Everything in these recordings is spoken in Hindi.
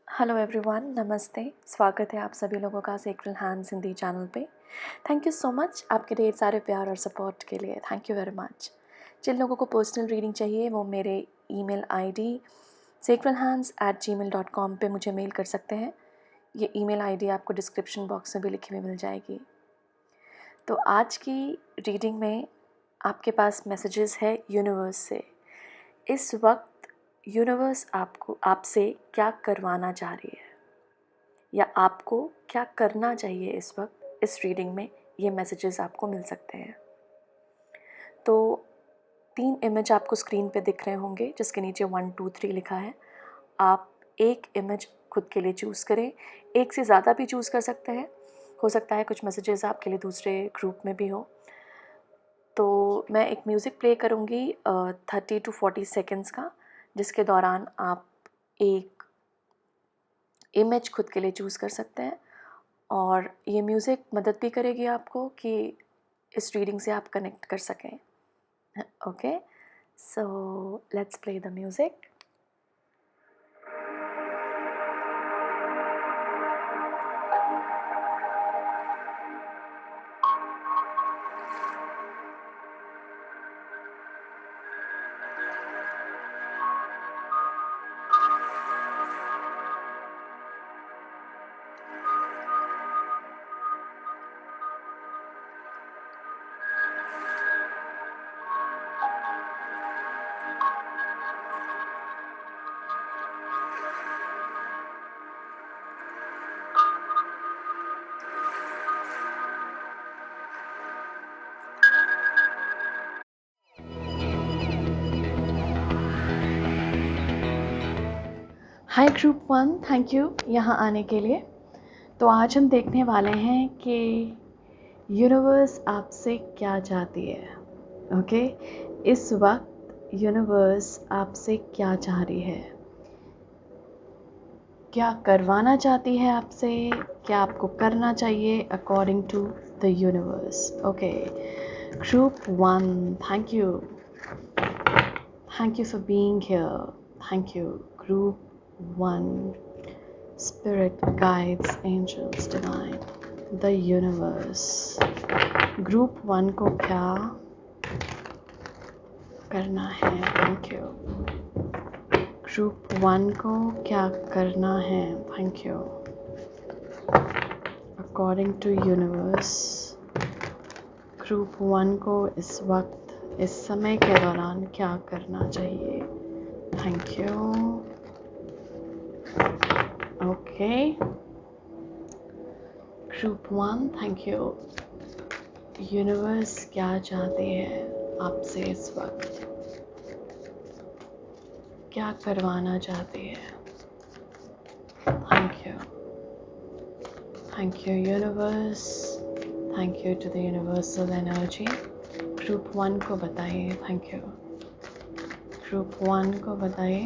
हेलो एवरीवन, नमस्ते। स्वागत है आप सभी लोगों का सेक्रेड हैंड्स हिंदी चैनल पे। थैंक यू सो मच आपके ढेर सारे प्यार और सपोर्ट के लिए। Thank you very much. जिन लोगों को पर्सनल रीडिंग चाहिए वो मेरे ईमेल आईडी sacredhands@gmail.com पे मुझे मेल कर सकते हैं। ये ईमेल आईडी आपको डिस्क्रिप्शन बॉक्स में भी लिखी हुई मिल जाएगी। तो आज की रीडिंग में आपके पास मैसेजेस है यूनिवर्स से। इस वक्त यूनिवर्स आपसे क्या करवाना चाह रही है या आपको क्या करना चाहिए इस वक्त, इस रीडिंग में ये मैसेजेस आपको मिल सकते हैं। तो 3 इमेज आपको स्क्रीन पे दिख रहे होंगे जिसके नीचे 1 2 3 लिखा है। आप एक इमेज खुद के लिए चूज़ करें, एक से ज़्यादा भी चूज़ कर सकते हैं। हो सकता है कुछ मैसेजेस आपके लिए दूसरे ग्रुप में भी हो। तो मैं एक म्यूज़िक प्ले करूँगी 30 to 40 सेकेंड्स का, जिसके दौरान आप एक इमेज खुद के लिए चूज़ कर सकते हैं और ये म्यूज़िक मदद भी करेगी आपको कि इस रीडिंग से आप कनेक्ट कर सकें। Okay, so let's play the music. Hi group 1, thank you यहाँ आने के लिए। तो आज हम देखने वाले हैं कि यूनिवर्स आपसे क्या चाहती है। ओके, इस वक्त यूनिवर्स आपसे क्या चाह रही है, क्या करवाना चाहती है आपसे, क्या आपको करना चाहिए according to the universe. Okay group 1, thank you for being here. Thank you group 1, spirit guides, angels, divine, the universe। Group 1 को क्या करना है? Thank you. ग्रुप 1 को क्या करना है? Thank you. According to universe, group 1 को इस वक्त, इस समय के दौरान क्या करना चाहिए? Thank you. Okay group 1, thank you. Universe क्या चाहती है आपसे इस वक्त, क्या करवाना चाहती है? Thank you universe. Thank you to the universal energy. Group 1 को बताइए। Thank you. ग्रुप 1 को बताइए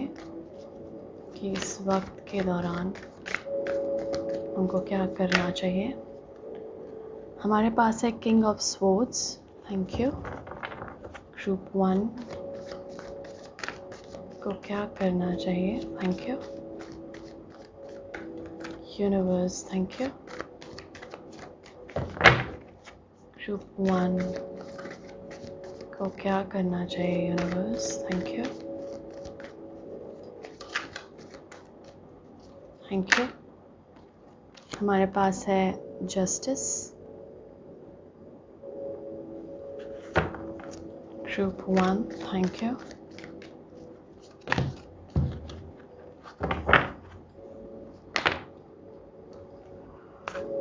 कि इस वक्त के दौरान उनको क्या करना चाहिए। हमारे पास है king of swords. Thank you. Group 1 को क्या करना चाहिए? Thank you universe. Thank you. Group 1 को क्या करना चाहिए universe? Thank you. Thank you. हमारे पास है जस्टिस। Group 1, thank you.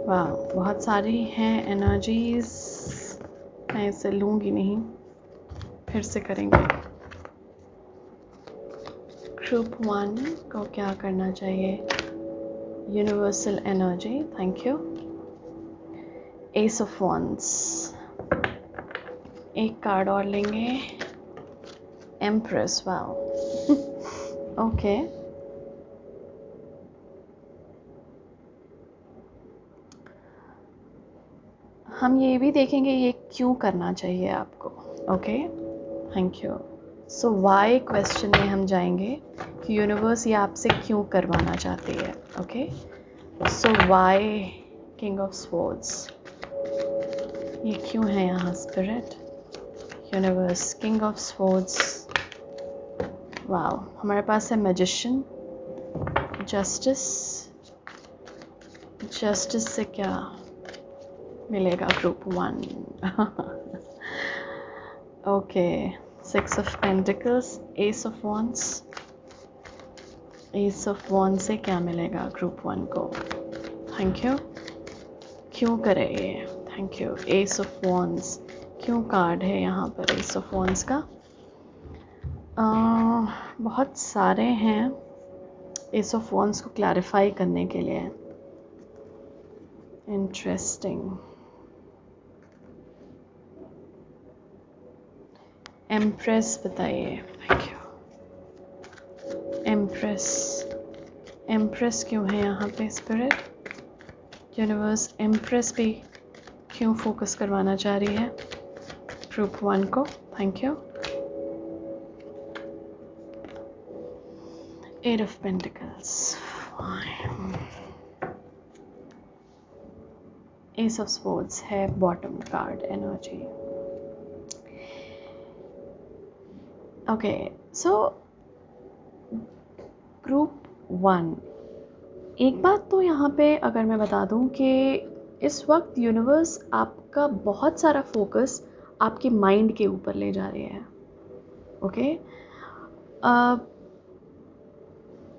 वाह, बहुत सारी हैं एनर्जीज, मैं इसे लूँगी नहीं, फिर से करेंगे। ग्रुप 1 को क्या करना चाहिए? Universal energy. Thank you. Ace of wands. एक कार्ड और लेंगे। एम्प्रेस। वाओ ओके हम ये भी देखेंगे ये क्यों करना चाहिए आपको। Okay thank you. So why question में हम जाएंगे कि यूनिवर्स ये आपसे क्यों करवाना चाहती है. Okay, so why king of swords, ये क्यों है यहाँ spirit, universe, king of swords. Wow, हमारे पास है मैजिशियन, जस्टिस. जस्टिस से क्या मिलेगा group 1? Okay, 6 of pentacles, ace of wands. Ace of wand से क्या मिलेगा ग्रुप 1 को? Thank you. क्यों करे ये? Thank you. Ace of wands क्यों कार्ड है यहाँ पर एस ऑफ वॉन्ड्स का? बहुत सारे हैं एस ऑफ वॉन्ड्स को क्लैरिफाई करने के लिए. इंटरेस्टिंग. एम्प्रेस बताइए. Thank you. एम्प्रेस, एम्प्रेस क्यों है यहाँ पे स्पिरिट? यूनिवर्स एम्प्रेस पे क्यों फोकस करवाना चाह रही है ग्रुप 1 को? Thank you. 8 of Pentacles. Ace of Swords है बॉटम कार्ड एनर्जी. ओके, सो ग्रुप 1, एक बात तो यहाँ पे अगर मैं बता दूँ कि इस वक्त यूनिवर्स आपका बहुत सारा फोकस आपके माइंड के ऊपर ले जा रही है. ओके,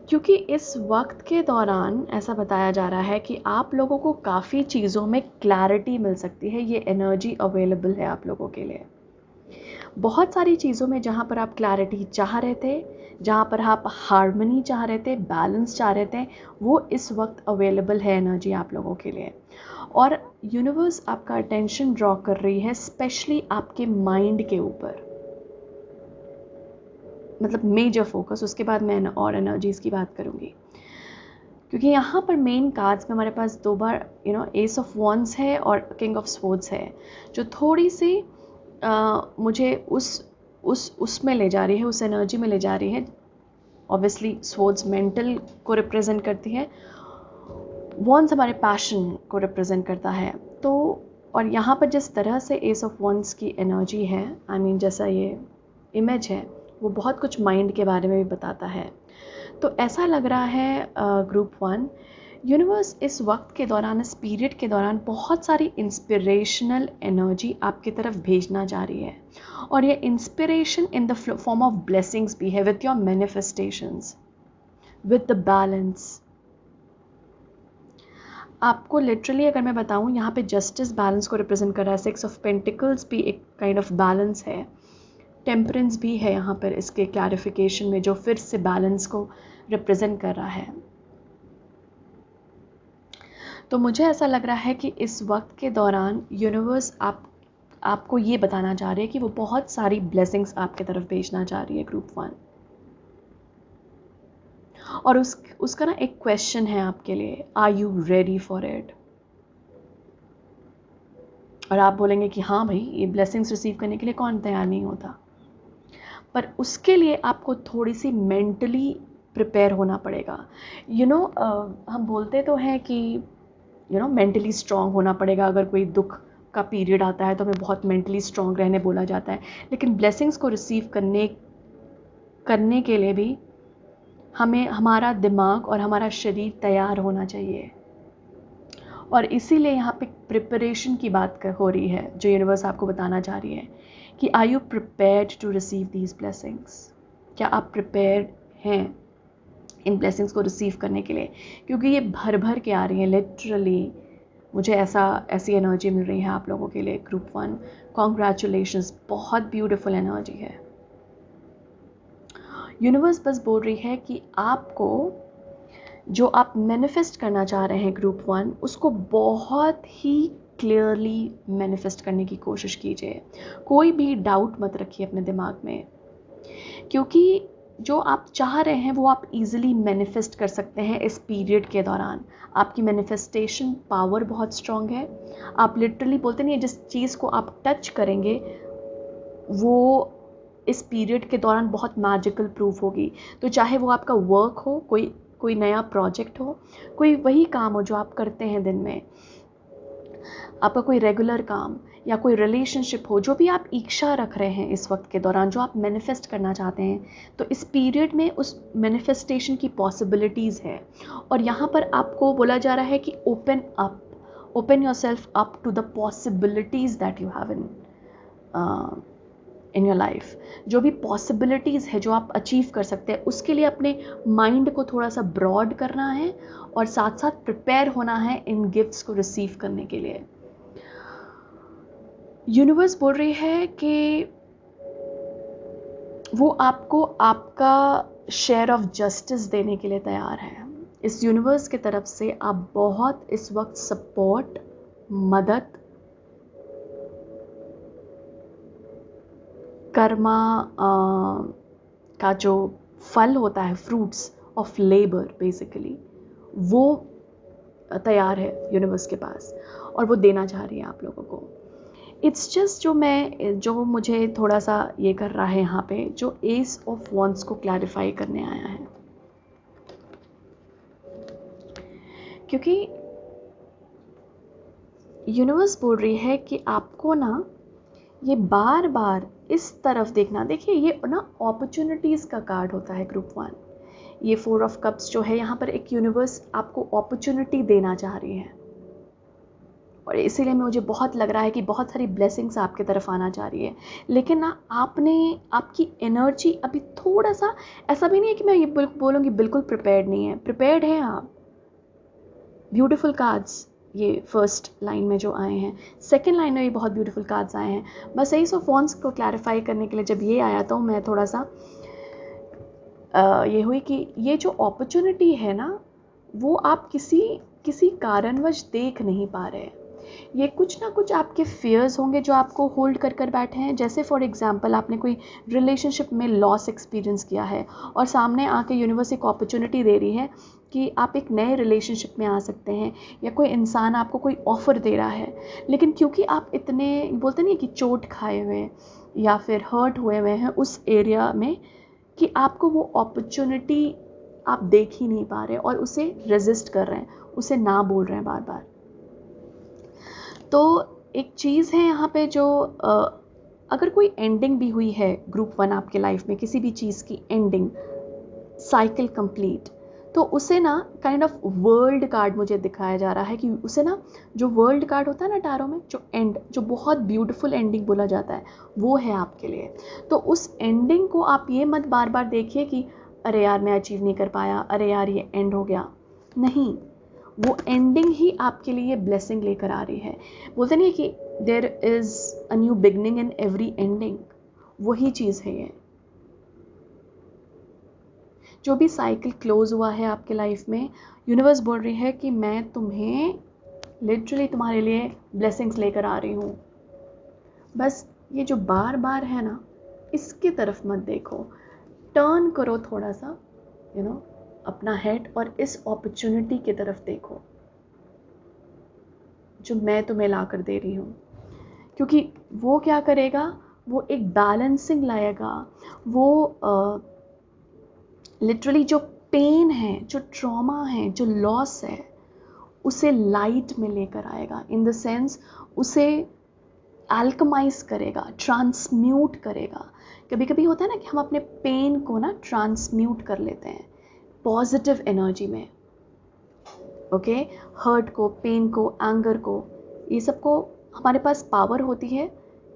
क्योंकि इस वक्त के दौरान ऐसा बताया जा रहा है कि आप लोगों को काफ़ी चीज़ों में क्लैरिटी मिल सकती है. ये एनर्जी अवेलेबल है आप लोगों के लिए. बहुत सारी चीज़ों में जहाँ पर आप क्लैरिटी चाह रहे थे, जहाँ पर आप हार्मनी चाह रहे थे, बैलेंस चाह रहे थे, वो इस वक्त अवेलेबल है एनर्जी आप लोगों के लिए. और यूनिवर्स आपका अटेंशन ड्रॉ कर रही है स्पेशली आपके माइंड के ऊपर, मतलब मेजर फोकस. उसके बाद मैं और एनर्जीज़ की बात करूँगी, क्योंकि यहाँ पर मेन कार्ड्स में हमारे पास 2 बार एस ऑफ वॉन्ड्स है और किंग ऑफ स्वॉर्ड्स है, जो थोड़ी सी मुझे उसमें ले जा रही है, उस एनर्जी में ले जा रही है. ऑब्वियसली स्वॉर्ड्स मेंटल को रिप्रेजेंट करती है, वॉन्ड्स हमारे पैशन को रिप्रेजेंट करता है. तो और यहाँ पर जिस तरह से एस ऑफ वॉन्ड्स की एनर्जी है, आई मीन जैसा ये इमेज है, वो बहुत कुछ माइंड के बारे में भी बताता है. तो ऐसा लग रहा है ग्रुप 1, यूनिवर्स इस वक्त के दौरान, इस पीरियड के दौरान बहुत सारी इंस्पिरेशनल एनर्जी आपकी तरफ भेजना जा रही है. और ये inspiration in the form of blessings भी है, with your manifestations, with the balance. आपको लिटरली अगर मैं बताऊँ, यहाँ पे जस्टिस बैलेंस को रिप्रेजेंट कर रहा है. 6 ऑफ पेंटिकल्स भी एक काइंड ऑफ बैलेंस है. टेम्परेंस भी है यहाँ पर इसके क्लैरिफिकेशन में, जो फिर से बैलेंस को रिप्रेजेंट कर रहा है. तो मुझे ऐसा लग रहा है कि इस वक्त के दौरान यूनिवर्स आपको ये बताना चाह रही है कि वो बहुत सारी ब्लेसिंग्स आपके तरफ भेजना चाह रही है ग्रुप 1. और उसका ना एक क्वेश्चन है आपके लिए, are you ready for it? और आप बोलेंगे कि हाँ भाई, ये ब्लेसिंग्स रिसीव करने के लिए कौन तैयार नहीं होता. पर उसके लिए आपको थोड़ी सी मेंटली प्रिपेयर होना पड़ेगा. हम बोलते तो हैं कि मेंटली स्ट्रांग होना पड़ेगा. अगर कोई दुख का पीरियड आता है तो हमें बहुत मेंटली स्ट्रांग रहने बोला जाता है. लेकिन ब्लेसिंग्स को रिसीव करने के लिए भी हमें हमारा दिमाग और हमारा शरीर तैयार होना चाहिए. और इसीलिए यहाँ पे प्रिपरेशन की बात हो रही है, जो यूनिवर्स आपको बताना चाह रही है कि are you prepared to receive these blessings? क्या आप प्रिपेयर्ड हैं इन ब्लेसिंग्स को रिसीव करने के लिए? क्योंकि ये भर भर के आ रही हैं लिटरली. मुझे ऐसी एनर्जी मिल रही है आप लोगों के लिए ग्रुप 1. कॉन्ग्रेचुलेशंस, बहुत ब्यूटीफुल एनर्जी है. यूनिवर्स बस बोल रही है कि आपको जो आप मैनिफेस्ट करना चाह रहे हैं ग्रुप 1, उसको बहुत ही क्लियरली मैनिफेस्ट करने की कोशिश कीजिए. कोई भी डाउट मत रखिए अपने दिमाग में, क्योंकि जो आप चाह रहे हैं वो आप इजीली मैनिफेस्ट कर सकते हैं इस पीरियड के दौरान. आपकी मैनिफेस्टेशन पावर बहुत स्ट्रांग है. आप लिटरली बोलते नहीं, जिस चीज़ को आप टच करेंगे वो इस पीरियड के दौरान बहुत मैजिकल प्रूव होगी। तो चाहे वो आपका वर्क हो, कोई नया प्रोजेक्ट हो, कोई वही काम हो जो आप करते हैं दिन में, आपका कोई रेगुलर काम या कोई रिलेशनशिप हो, जो भी आप इच्छा रख रहे हैं इस वक्त के दौरान, जो आप मैनिफेस्ट करना चाहते हैं, तो इस पीरियड में उस मैनिफेस्टेशन की पॉसिबिलिटीज़ है। और यहाँ पर आपको बोला जा रहा है कि open yourself up to the possibilities that you have in your life. जो भी पॉसिबिलिटीज़ है जो आप अचीव कर सकते हैं, उसके लिए अपने माइंड को थोड़ा सा ब्रॉड करना है और साथ साथ प्रिपेयर होना है इन गिफ्ट्स को रिसीव करने के लिए। यूनिवर्स बोल रही है कि वो आपको आपका शेयर ऑफ जस्टिस देने के लिए तैयार है। इस यूनिवर्स की तरफ से आप बहुत इस वक्त सपोर्ट, मदद, कर्मा का जो फल होता है, फ्रूट्स ऑफ लेबर बेसिकली, वो तैयार है यूनिवर्स के पास और वो देना चाह रही है आप लोगों को। इट्स जस्ट जो मुझे थोड़ा सा ये कर रहा है यहाँ पे, जो एस ऑफ वॉन्ड्स को क्लैरिफाई करने आया है, क्योंकि यूनिवर्स बोल रही है कि आपको ना ये बार बार इस तरफ देखना। देखिए, ये ना अपॉर्चुनिटीज़ का कार्ड होता है ग्रुप 1। ये 4 ऑफ कप्स जो है, यहाँ पर एक यूनिवर्स आपको अपॉर्चुनिटी देना चाह रही है और इसीलिए मुझे बहुत लग रहा है कि बहुत सारी ब्लेसिंग्स आपके तरफ आना चाह रही है। लेकिन ना आपकी एनर्जी अभी थोड़ा सा, ऐसा भी नहीं है कि मैं ये बोलूँगी बिल्कुल प्रिपेयर्ड नहीं है, प्रिपेयर्ड हैं आप। ब्यूटीफुल कार्ड्स ये फर्स्ट लाइन में जो आए हैं, सेकंड लाइन में भी बहुत ब्यूटीफुल कार्ड्स आए हैं। बस एस ऑफ वॉन्ड्स को क्लैरिफाई करने के लिए जब ये आया तो मैं थोड़ा सा ये हुई कि ये जो अपॉर्चुनिटी है ना, वो आप किसी कारणवश देख नहीं पा रहे। ये कुछ ना कुछ आपके फियर्स होंगे जो आपको होल्ड कर बैठे हैं। जैसे फॉर एग्जांपल, आपने कोई रिलेशनशिप में लॉस एक्सपीरियंस किया है और सामने आके यूनिवर्स एक अपॉर्चुनिटी दे रही है कि आप एक नए रिलेशनशिप में आ सकते हैं, या कोई इंसान आपको कोई ऑफ़र दे रहा है। लेकिन क्योंकि आप इतने बोलते नहीं कि चोट खाए हुए या फिर हर्ट हुए हुए हैं उस एरिया में, कि आपको वो अपॉर्चुनिटी आप देख ही नहीं पा रहे और उसे रेजिस्ट कर रहे हैं, उसे ना बोल रहे हैं बार बार। तो एक चीज़ है यहाँ पे जो अगर कोई एंडिंग भी हुई है ग्रुप 1 आपके लाइफ में, किसी भी चीज़ की एंडिंग, साइकिल कंप्लीट, तो उसे ना काइंड ऑफ वर्ल्ड कार्ड मुझे दिखाया जा रहा है कि उसे ना, जो वर्ल्ड कार्ड होता है ना टैरो में, जो एंड, जो बहुत ब्यूटीफुल एंडिंग बोला जाता है, वो है आपके लिए। तो उस एंडिंग को आप ये मत बार बार देखिए कि अरे यार मैं अचीव नहीं कर पाया, अरे यार ये एंड हो गया। नहीं, वो एंडिंग ही आपके लिए ब्लेसिंग लेकर आ रही है। बोलते नहीं कि there is a new beginning in every ending, वही चीज़ है ये। जो भी साइकिल क्लोज हुआ है आपके लाइफ में, यूनिवर्स बोल रही है कि मैं तुम्हें लिटरली तुम्हारे लिए ब्लेसिंग्स लेकर आ रही हूँ। बस ये जो बार बार है ना, इसकी तरफ मत देखो, टर्न करो थोड़ा सा अपना हेड और इस अपॉर्चुनिटी की तरफ देखो जो मैं तुम्हें ला कर दे रही हूँ। क्योंकि वो क्या करेगा, वो एक बैलेंसिंग लाएगा। वो लिटरली जो पेन है, जो ट्रॉमा है, जो लॉस है, उसे लाइट में लेकर आएगा। इन द सेंस उसे अल्कमाइज करेगा, ट्रांसम्यूट करेगा। कभी कभी होता है ना कि हम अपने पेन को ना ट्रांसम्यूट कर लेते हैं पॉजिटिव एनर्जी में। ओके, हर्ट को, पेन को, एंगर को, ये सब को हमारे पास पावर होती है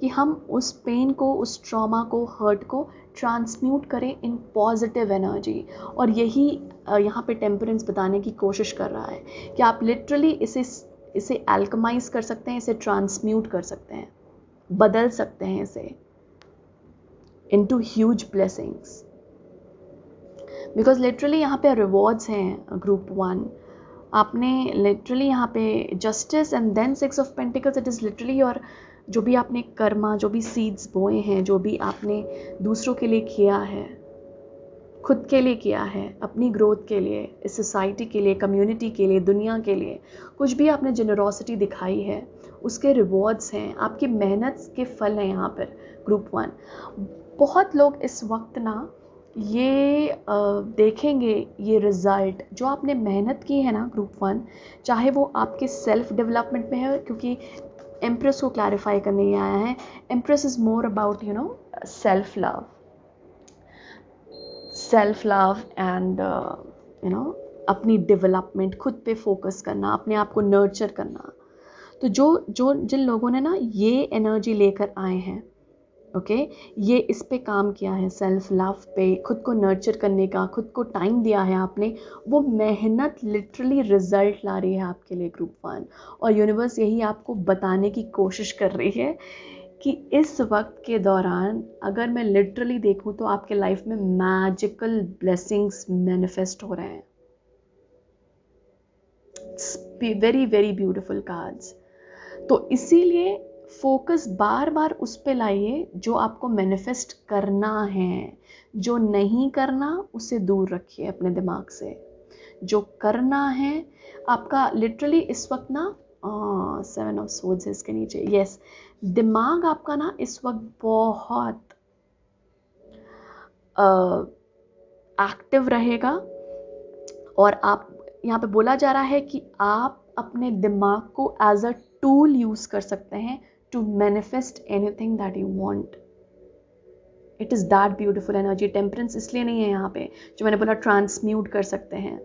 कि हम उस पेन को, उस ट्रॉमा को, हर्ट को ट्रांसम्यूट करें इन पॉजिटिव एनर्जी। और यही यहाँ पे टेम्परेंस बताने की कोशिश कर रहा है कि आप लिटरली इसे अल्कमाइज कर सकते हैं, इसे ट्रांसम्यूट कर सकते हैं, बदल सकते हैं इसे into huge blessings. Because literally यहाँ पे रिवॉर्ड्स हैं ग्रुप 1। आपने लिटरली यहाँ पे justice and then 6 of pentacles, it is literally और जो भी आपने कर्मा, जो भी सीड्स बोए हैं, जो भी आपने दूसरों के लिए किया है, खुद के लिए किया है, अपनी ग्रोथ के लिए, इस सोसाइटी के लिए, कम्युनिटी के लिए, दुनिया के लिए, कुछ भी आपने जेनरोसिटी दिखाई है, उसके रिवॉर्ड्स हैं, आपकी मेहनत के फल हैं यहाँ पर ग्रुप 1। बहुत लोग इस वक्त ना ये देखेंगे ये रिज़ल्ट जो आपने मेहनत की है ना ग्रुप 1, चाहे वो आपके सेल्फ डेवलपमेंट में है, क्योंकि एम्प्रेस को क्लैरिफाई करने ही आया है। Empress is more about self love and अपनी डेवलपमेंट, खुद पे फोकस करना, अपने आप को नर्चर करना। तो जो जिन लोगों ने ना ये एनर्जी लेकर आए हैं, ओके, ये इस पे काम किया है, सेल्फ लव पे, खुद को नर्चर करने का, खुद को टाइम दिया है आपने, वो मेहनत लिटरली रिजल्ट ला रही है आपके लिए ग्रुप 1। और यूनिवर्स यही आपको बताने की कोशिश कर रही है कि इस वक्त के दौरान अगर मैं लिटरली देखूं तो आपके लाइफ में मैजिकल ब्लेसिंग्स मैनिफेस्ट हो रहे हैं। Very very beautiful cards. तो इसीलिए फोकस बार बार उस पे लाइए जो आपको मैनिफेस्ट करना है। जो नहीं करना उसे दूर रखिए अपने दिमाग से। जो करना है आपका लिटरली इस वक्त ना 7 ऑफ स्वॉर्ड्स है इसके नीचे, यस, दिमाग आपका ना इस वक्त बहुत एक्टिव रहेगा। और आप यहाँ पे बोला जा रहा है कि आप अपने दिमाग को एज अ टूल यूज कर सकते हैं to manifest anything that you want. It is that beautiful energy. Temperance इसलिए नहीं है यहाँ पे, जो मैंने बोला ट्रांसम्यूट कर सकते हैं।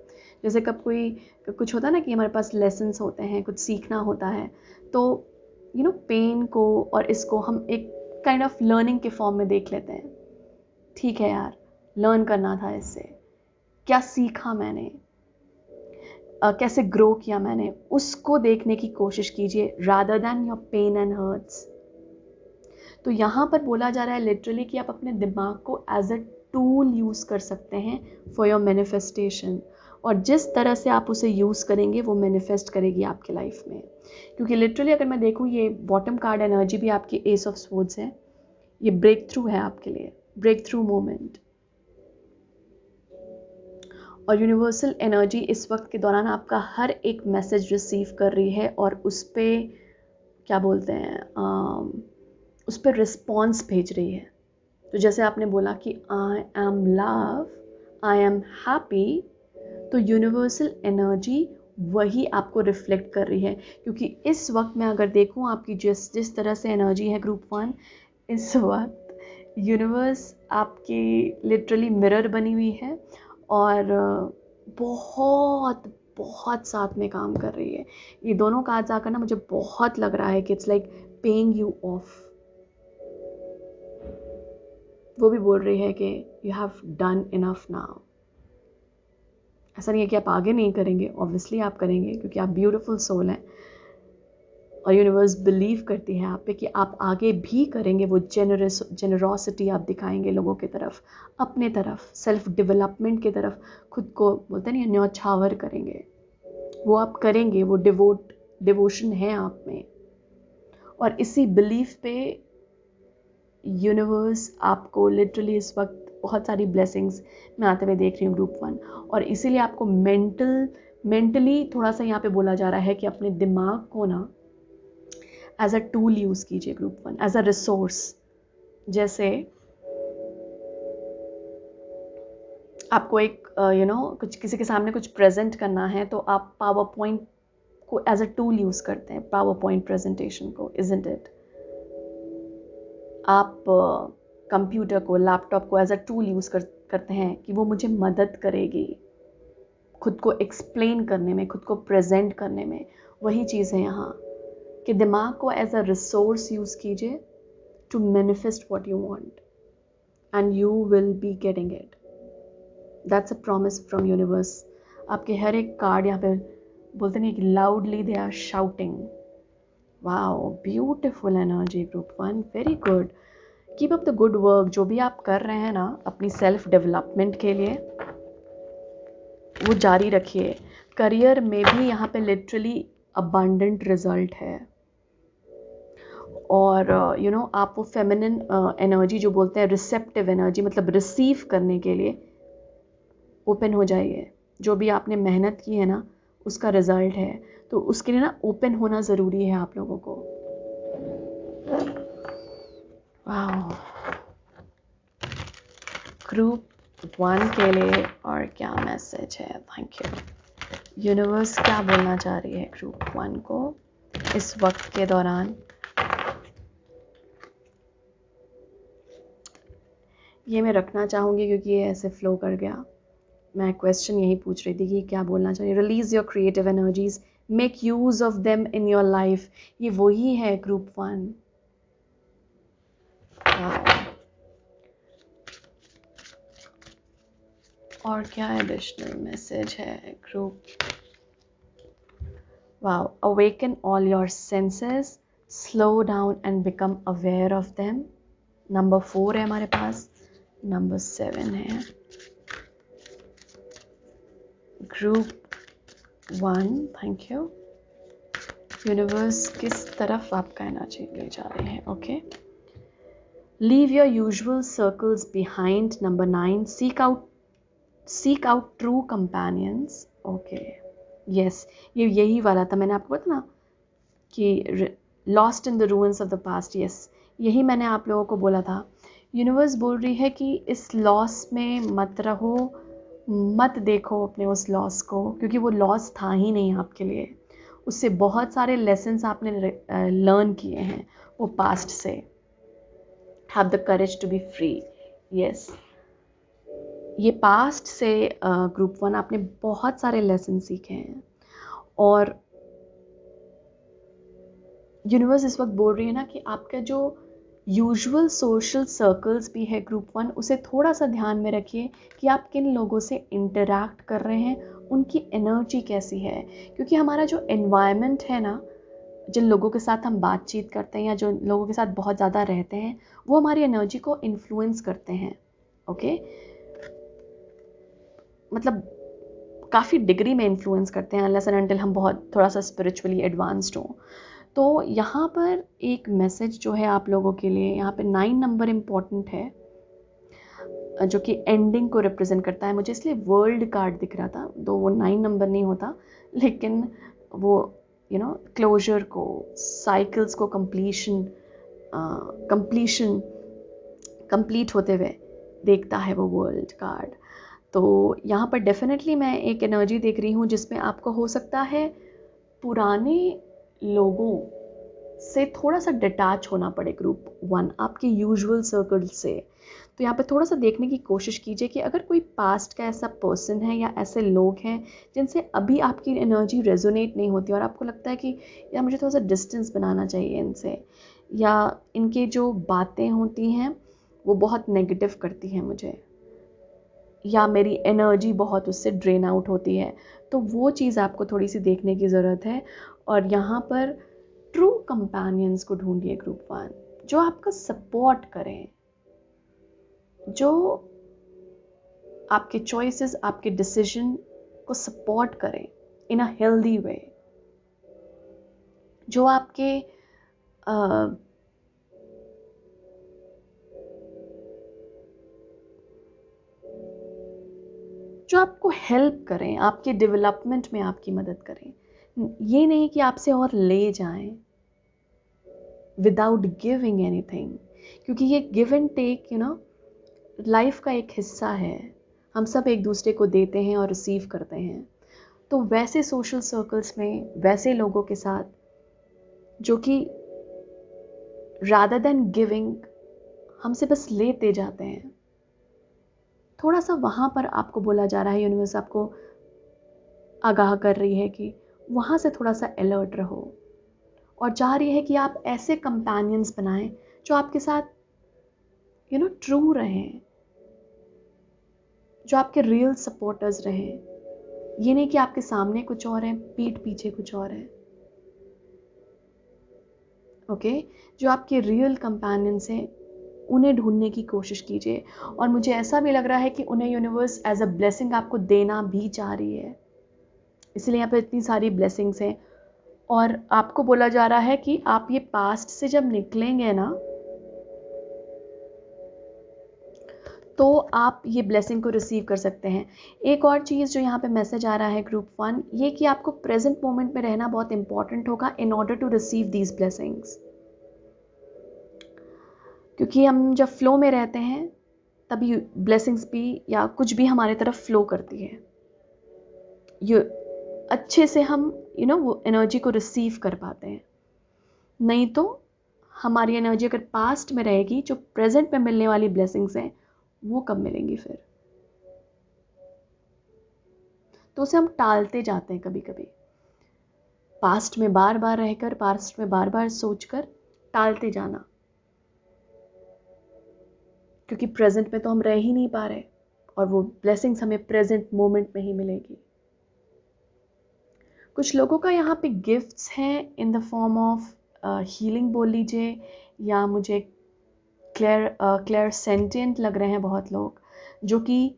जैसे कब कोई कुछ होता है ना कि हमारे पास लेसन्स होते हैं, कुछ सीखना होता है, तो पेन को और इसको हम एक काइंड ऑफ लर्निंग के फॉर्म में देख लेते हैं। ठीक है यार, लर्न करना था इससे, क्या सीखा मैंने, कैसे ग्रो किया मैंने, उसको देखने की कोशिश कीजिए rather than your pain and hurts. तो यहाँ पर बोला जा रहा है लिटरली कि आप अपने दिमाग को एज अ टूल यूज़ कर सकते हैं फॉर योर मैनिफेस्टेशन। और जिस तरह से आप उसे यूज़ करेंगे वो मैनिफेस्ट करेगी आपके लाइफ में। क्योंकि लिटरली अगर मैं देखूँ, ये बॉटम कार्ड एनर्जी भी आपकी एस ऑफ स्वॉर्ड्स है। ये ब्रेक थ्रू है आपके लिए, ब्रेक थ्रू मोमेंट। और यूनिवर्सल एनर्जी इस वक्त के दौरान आपका हर एक मैसेज रिसीव कर रही है और उस पर क्या बोलते हैं, उस पर रिस्पॉन्स भेज रही है। तो जैसे आपने बोला कि I am love, I am happy, तो यूनिवर्सल एनर्जी वही आपको रिफ्लेक्ट कर रही है। क्योंकि इस वक्त मैं अगर देखूं आपकी जिस तरह से एनर्जी है ग्रुप 1, इस वक्त यूनिवर्स आपकी लिटरली मिरर बनी हुई है और बहुत बहुत साथ में काम कर रही है। ये दोनों कार्ड्स आकर ना मुझे बहुत लग रहा है कि it's like paying you of. वो भी बोल रही है कि you have done enough now. ऐसा नहीं है कि आप आगे नहीं करेंगे, ऑब्वियसली आप करेंगे क्योंकि आप ब्यूटीफुल सोल हैं और यूनिवर्स बिलीव करती है आप पे कि आप आगे भी करेंगे। वो जेनरोसिटी आप दिखाएंगे लोगों की तरफ, अपने तरफ, सेल्फ डेवलपमेंट की तरफ, खुद को बोलते नहीं न्यौछावर करेंगे, वो आप करेंगे। वो डिवोशन है आप में। और इसी बिलीफ पे यूनिवर्स आपको लिटरली इस वक्त बहुत सारी ब्लेसिंग्स मैं आते हुए देख रही हूँ ग्रुप 1। और इसीलिए आपको मेंटली थोड़ा सा यहाँ पे बोला जा रहा है कि अपने दिमाग को ना एज अ टूल यूज़ कीजिए ग्रुप 1, एज अ रिसोर्स। जैसे आपको एक कुछ किसी के सामने कुछ प्रेजेंट करना है तो आप पावर पॉइंट को एज अ टूल यूज़ करते हैं, पावर पॉइंट प्रेजेंटेशन को, इजंट इट? आप कंप्यूटर को, लैपटॉप को एज अ टूल यूज़ करते हैं कि वो मुझे मदद करेगी खुद को एक्सप्लेन करने में, खुद को प्रेजेंट करने में। वही चीज़ है यहाँ कि दिमाग को एज अ रिसोर्स यूज़ कीजिए to manifest what you want and you will be getting it. That's a promise from universe. आपके हर एक कार्ड यहाँ पे बोलते नहीं कि loudly they are shouting. Wow, beautiful energy group 1, very good. Keep up the good work. जो भी आप कर रहे हैं ना अपनी सेल्फ डेवलपमेंट के लिए, वो जारी रखिए। करियर में भी यहाँ पे लिटरली अबंडेंट रिजल्ट है। और आप वो फेमिनिन एनर्जी जो बोलते हैं, रिसेप्टिव एनर्जी, मतलब रिसीव करने के लिए ओपन हो जाइए। जो भी आपने मेहनत की है ना उसका रिजल्ट है, तो उसके लिए ना ओपन होना ज़रूरी है आप लोगों को। वाह, ग्रुप 1 के लिए और क्या मैसेज है? Thank you. यूनिवर्स क्या बोलना चाह रही है ग्रुप 1 को इस वक्त के दौरान? ये मैं रखना चाहूँगी क्योंकि ये ऐसे फ्लो कर गया। मैं क्वेश्चन यही पूछ रही थी कि क्या बोलना चाहिए। Release your creative energies, make use of them in your life. ये वही है ग्रुप 1। और क्या एडिशनल मैसेज है group? Wow, awaken all your senses, slow down and become aware of them. Number 4 है हमारे पास, नंबर 7 है। Group 1, thank you. यूनिवर्स किस तरफ आपका एनर्जी ले जा रहे हैं? Okay, leave your usual circles behind. Number 9, seek out true companions. Okay, yes, ये यही वाला था। मैंने आपको बताया ना कि lost in the ruins of the past. Yes, यही मैंने आप लोगों को बोला था। यूनिवर्स बोल रही है कि इस लॉस में मत रहो, मत देखो अपने उस लॉस को, क्योंकि वो लॉस था ही नहीं आपके लिए। उससे बहुत सारे लेसन्स आपने लर्न किए हैं वो पास्ट से। Have the courage to be free. Yes, ये पास्ट से ग्रुप 1 आपने बहुत सारे लेसन सीखे हैं। और यूनिवर्स इस वक्त बोल रही है ना कि आपका जो यूजुअल सोशल सर्कल्स भी है ग्रुप 1, उसे थोड़ा सा ध्यान में रखिए कि आप किन लोगों से इंटरैक्ट कर रहे हैं, उनकी एनर्जी कैसी है। क्योंकि हमारा जो एनवायरनमेंट है ना, जिन लोगों के साथ हम बातचीत करते हैं या जो लोगों के साथ बहुत ज़्यादा रहते हैं, वो हमारी एनर्जी को इन्फ्लुएंस करते हैं। ओके, मतलब काफ़ी डिग्री में इन्फ्लुएंस करते हैं, अनलेस एंड अनटिल हम बहुत थोड़ा सा स्पिरिचुअली एडवांस्ड हों। तो यहाँ पर एक मैसेज जो है आप लोगों के लिए, यहाँ पे 9 नंबर इम्पॉर्टेंट है, जो कि एंडिंग को रिप्रेजेंट करता है। मुझे इसलिए वर्ल्ड कार्ड दिख रहा था, तो वो 9 नंबर नहीं होता, लेकिन वो क्लोजर को, साइकिल्स को कंप्लीट होते हुए देखता है वो वर्ल्ड कार्ड। तो यहाँ पर डेफिनेटली मैं एक एनर्जी देख रही हूँ जिसमें आपको हो सकता है पुराने लोगों से थोड़ा सा डिटैच होना पड़े ग्रुप 1, आपके यूजुअल सर्कल से। तो यहाँ पे थोड़ा सा देखने की कोशिश कीजिए कि अगर कोई पास्ट का ऐसा पर्सन है या ऐसे लोग हैं जिनसे अभी आपकी एनर्जी रेजोनेट नहीं होती और आपको लगता है कि यार मुझे थोड़ा सा डिस्टेंस बनाना चाहिए इनसे, या इनके जो बातें होती हैं वो बहुत नेगेटिव करती हैं मुझे, या मेरी एनर्जी बहुत उससे ड्रेन आउट होती है, तो वो चीज़ आपको थोड़ी सी देखने की ज़रूरत है। और यहाँ पर ट्रू कंपेनियंस को ढूंढिए ग्रुप 1, जो आपका सपोर्ट करें, जो आपके चॉइसेस, आपके डिसीजन को सपोर्ट करें इन अ हेल्दी वे, जो आपके जो आपको हेल्प करें, आपके डेवलपमेंट में आपकी मदद करें। ये नहीं कि आपसे और ले जाएं विदाउट गिविंग एनीथिंग, क्योंकि ये गिव एंड टेक लाइफ का एक हिस्सा है। हम सब एक दूसरे को देते हैं और रिसीव करते हैं। तो वैसे सोशल सर्कल्स में, वैसे लोगों के साथ जो कि रादर देन गिविंग हमसे बस लेते जाते हैं, थोड़ा सा वहाँ पर आपको बोला जा रहा है, यूनिवर्स आपको आगाह कर रही है कि वहाँ से थोड़ा सा अलर्ट रहो, और चाह रही है कि आप ऐसे कंपेनियंस बनाएं जो आपके साथ ट्रू रहें, जो आपके रियल सपोर्टर्स रहें। ये नहीं कि आपके सामने कुछ और है, पीठ पीछे कुछ और है। ओके, जो आपके रियल कंपेनियंस हैं उन्हें ढूंढने की कोशिश कीजिए। और मुझे ऐसा भी लग रहा है कि उन्हें यूनिवर्स एज अ ब्लेसिंग आपको देना भी चाह रही है, इसलिए यहाँ पर इतनी सारी ब्लेसिंग्स हैं। और आपको बोला जा रहा है कि आप ये पास्ट से जब निकलेंगे ना, तो आप ये ब्लेसिंग को रिसीव कर सकते हैं। एक और चीज़ जो यहाँ पे मैसेज आ रहा है ग्रुप 1, ये कि आपको प्रेजेंट मोमेंट में रहना बहुत इंपॉर्टेंट होगा in order to receive these blessings. क्योंकि हम जब फ्लो में रहते हैं तभी ब्लेसिंग्स भी या कुछ भी हमारे तरफ फ्लो करती है। ये अच्छे से हम वो एनर्जी को रिसीव कर पाते हैं। नहीं तो हमारी एनर्जी अगर पास्ट में रहेगी, जो प्रेजेंट में मिलने वाली ब्लेसिंग्स हैं वो कब मिलेंगी फिर? तो उसे हम टालते जाते हैं कभी कभी, पास्ट में बार बार रहकर, पास्ट में बार बार सोचकर टालते जाना, क्योंकि प्रेजेंट में तो हम रह ही नहीं पा रहे और वो ब्लेसिंग्स हमें प्रेजेंट मोमेंट में ही मिलेगी। कुछ लोगों का यहाँ पे गिफ्ट्स हैं in the form of healing बोल लीजिए, या मुझे क्लियर सेंटिएंट लग रहे हैं बहुत लोग, जो कि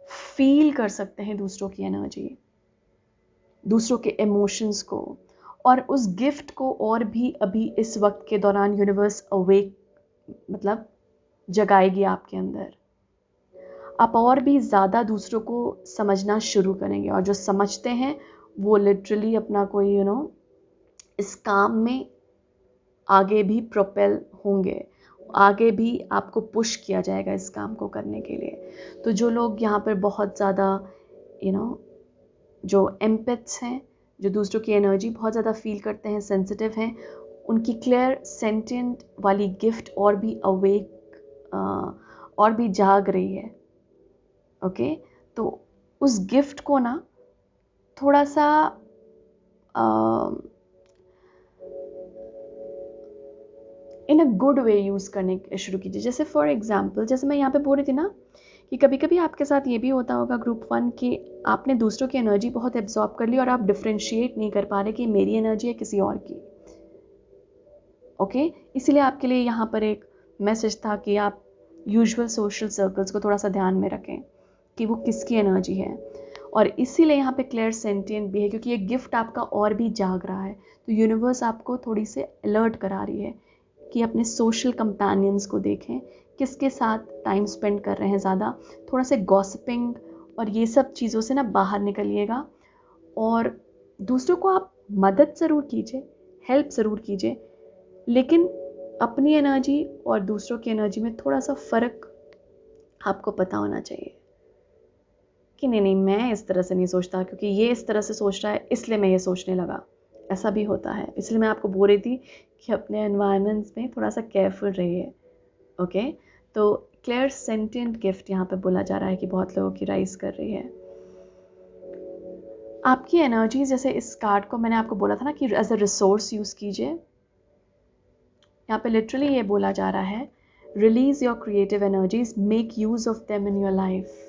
फील कर सकते हैं दूसरों की एनर्जी, दूसरों के इमोशंस को, और उस गिफ्ट को और भी अभी इस वक्त के दौरान यूनिवर्स अवेक मतलब जगाएगी आपके अंदर। आप और भी ज़्यादा दूसरों को समझना शुरू करेंगे, और जो समझते हैं वो लिटरली अपना कोई इस काम में आगे भी प्रोपेल होंगे, आगे भी आपको पुश किया जाएगा इस काम को करने के लिए। तो जो लोग यहाँ पर बहुत ज़्यादा जो एम्पैथ्स हैं, जो दूसरों की एनर्जी बहुत ज़्यादा फील करते हैं, सेंसिटिव हैं, उनकी क्लियर सेंटिएंट वाली गिफ्ट और भी अवेक और भी जाग रही है। ओके, तो उस गिफ्ट को ना थोड़ा सा इन अ गुड वे यूज़ करने शुरू कीजिए। जैसे फॉर एग्जांपल, जैसे मैं यहाँ पे बोल रही थी ना कि कभी कभी आपके साथ ये भी होता होगा ग्रुप 1 कि आपने दूसरों की एनर्जी बहुत एब्जॉर्ब कर ली और आप डिफ्रेंशिएट नहीं कर पा रहे कि मेरी एनर्जी है किसी और की। ओके, इसीलिए आपके लिए यहाँ पर एक मैसेज था कि आप यूजुअल सोशल सर्कल्स को थोड़ा सा ध्यान में रखें कि वो किसकी एनर्जी है। और इसीलिए यहाँ पे क्लियर सेंटिएंट भी है, क्योंकि ये गिफ्ट आपका और भी जाग रहा है। तो यूनिवर्स आपको थोड़ी से अलर्ट करा रही है कि अपने सोशल कंपेनियंस को देखें, किसके साथ टाइम स्पेंड कर रहे हैं ज़्यादा, थोड़ा से गॉसिपिंग और ये सब चीज़ों से ना बाहर निकलिएगा। और दूसरों को आप मदद ज़रूर कीजिए, हेल्प ज़रूर कीजिए, लेकिन अपनी एनर्जी और दूसरों की एनर्जी में थोड़ा सा फ़र्क आपको पता होना चाहिए कि नहीं मैं इस तरह से नहीं सोचता, क्योंकि ये इस तरह से सोच रहा है इसलिए मैं ये सोचने लगा। ऐसा भी होता है, इसलिए मैं आपको बोल रही थी कि अपने एनवायरनमेंट्स में थोड़ा सा केयरफुल रहिए। ओके, तो क्लियर सेंटिएंट गिफ्ट यहाँ पे बोला जा रहा है कि बहुत लोगों की राइज कर रही है। आपकी एनर्जी, जैसे इस कार्ड को मैंने आपको बोला था ना कि एज अ रिसोर्स यूज़ कीजिए, यहाँ पे लिटरली ये बोला जा रहा है, release your creative energies, make use of them in your life.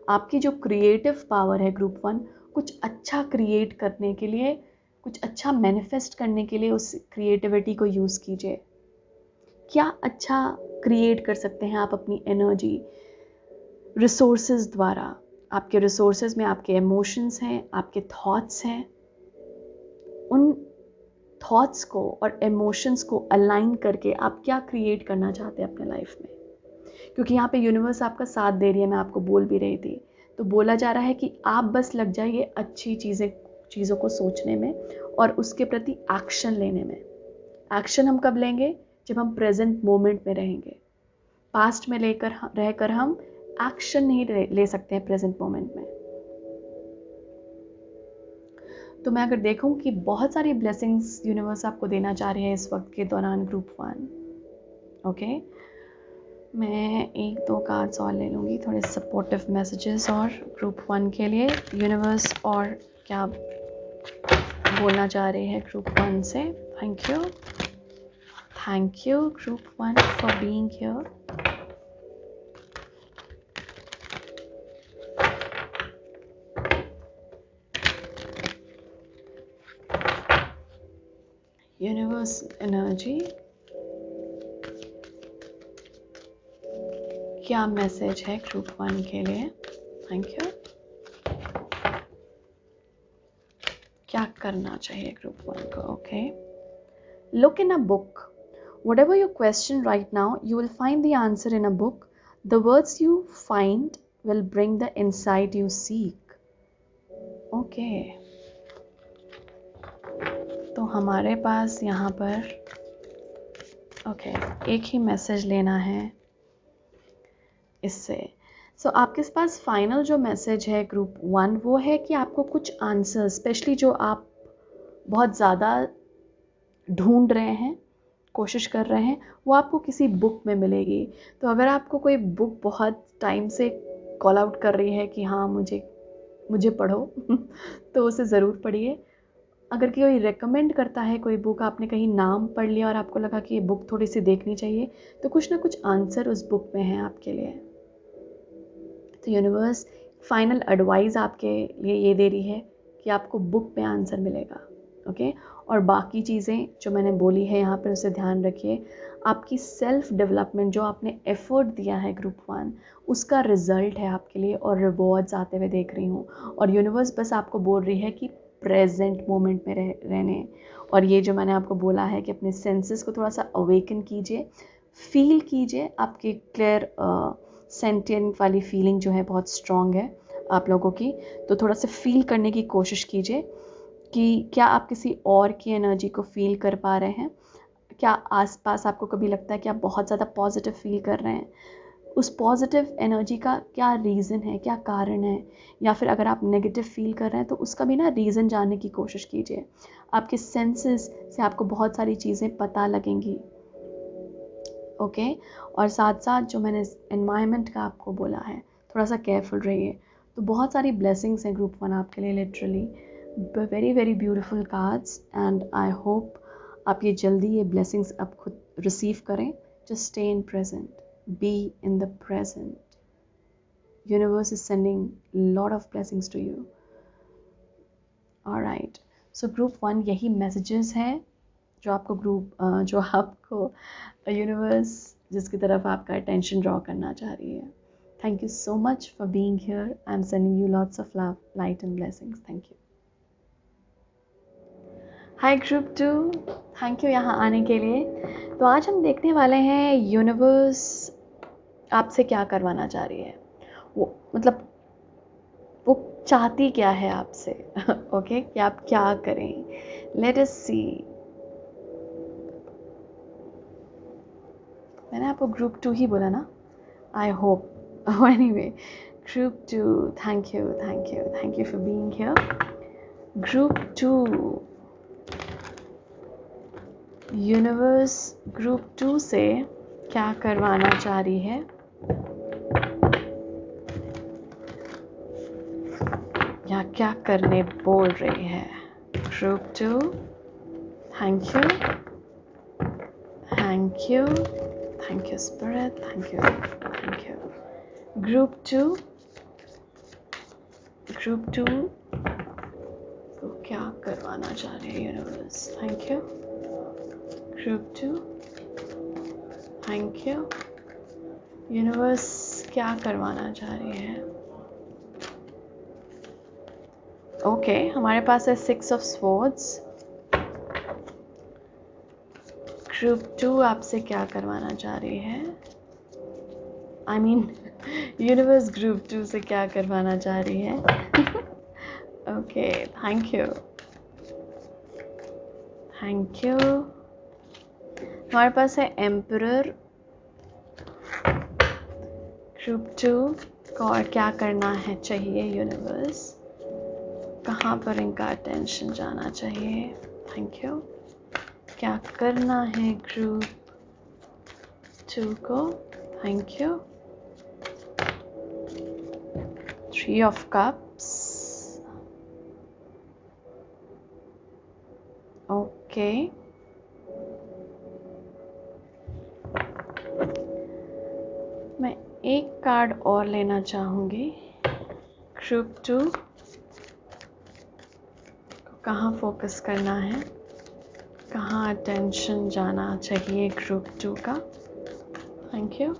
आपकी जो क्रिएटिव पावर है ग्रुप 1, कुछ अच्छा क्रिएट करने के लिए, कुछ अच्छा मैनिफेस्ट करने के लिए उस क्रिएटिविटी को यूज़ कीजिए। क्या अच्छा क्रिएट कर सकते हैं आप अपनी एनर्जी रिसोर्सेज द्वारा? आपके रिसोर्सेज में आपके इमोशंस हैं, आपके थॉट्स हैं। उन थॉट्स को और इमोशंस को अलाइन करके आप क्या क्रिएट करना चाहते हैं अपने लाइफ में? क्योंकि यहाँ पे यूनिवर्स आपका साथ दे रही है, मैं आपको बोल भी रही थी। तो बोला जा रहा है कि आप बस लग जाइए अच्छी चीज़ों को सोचने में और उसके प्रति एक्शन लेने में। एक्शन हम कब लेंगे? जब हम प्रेजेंट मोमेंट में रहेंगे। पास्ट में रहकर हम एक्शन नहीं ले सकते हैं प्रेजेंट मोमेंट में। तो मैं अगर देखूं कि बहुत सारी ब्लेसिंग्स यूनिवर्स आपको देना चाह रही है इस वक्त के दौरान ग्रुप 1। ओके, मैं 1-2 कार्ड्स और ले लूँगी, थोड़े सपोर्टिव मैसेजेस और ग्रुप 1 के लिए यूनिवर्स और क्या बोलना चाह रहे हैं ग्रुप 1 से। Thank you group 1 for being here. Universe energy, क्या मैसेज है ग्रुप 1 के लिए? Thank you. क्या करना चाहिए ग्रुप 1 को? Okay, look in a book. Whatever your question right now, you will find the answer in a book. The words you find will bring the insight you seek. Okay. तो हमारे पास यहाँ पर एक ही मैसेज लेना है इससे। सो आपके पास फाइनल जो मैसेज है ग्रुप 1 वो है कि आपको कुछ आंसर, स्पेशली जो आप बहुत ज़्यादा ढूंढ रहे हैं, कोशिश कर रहे हैं, वो आपको किसी बुक में मिलेगी। तो अगर आपको कोई बुक बहुत टाइम से कॉल आउट कर रही है कि हाँ मुझे पढ़ो तो उसे ज़रूर पढ़िए। अगर कोई रेकमेंड करता है कोई बुक, आपने कहीं नाम पढ़ लिया और आपको लगा कि ये बुक थोड़ी सी देखनी चाहिए, तो कुछ ना कुछ आंसर उस बुक में है आपके लिए। तो यूनिवर्स फाइनल एडवाइस आपके लिए ये दे रही है कि आपको बुक में आंसर मिलेगा। ओके, और बाकी चीज़ें जो मैंने बोली है यहाँ पर उसे ध्यान रखिए। आपकी सेल्फ डेवलपमेंट जो आपने एफर्ट दिया है ग्रुप 1, उसका रिजल्ट है आपके लिए, और रिवॉर्ड्स आते हुए देख रही हूँ। और यूनिवर्स बस आपको बोल रही है कि प्रेजेंट मोमेंट में रहने, और ये जो मैंने आपको बोला है कि अपने सेंसेस को थोड़ा सा अवेकन कीजिए, फील कीजिए। आपकी क्लियर सेंटिएंट वाली फीलिंग जो है बहुत स्ट्रॉन्ग है आप लोगों की, तो थोड़ा सा फील करने की कोशिश कीजिए कि क्या आप किसी और की एनर्जी को फील कर पा रहे हैं। क्या आसपास आपको कभी लगता है कि आप बहुत ज़्यादा पॉजिटिव फील कर रहे हैं? उस पॉजिटिव एनर्जी का क्या रीज़न है, क्या कारण है? या फिर अगर आप नेगेटिव फील कर रहे हैं तो उसका भी ना रीज़न जानने की कोशिश कीजिए। आपके सेंसेस से आपको बहुत सारी चीज़ें पता लगेंगी। ओके, और साथ साथ जो मैंने एनवायरनमेंट का आपको बोला है, थोड़ा सा केयरफुल रहिए। तो बहुत सारी ब्लेसिंग्स हैं ग्रुप 1 आपके लिए, literally very very beautiful cards, and I hope आप ये जल्दी ये ब्लेसिंग्स आप खुद रिसीव करें। Just stay in present, be in the present. Universe is sending lot of blessings to you. Alright, so group 1 यही मैसेजेस हैं जो आपको यूनिवर्स जिसकी तरफ आपका अटेंशन ड्रॉ करना चाह रही है। Thank you so much for being here. I am sending you lots of love, light and blessings. Thank you. Hi group 2, thank you यहाँ आने के लिए। तो आज हम देखने वाले हैं यूनिवर्स आपसे क्या करवाना चाह रही है। वो चाहती क्या है आपसे। ओके, कि आप क्या करें। लेट अस सी। मैंने आपको ग्रुप 2 ही बोला ना, I hope. Anyway, group 2, thank you for being here. Group 2, universe group 2 से क्या करवाना चाह रही है, या क्या करने बोल रही है। Group 2, thank you spirit, thank you. Group 2 तो क्या करवाना चाह रहे हैं universe. Thank you. Group 2, thank you. Universe क्या करवाना चाह रही है। ओके, हमारे पास है 6 ऑफ स्वॉर्ड्स। ग्रुप 2 आपसे क्या करवाना चाह रही है। आई मीन यूनिवर्स ग्रुप 2 से क्या करवाना चाह रही है। Okay, thank you. हमारे पास है एम्परर। ग्रुप 2 को और क्या करना है चाहिए यूनिवर्स, कहाँ पर इनका अटेंशन जाना चाहिए। Thank you. क्या करना है ग्रुप 2 को। Thank you. 3 of cups. Okay, मैं एक कार्ड और लेना चाहूँगी। ग्रुप 2 को कहाँ फोकस करना है, कहाँ अटेंशन जाना चाहिए ग्रुप 2 का। Thank you.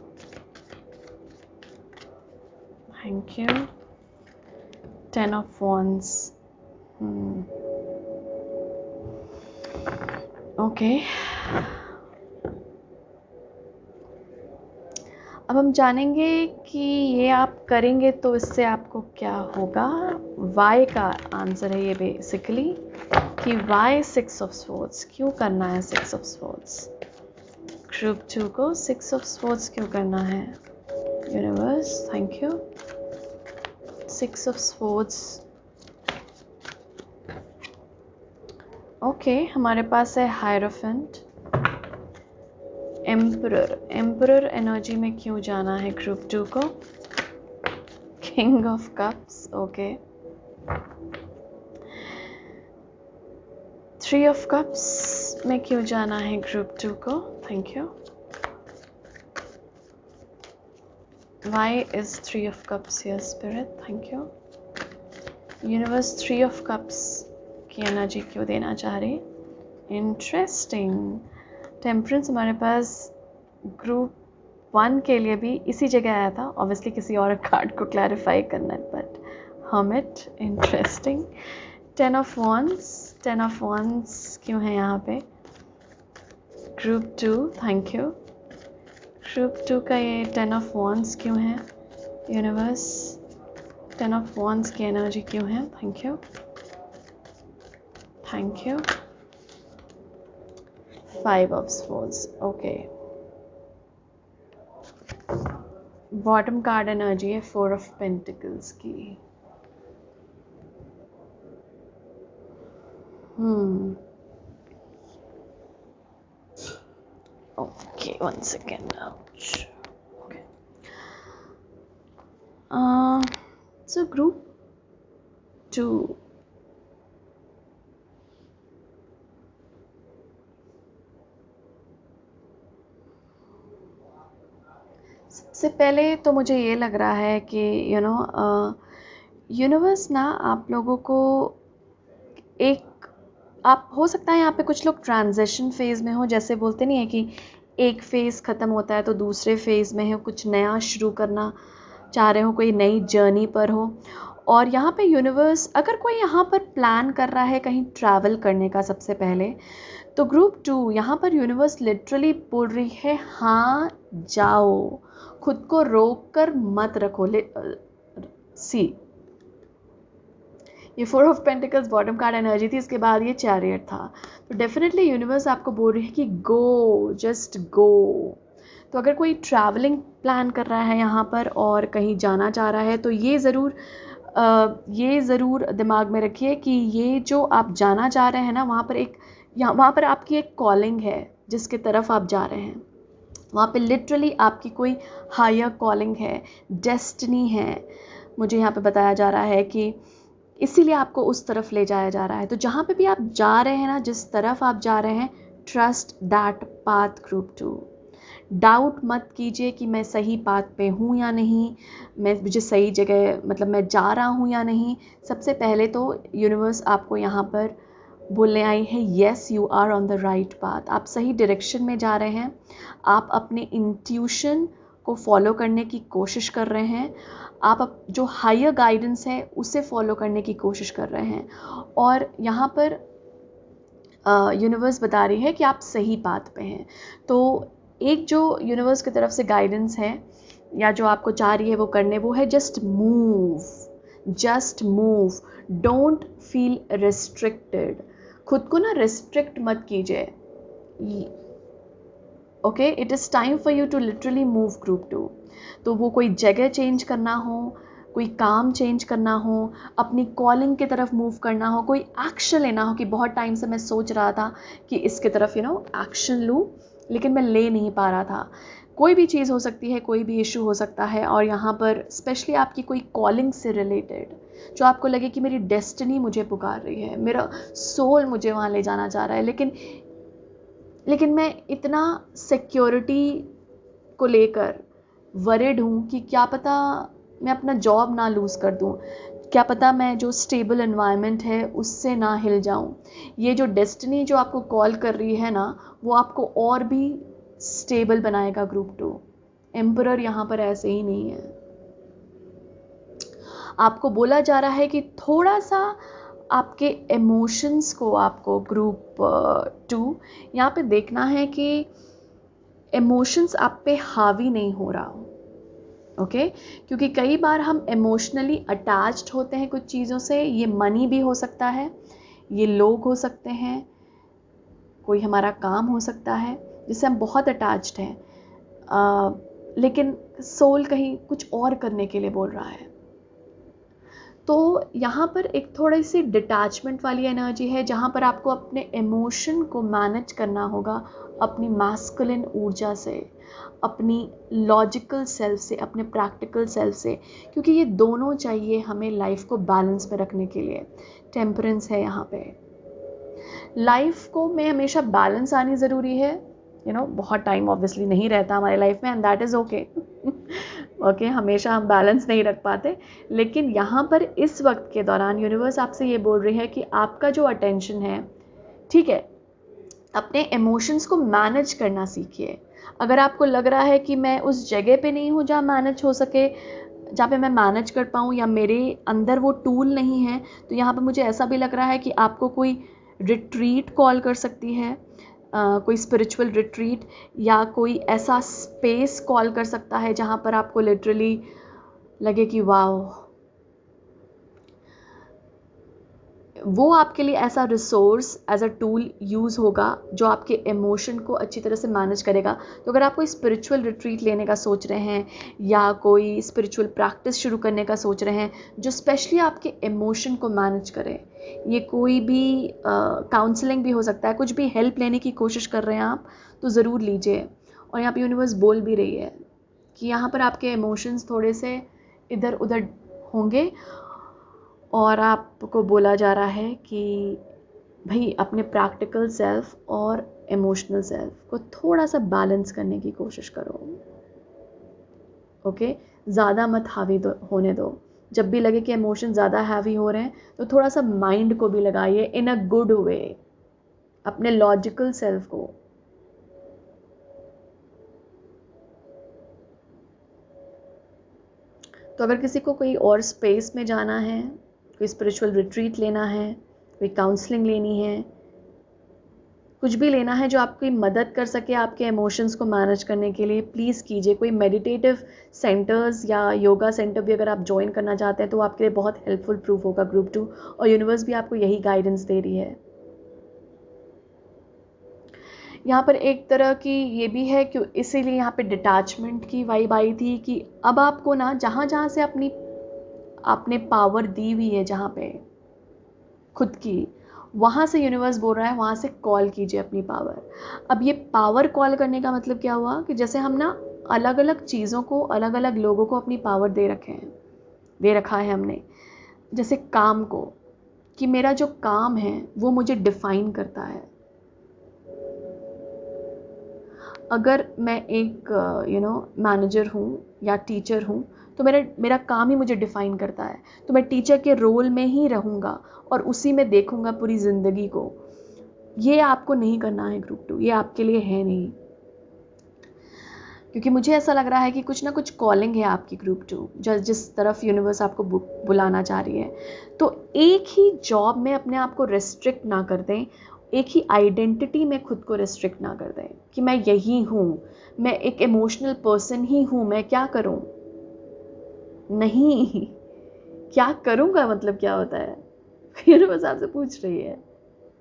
10 of wands। Okay, अब हम जानेंगे कि ये आप करेंगे तो इससे आपको क्या होगा। वाई का आंसर है ये बेसिकली, कि वाई 6 ऑफ स्वॉर्ड्स, क्यों करना है 6 ऑफ स्वॉर्ड्स। ग्रुप 2 को 6 ऑफ स्वॉर्ड्स क्यों करना है। Universe, thank you. 6 of Swords। Okay, हमारे पास है हायरोफेंट, एम्परर। एम्परर एनर्जी में क्यों जाना है ग्रुप 2 को? King of cups, okay. 3 of cups में क्यों जाना है ग्रुप 2 को? Thank you. Why is 3 of cups here, spirit? Thank you. Universe 3 of cups की एनर्जी क्यों देना चाह रही? इंटरेस्टिंग। टेम्परेंस हमारे पास ग्रुप 1 के लिए भी इसी जगह आया था, ऑब्वियसली किसी और कार्ड को क्लैरिफाई करना है, but hermit, interesting. 10 of wands, 10 of wands क्यों है यहाँ पे ग्रुप 2? Thank you. ग्रुप 2 का ये 10 of wands क्यों है? यूनिवर्स 10 of wands की एनर्जी क्यों है? Thank you, thank you. 5 of swords, okay. Bottom card energy है 4 of pentacles की। Okay, 1 second। Okay, so group 2, सबसे पहले तो मुझे ये लग रहा है कि यूनिवर्स ना आप लोगों को आप हो सकता है यहाँ पे कुछ लोग ट्रांजिशन फेज़ में हो, जैसे बोलते नहीं है कि एक फेज़ ख़त्म होता है तो दूसरे फेज़ में हो, कुछ नया शुरू करना चाह रहे हो, कोई नई जर्नी पर हो। और यहाँ पे यूनिवर्स अगर कोई यहाँ पर प्लान कर रहा है कहीं ट्रैवल करने का, सबसे पहले तो ग्रुप 2 यहाँ पर यूनिवर्स लिटरली बोल रही है हाँ जाओ, खुद को रोक कर मत रखो। सी, ये 4 of Pentacles bottom card energy थी, इसके बाद ये चैरियट था, तो डेफिनेटली यूनिवर्स आपको बोल रही है कि गो, जस्ट गो। तो अगर कोई ट्रैवलिंग प्लान कर रहा है यहाँ पर और कहीं जाना चाह रहा है, तो ये ज़रूर दिमाग में रखिए कि ये जो आप जाना चाह रहे हैं ना, वहाँ पर आपकी एक कॉलिंग है जिसके तरफ आप जा रहे हैं। वहाँ पे लिटरली आपकी कोई हायर कॉलिंग है, डेस्टिनी है। मुझे यहाँ पे बताया जा रहा है कि इसीलिए आपको उस तरफ ले जाया जा रहा है। तो जहाँ पे भी आप जा रहे हैं ना, जिस तरफ आप जा रहे हैं, trust that path group 2। Doubt मत कीजिए कि मैं सही पाथ पे हूँ या नहीं, मुझे सही जगह, मतलब मैं जा रहा हूँ या नहीं। सबसे पहले तो यूनिवर्स आपको यहाँ पर बोलने आई है yes you are on the right path, आप सही डायरेक्शन में जा रहे हैं, आप अपने इंट्यूशन को फॉलो करने की कोशिश कर रहे हैं, आप जो हायर गाइडेंस है उसे फॉलो करने की कोशिश कर रहे हैं। और यहाँ पर यूनिवर्स बता रही है कि आप सही पाथ पे हैं। तो एक जो यूनिवर्स की तरफ से गाइडेंस है या जो आपको चाह रही है वो करने, वो है just move, just move, don't feel restricted. खुद को ना रिस्ट्रिक्ट मत कीजिए। Okay, it is time for you to literally move group 2। तो वो कोई जगह चेंज करना हो, कोई काम चेंज करना हो, अपनी कॉलिंग की तरफ मूव करना हो, कोई एक्शन लेना हो कि बहुत टाइम से मैं सोच रहा था कि इसके तरफ एक्शन लूँ, लेकिन मैं ले नहीं पा रहा था। कोई भी चीज़ हो सकती है, कोई भी इशू हो सकता है। और यहाँ पर स्पेशली आपकी कोई कॉलिंग से रिलेटेड, जो आपको लगे कि मेरी डेस्टिनी मुझे पुकार रही है, मेरा सोल मुझे वहाँ ले जाना चाह रहा है, लेकिन मैं इतना सिक्योरिटी को लेकर वरिड हूँ कि क्या पता मैं अपना जॉब ना लूज़ कर दूँ, क्या पता मैं जो स्टेबल एनवायरनमेंट है उससे ना हिल जाऊँ। ये जो डेस्टिनी जो आपको कॉल कर रही है ना, वो आपको और भी स्टेबल बनाएगा ग्रुप 2। एम्परर यहाँ पर ऐसे ही नहीं है। आपको बोला जा रहा है कि थोड़ा सा आपके इमोशंस को आपको ग्रुप 2 यहाँ पे देखना है कि इमोशंस आप पे हावी नहीं हो रहा हो। ओके, क्योंकि कई बार हम इमोशनली अटैच्ड होते हैं कुछ चीज़ों से। ये मनी भी हो सकता है, ये लोग हो सकते हैं, कोई हमारा काम हो सकता है जिससे हम बहुत अटैच्ड हैं। लेकिन सोल कहीं कुछ और करने के लिए बोल रहा है। तो यहाँ पर एक थोड़ी सी डिटैचमेंट वाली एनर्जी है, जहाँ पर आपको अपने इमोशन को मैनेज करना होगा अपनी मैस्कुलिन ऊर्जा से, अपनी लॉजिकल सेल्फ से, अपने प्रैक्टिकल सेल्फ से, क्योंकि ये दोनों चाहिए हमें लाइफ को बैलेंस में रखने के लिए। टेम्परेंस है यहाँ पे। लाइफ को में हमेशा बैलेंस आनी ज़रूरी है। बहुत टाइम ऑब्वियसली नहीं रहता हमारी लाइफ में, and that is okay. Okay, हमेशा हम बैलेंस नहीं रख पाते, लेकिन यहाँ पर इस वक्त के दौरान यूनिवर्स आपसे ये बोल रही है कि आपका जो अटेंशन है, ठीक है, अपने इमोशंस को मैनेज करना सीखिए। अगर आपको लग रहा है कि मैं उस जगह पे नहीं हूँ जहाँ मैनेज हो सके, जहाँ पे मैं मैनेज कर पाऊँ, या मेरे अंदर वो टूल नहीं है, तो यहाँ पे मुझे ऐसा भी लग रहा है कि आपको कोई रिट्रीट कॉल कर सकती है, कोई स्पिरिचुअल रिट्रीट, या कोई ऐसा स्पेस कॉल कर सकता है जहाँ पर आपको लिटरली लगे कि वाओ, वो आपके लिए ऐसा resource as a tool use होगा जो आपके इमोशन को अच्छी तरह से मैनेज करेगा। तो अगर आप कोई स्पिरिचुअल रिट्रीट लेने का सोच रहे हैं, या कोई स्पिरिचुअल प्रैक्टिस शुरू करने का सोच रहे हैं जो स्पेशली आपके इमोशन को मैनेज करे, ये कोई भी काउंसलिंग भी हो सकता है, कुछ भी हेल्प लेने की कोशिश कर रहे हैं आप, तो ज़रूर लीजिए। और यहाँ पे यूनिवर्स बोल भी रही है कि यहाँ पर आपके इमोशंस थोड़े से इधर उधर होंगे, और आपको बोला जा रहा है कि भाई अपने प्रैक्टिकल सेल्फ और इमोशनल सेल्फ को थोड़ा सा बैलेंस करने की कोशिश करो। ओके, ज़्यादा मत हावी होने दो। जब भी लगे कि इमोशन ज़्यादा हैवी हो रहे हैं, तो थोड़ा सा माइंड को भी लगाइए इन अ गुड वे, अपने लॉजिकल सेल्फ को। तो अगर किसी को कोई और स्पेस में जाना है, कोई स्पिरिचुअल रिट्रीट लेना है, कोई काउंसलिंग लेनी है, कुछ भी लेना है जो आपकी मदद कर सके आपके इमोशंस को मैनेज करने के लिए, प्लीज़ कीजिए। कोई मेडिटेटिव सेंटर्स या योगा सेंटर भी अगर आप ज्वाइन करना चाहते हैं तो आपके लिए बहुत हेल्पफुल प्रूफ होगा ग्रुप 2, और यूनिवर्स भी आपको यही गाइडेंस दे रही है। यहाँ पर एक तरह की ये भी है कि इसीलिए यहाँ पे डिटैचमेंट की वाइब आई थी कि अब आपको ना जहाँ जहाँ से आपने पावर दी हुई है, जहाँ पे खुद की, वहाँ से यूनिवर्स बोल रहा है वहाँ से कॉल कीजिए अपनी पावर। अब ये पावर कॉल करने का मतलब क्या हुआ कि जैसे हम ना अलग अलग चीज़ों को, अलग अलग लोगों को अपनी पावर दे रखा है हमने। जैसे काम को, कि मेरा जो काम है वो मुझे डिफाइन करता है। अगर मैं एक मैनेजर हूँ या टीचर हूँ, तो मेरा काम ही मुझे डिफ़ाइन करता है, तो मैं टीचर के रोल में ही रहूँगा और उसी में देखूँगा पूरी ज़िंदगी को। ये आपको नहीं करना है ग्रुप 2, ये आपके लिए है नहीं, क्योंकि मुझे ऐसा लग रहा है कि कुछ ना कुछ कॉलिंग है आपकी ग्रुप 2, जिस तरफ यूनिवर्स आपको बुलाना चाह रही है। तो एक ही जॉब में अपने आप को रेस्ट्रिक्ट ना कर दें, एक ही आइडेंटिटी में खुद को रेस्ट्रिक्ट ना कर दें कि मैं यही हूँ, मैं एक इमोशनल पर्सन ही हूँ, मैं क्या करूँ। नहीं, क्या करूँगा मतलब क्या होता है? यूनिवर्स आपसे पूछ रही है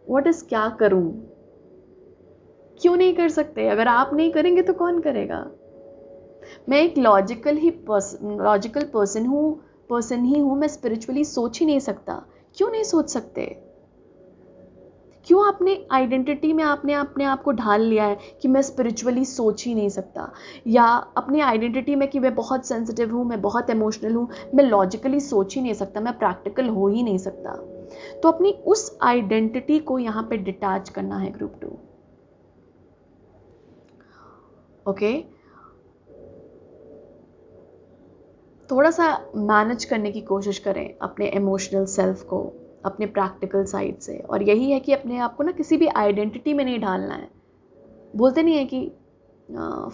व्हाट इज क्या करूँ। क्यों नहीं कर सकते? अगर आप नहीं करेंगे तो कौन करेगा? मैं एक लॉजिकल पर्सन ही हूँ, मैं स्पिरिचुअली सोच ही नहीं सकता। क्यों नहीं सोच सकते? क्यों अपने आइडेंटिटी में आपने अपने आप को ढाल लिया है कि मैं स्पिरिचुअली सोच ही नहीं सकता, या अपनी आइडेंटिटी में कि मैं बहुत सेंसिटिव हूँ, मैं बहुत इमोशनल हूँ, मैं लॉजिकली सोच ही नहीं सकता, मैं प्रैक्टिकल हो ही नहीं सकता। तो अपनी उस आइडेंटिटी को यहाँ पे डिटैच करना है ग्रुप 2। ओके, थोड़ा सा मैनेज करने की कोशिश करें अपने इमोशनल सेल्फ को अपने प्रैक्टिकल साइड से, और यही है कि अपने आप को ना किसी भी आइडेंटिटी में नहीं ढालना है। बोलते नहीं है कि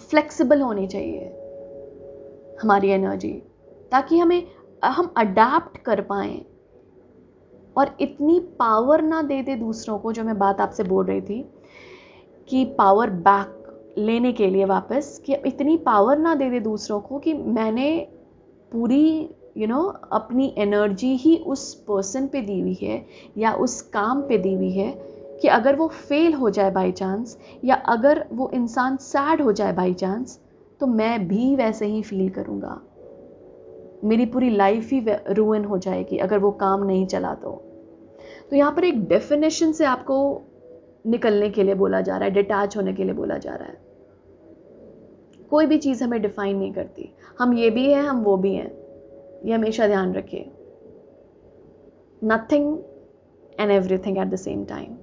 फ्लेक्सिबल होनी चाहिए हमारी एनर्जी, ताकि हम अडेप्ट कर पाएँ और इतनी पावर ना दे दे दूसरों को, जो मैं बात आपसे बोल रही थी कि पावर बैक लेने के लिए वापस, कि इतनी पावर ना दे दे दूसरों को कि मैंने पूरी अपनी एनर्जी ही उस पर्सन पे दी हुई है या उस काम पे दी हुई है कि अगर वो फेल हो जाए बाय चांस, या अगर वो इंसान सैड हो जाए बाय चांस, तो मैं भी वैसे ही फील करूँगा, मेरी पूरी लाइफ ही रूइन हो जाएगी अगर वो काम नहीं चला तो यहाँ पर एक डेफिनेशन से आपको निकलने के लिए बोला जा रहा है, डिटैच होने के लिए बोला जा रहा है। कोई भी चीज़ हमें डिफाइन नहीं करती, हम ये भी हैं, हम वो भी हैं, ये हमेशा ध्यान रखिए। Nothing and everything at the same time.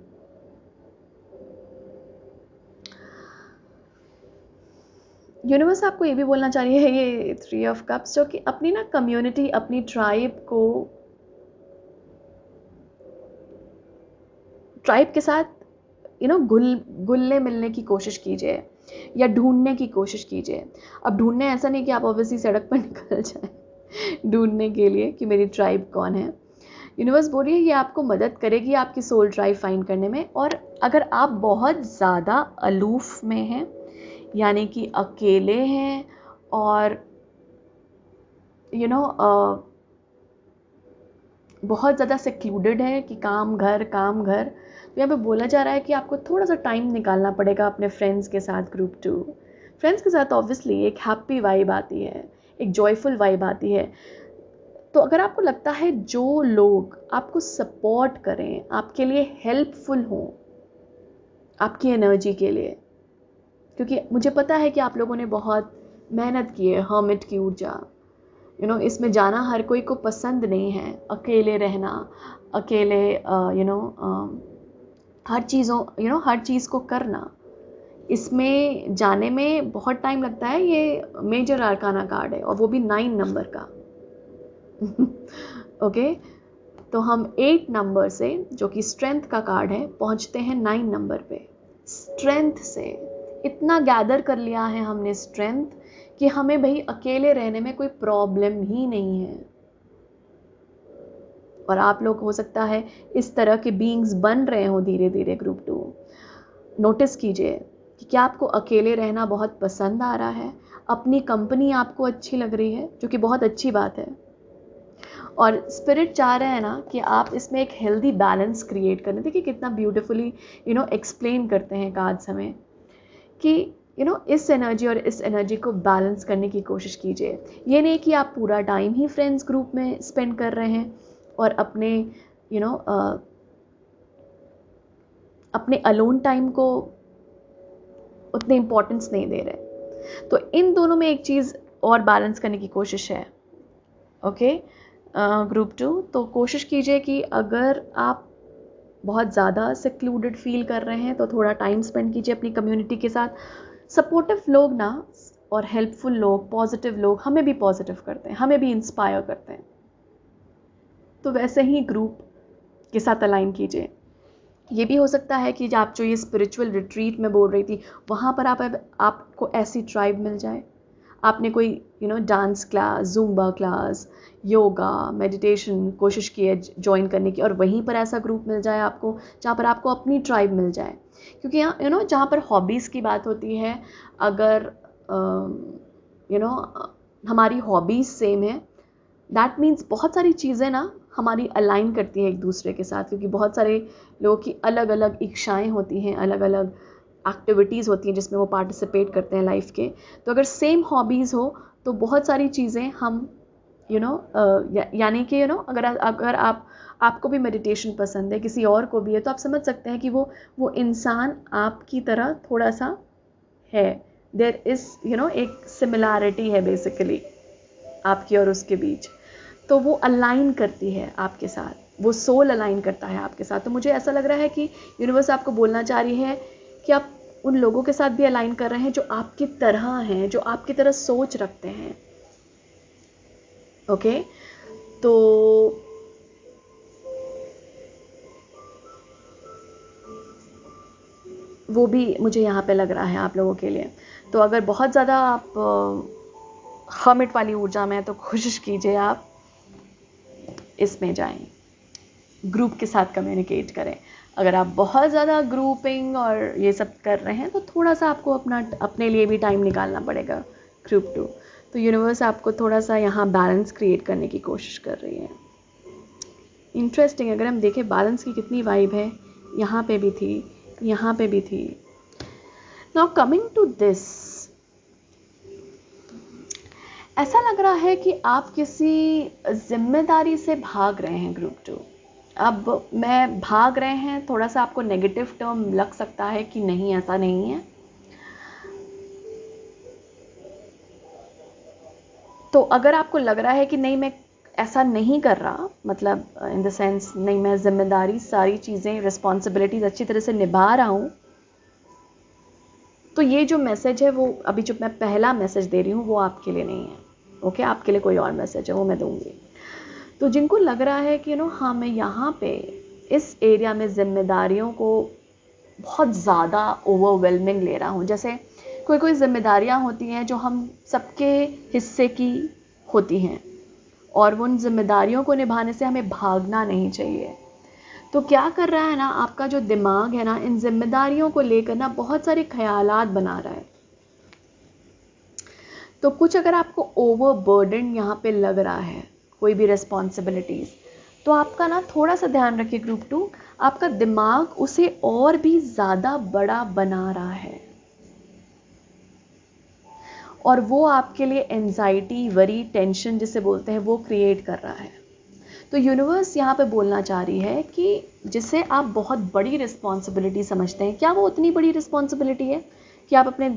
Universe आपको ये भी बोलना चाह रही है, ये 3 ऑफ कप्स, जो कि अपनी ना कम्युनिटी, अपनी ट्राइब के साथ घुलने मिलने की कोशिश कीजिए या ढूंढने की कोशिश कीजिए। अब ढूंढने ऐसा नहीं कि आप ऑब्वियसली सड़क पर निकल जाए ढूंढने के लिए कि मेरी ट्राइब कौन है। यूनिवर्स बोल रही है ये आपको मदद करेगी आपकी सोल ट्राइब फाइंड करने में। और अगर आप बहुत ज़्यादा अलूफ में हैं, यानी कि अकेले हैं और बहुत ज़्यादा सेक्लूडेड है कि काम घर, तो यहाँ पे बोला जा रहा है कि आपको थोड़ा सा टाइम निकालना पड़ेगा अपने फ्रेंड्स के साथ। ग्रुप 2 फ्रेंड्स के साथ ऑब्वियसली एक हैप्पी वाइब आती है, एक जॉयफुल वाइब आती है। तो अगर आपको लगता है जो लोग आपको सपोर्ट करें, आपके लिए हेल्पफुल हों, आपकी एनर्जी के लिए, क्योंकि मुझे पता है कि आप लोगों ने बहुत मेहनत की है, हर्मिट की ऊर्जा, इसमें जाना हर कोई को पसंद नहीं है, अकेले रहना, अकेले हर चीज़ को करना, इसमें जाने में बहुत टाइम लगता है। ये मेजर आर्काना कार्ड है और वो भी 9 नंबर का ओके तो हम 8 नंबर से, जो कि स्ट्रेंथ का कार्ड है, पहुंचते हैं 9 नंबर पे। स्ट्रेंथ से इतना गैदर कर लिया है हमने स्ट्रेंथ कि हमें भाई अकेले रहने में कोई प्रॉब्लम ही नहीं है। और आप लोग हो सकता है इस तरह के बीइंग्स बन रहे हो धीरे धीरे। ग्रुप 2 नोटिस कीजिए कि क्या आपको अकेले रहना बहुत पसंद आ रहा है, अपनी कंपनी आपको अच्छी लग रही है, जो कि बहुत अच्छी बात है। और स्पिरिट चाह रहे हैं ना कि आप इसमें एक हेल्दी बैलेंस क्रिएट करने। देखिए कितना ब्यूटीफुली एक्सप्लेन करते हैं कार्ड्स हमें कि इस एनर्जी और इस एनर्जी को बैलेंस करने की कोशिश कीजिए। ये नहीं कि आप पूरा टाइम ही फ्रेंड्स ग्रुप में स्पेंड कर रहे हैं और अपने अलोन टाइम को उतने इम्पोर्टेंस नहीं दे रहे। तो इन दोनों में एक चीज़ और बैलेंस करने की कोशिश है। ओके ग्रुप 2 तो कोशिश कीजिए कि अगर आप बहुत ज़्यादा सेक्लूडेड फील कर रहे हैं तो थोड़ा टाइम स्पेंड कीजिए अपनी कम्युनिटी के साथ। सपोर्टिव लोग ना और हेल्पफुल लोग, पॉजिटिव लोग हमें भी पॉजिटिव करते हैं, हमें भी इंस्पायर करते हैं। तो वैसे ही ग्रुप के साथ अलाइन कीजिए। ये भी हो सकता है कि आप जो ये स्पिरिचुअल रिट्रीट में बोल रही थी, वहाँ पर आपको ऐसी ट्राइब मिल जाए। आपने कोई dance class, Zumba class, yoga, meditation कोशिश की है ज्वाइन करने की, और वहीं पर ऐसा ग्रुप मिल जाए आपको जहाँ पर आपको अपनी ट्राइब मिल जाए। क्योंकि यहाँ जहाँ पर हॉबीज़ की बात होती है, अगर हमारी हॉबीज़ सेम है, दैट मीन्स बहुत सारी चीज़ें ना हमारी अलाइन करती हैं एक दूसरे के साथ। क्योंकि बहुत सारे लोगों की अलग अलग इच्छाएं होती हैं, अलग अलग एक्टिविटीज़ होती हैं जिसमें वो पार्टिसिपेट करते हैं लाइफ के। तो अगर सेम हॉबीज़ हो तो बहुत सारी चीज़ें हम यानी कि अगर आपको भी मेडिटेशन पसंद है, किसी और को भी है, तो आप समझ सकते हैं कि वो इंसान आपकी तरह थोड़ा सा है। देयर इज़ एक सिमिलैरिटी है बेसिकली आपकी और उसके बीच। तो वो अलाइन करती है आपके साथ, वो सोल अलाइन करता है आपके साथ। तो मुझे ऐसा लग रहा है कि यूनिवर्स आपको बोलना चाह रही है कि आप उन लोगों के साथ भी अलाइन कर रहे हैं जो आपकी तरह हैं, जो आपकी तरह सोच रखते हैं। ओके तो वो भी मुझे यहाँ पे लग रहा है आप लोगों के लिए। तो अगर बहुत ज़्यादा आप हर्मिट वाली ऊर्जा में हैं तो कोशिश कीजिए आप इसमें जाएं, ग्रुप के साथ कम्युनिकेट करें। अगर आप बहुत ज़्यादा ग्रुपिंग और ये सब कर रहे हैं तो थोड़ा सा आपको अपने लिए भी टाइम निकालना पड़ेगा। ग्रुप 2 तो यूनिवर्स आपको थोड़ा सा यहाँ बैलेंस क्रिएट करने की कोशिश कर रही है। इंटरेस्टिंग, अगर हम देखें बैलेंस की कितनी वाइब है, यहाँ पे भी थी, यहाँ पे भी थी। नाउ कमिंग टू दिस, ऐसा लग रहा है कि आप किसी जिम्मेदारी से भाग रहे हैं ग्रुप 2। अब मैं भाग रहे हैं थोड़ा सा आपको नेगेटिव टर्म लग सकता है कि नहीं, ऐसा नहीं है। तो अगर आपको लग रहा है कि नहीं मैं ऐसा नहीं कर रहा, मतलब इन द सेंस नहीं मैं जिम्मेदारी सारी चीज़ें रिस्पॉन्सिबिलिटीज अच्छी तरह से निभा रहा हूँ, तो ये जो मैसेज है वो अभी जो मैं पहला मैसेज दे रही हूँ वो आपके लिए नहीं है। ओके, आपके लिए कोई और मैसेज है वो मैं दूंगी। तो जिनको लग रहा है कि हाँ मैं यहाँ पे इस एरिया में जिम्मेदारियों को बहुत ज़्यादा ओवरवेलमिंग ले रहा हूँ, जैसे कोई कोई जिम्मेदारियाँ होती हैं जो हम सबके हिस्से की होती हैं और उन जिम्मेदारियों को निभाने से हमें भागना नहीं चाहिए। तो क्या कर रहा है ना, आपका जो दिमाग है ना इन जिम्मेदारियों को लेकर ना बहुत सारे ख्यालात बना रहा है। तो कुछ अगर आपको ओवरबर्डन यहाँ पे लग रहा है कोई भी रिस्पॉन्सिबिलिटीज़, तो आपका ना थोड़ा सा ध्यान रखिए ग्रुप 2, आपका दिमाग उसे और भी ज़्यादा बड़ा बना रहा है और वो आपके लिए एंजाइटी, वरी, टेंशन जिसे बोलते हैं वो क्रिएट कर रहा है। तो यूनिवर्स यहाँ पे बोलना चाह रही है कि जिसे आप बहुत बड़ी रिस्पॉन्सिबिलिटी समझते हैं, क्या वो उतनी बड़ी रिस्पॉन्सिबिलिटी है कि आप अपने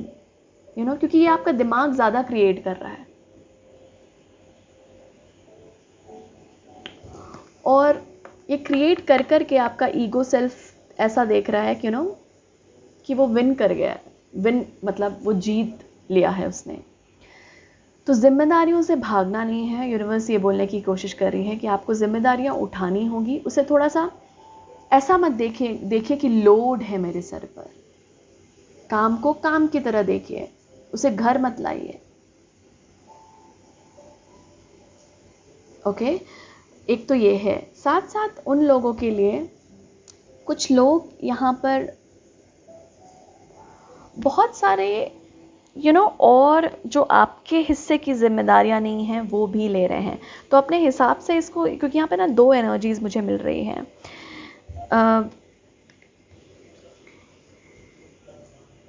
क्योंकि ये आपका दिमाग ज़्यादा क्रिएट कर रहा है और ये क्रिएट कर कर के आपका ईगो सेल्फ ऐसा देख रहा है कि वो विन कर गया है। विन मतलब वो जीत लिया है उसने। तो जिम्मेदारियों से भागना नहीं है, यूनिवर्स ये बोलने की कोशिश कर रही है कि आपको जिम्मेदारियां उठानी होगी। उसे थोड़ा सा ऐसा मत देखिए कि लोड है मेरे सर पर। काम को काम की तरह देखिए, उसे घर मत लाइए। ओके, एक तो ये है। साथ साथ उन लोगों के लिए, कुछ लोग यहाँ पर बहुत सारे और जो आपके हिस्से की जिम्मेदारियां नहीं हैं वो भी ले रहे हैं। तो अपने हिसाब से इसको, क्योंकि यहाँ पे ना दो एनर्जीज मुझे मिल रही हैं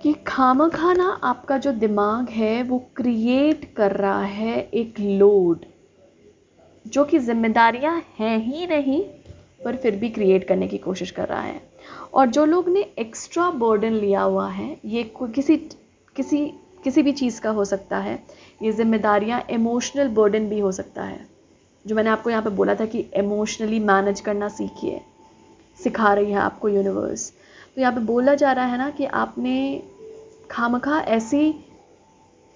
कि खामखा ना आपका जो दिमाग है वो क्रिएट कर रहा है एक लोड जो कि जिम्मेदारियां हैं ही नहीं, पर फिर भी क्रिएट करने की कोशिश कर रहा है। और जो लोग ने एक्स्ट्रा बर्डन लिया हुआ है, ये किसी किसी किसी भी चीज़ का हो सकता है। ये जिम्मेदारियां इमोशनल बर्डन भी हो सकता है, जो मैंने आपको यहाँ पे बोला था कि इमोशनली मैनेज करना सीखिए, सिखा रही है आपको यूनिवर्स। तो यहाँ पे बोला जा रहा है ना कि आपने खामखा ऐसी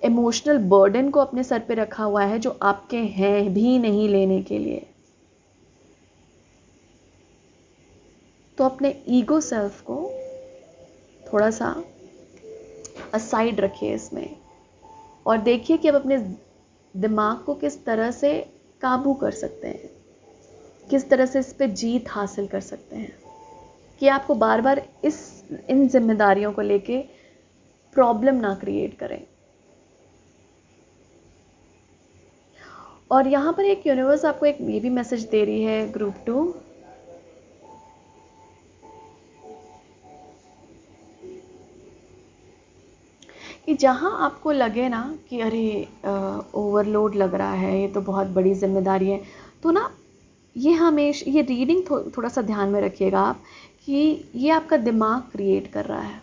इमोशनल बर्डन को अपने सर पे रखा हुआ है जो आपके हैं भी नहीं लेने के लिए। तो अपने ईगो सेल्फ को थोड़ा सा असाइड रखिए इसमें और देखिए कि अब अपने दिमाग को किस तरह से काबू कर सकते हैं, किस तरह से इस पे जीत हासिल कर सकते हैं कि आपको बार बार इन जिम्मेदारियों को लेके प्रॉब्लम ना क्रिएट करें। और यहाँ पर एक यूनिवर्स आपको एक ये भी मैसेज दे रही है ग्रुप 2 कि जहाँ आपको लगे ना कि अरे ओवरलोड लग रहा है, ये तो बहुत बड़ी जिम्मेदारी है, तो ना ये हमेशा ये रीडिंग थोड़ा सा ध्यान में रखिएगा आप कि ये आपका दिमाग क्रिएट कर रहा है,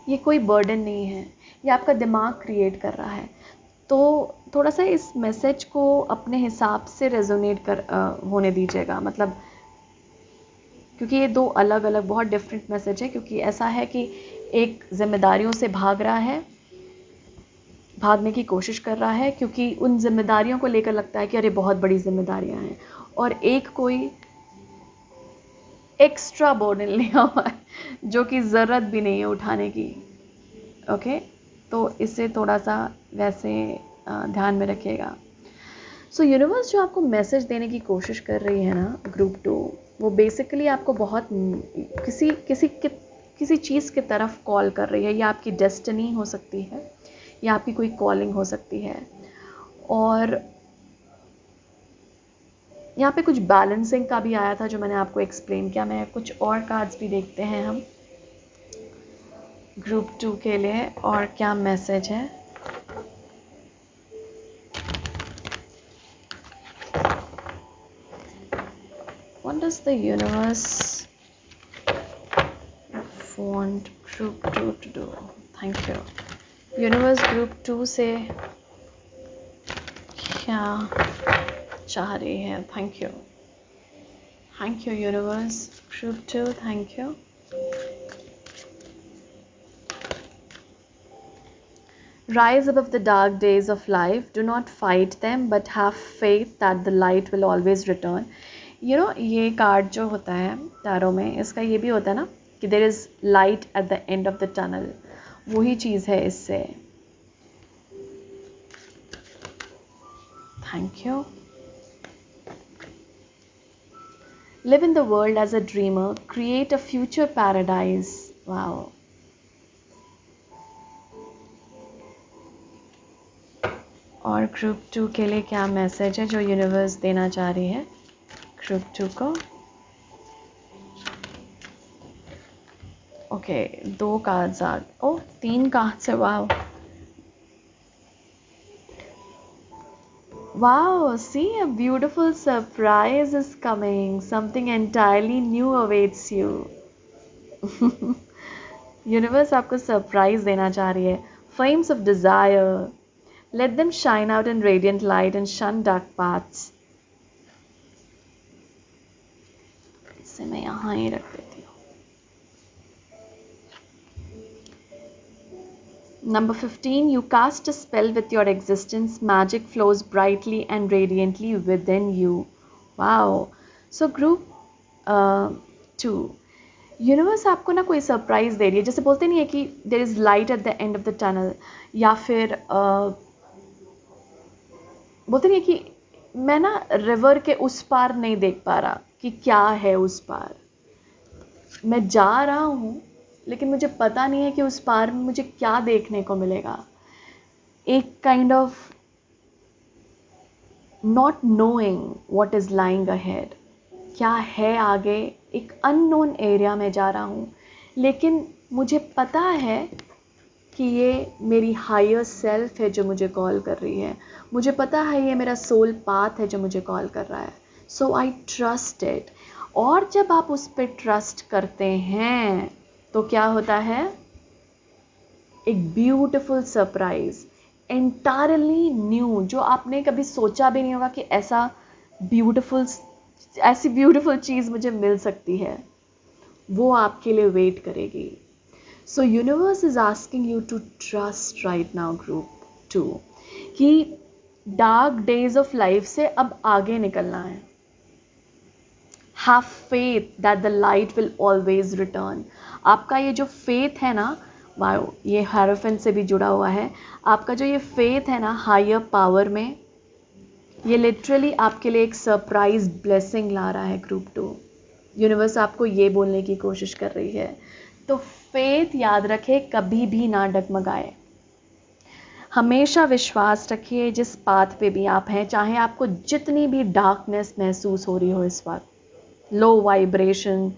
ये कोई बर्डन नहीं है, ये आपका दिमाग क्रिएट कर रहा है। तो थोड़ा सा इस मैसेज को अपने हिसाब से रेजोनेट होने दीजिएगा, मतलब क्योंकि ये दो अलग अलग बहुत डिफरेंट मैसेज है। क्योंकि ऐसा है कि एक जिम्मेदारियों से भाग रहा है, भागने की कोशिश कर रहा है क्योंकि उन जिम्मेदारियों को लेकर लगता है कि अरे बहुत बड़ी जिम्मेदारियां हैं, और एक कोई एक्स्ट्रा बर्डन लिया हुआ है जो कि ज़रूरत भी नहीं है उठाने की। ओके, तो इससे थोड़ा सा वैसे ध्यान में रखिएगा। सो यूनिवर्स जो आपको मैसेज देने की कोशिश कर रही है ना ग्रुप 2, वो बेसिकली आपको बहुत किसी चीज़ की तरफ कॉल कर रही है। या आपकी डेस्टिनी हो सकती है या आपकी कोई कॉलिंग हो सकती है। और यहाँ पे कुछ बैलेंसिंग का भी आया था जो मैंने आपको एक्सप्लेन किया। मैं कुछ और कार्ड्स भी देखते हैं हम ग्रुप 2 के लिए और क्या मैसेज है। does the universe want group 2 to do? Thank you. Universe group 2 से क्या चाह रही है? Thank you. Thank you, universe. Group 2, thank you. Rise above the dark days of life. Do not fight them, but have faith that the light will always return. ये कार्ड जो होता है टैरो में, इसका ये भी होता है ना कि there is light at the end of the tunnel. वही चीज़ है इससे. Thank you. Live in the world as a dreamer. Create a future paradise. Wow. और ग्रुप 2 के लिए क्या मैसेज है जो यूनिवर्स देना चाह रही है ग्रुप 2 को? ओके, 2 कार्ड्स आ, 3 कार्ड्स है. Wow wow, see a beautiful surprise is coming. Something entirely new awaits you. Universe आपको सरप्राइज देना चाह रही है. Flames of desire. Let them shine out in radiant light and shun dark paths. इसे मैं यहाँ ही रख देती हूँ. Number 15, you cast a spell with your existence. Magic flows brightly and radiantly within you. Wow. So group 2. Universe आपको ना कोई सरप्राइज दे रही है. जैसे बोलते नहीं है कि there is light at the end of the tunnel, या फिर बोलते नहीं कि मैं ना रिवर के उस पार नहीं देख पा रहा कि क्या है उस पार. मैं जा रहा हूँ लेकिन मुझे पता नहीं है कि उस पार में मुझे क्या देखने को मिलेगा. एक kind of not knowing what is lying ahead. क्या है आगे, एक अननोन एरिया में जा रहा हूँ, लेकिन मुझे पता है कि ये मेरी हायर सेल्फ है जो मुझे कॉल कर रही है. मुझे पता है ये मेरा सोल पाथ है जो मुझे कॉल कर रहा है. सो आई ट्रस्ट इट. और जब आप उस पर ट्रस्ट करते हैं तो क्या होता है? एक ब्यूटिफुल सरप्राइज, एंटायरली न्यू, जो आपने कभी सोचा भी नहीं होगा कि ऐसी ब्यूटिफुल चीज़ मुझे मिल सकती है, वो आपके लिए वेट करेगी. So universe is asking you to trust right now group 2 कि dark days of life से अब आगे निकलना है. Have faith that the light will always return. आपका ये जो faith है ना, वाओ, ये हायरोफेंट से भी जुड़ा हुआ है. आपका जो ये faith है ना हायर पावर में, ये लिटरली आपके लिए एक सरप्राइज ब्लेसिंग ला रहा है ग्रुप 2. यूनिवर्स आपको ये बोलने की कोशिश कर रही है. तो फेथ याद रखे, कभी भी ना डगमगाए. हमेशा विश्वास रखिए जिस पाथ पे भी आप हैं, चाहे आपको जितनी भी डार्कनेस महसूस हो रही हो इस वक्त, लो वाइब्रेशन,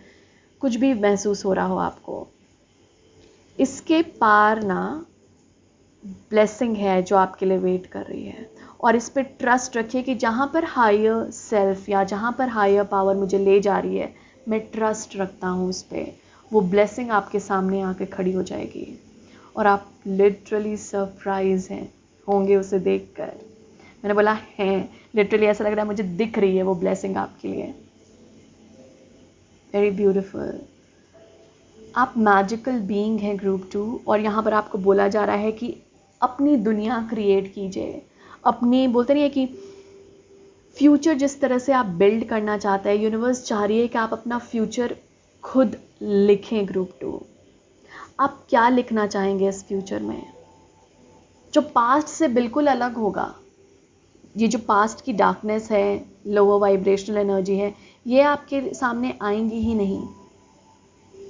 कुछ भी महसूस हो रहा हो आपको, इसके पार ना ब्लेसिंग है जो आपके लिए वेट कर रही है. और इस पर ट्रस्ट रखिए कि जहाँ पर हायर सेल्फ या जहाँ पर हायर पावर मुझे ले जा रही है, मैं ट्रस्ट रखता हूँ उस पर. वो ब्लेसिंग आपके सामने आके खड़ी हो जाएगी और आप लिटरली सरप्राइज होंगे उसे देखकर. मैंने बोला है, लिटरली ऐसा लग रहा है मुझे दिख रही है वो ब्लेसिंग आपके लिए. Very beautiful. आप मैजिकल बीइंग हैं ग्रुप 2, और यहाँ पर आपको बोला जा रहा है कि अपनी दुनिया क्रिएट कीजिए. अपनी, बोलते नहीं है कि फ्यूचर जिस तरह से आप बिल्ड करना चाहते हैं, यूनिवर्स चाह रही है कि आप अपना फ्यूचर खुद लिखें. ग्रुप 2, आप क्या लिखना चाहेंगे इस फ्यूचर में जो पास्ट से बिल्कुल अलग होगा? ये जो पास्ट की डार्कनेस है, लोअर वाइब्रेशनल एनर्जी है, ये आपके सामने आएंगी ही नहीं.